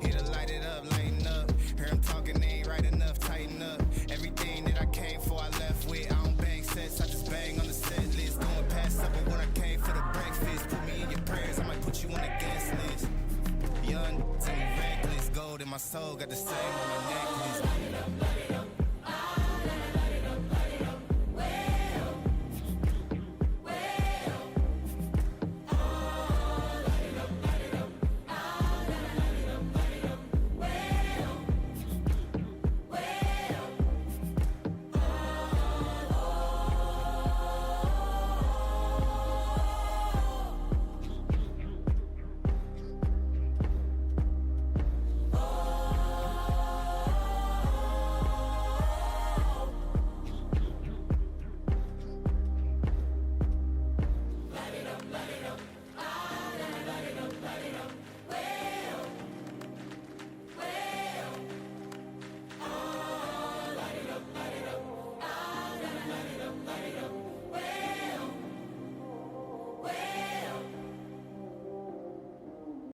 Here to light it up, lighten up. Hear him talking, they ain't right enough, tighten up. Everything that I came for, I left with. I don't bang sets, I just bang on the set list. Going past supper when I came for the breakfast. Put me in your prayers, I might put you on the guest list. Young, tell me reckless, gold in my soul, got the same on my necklace.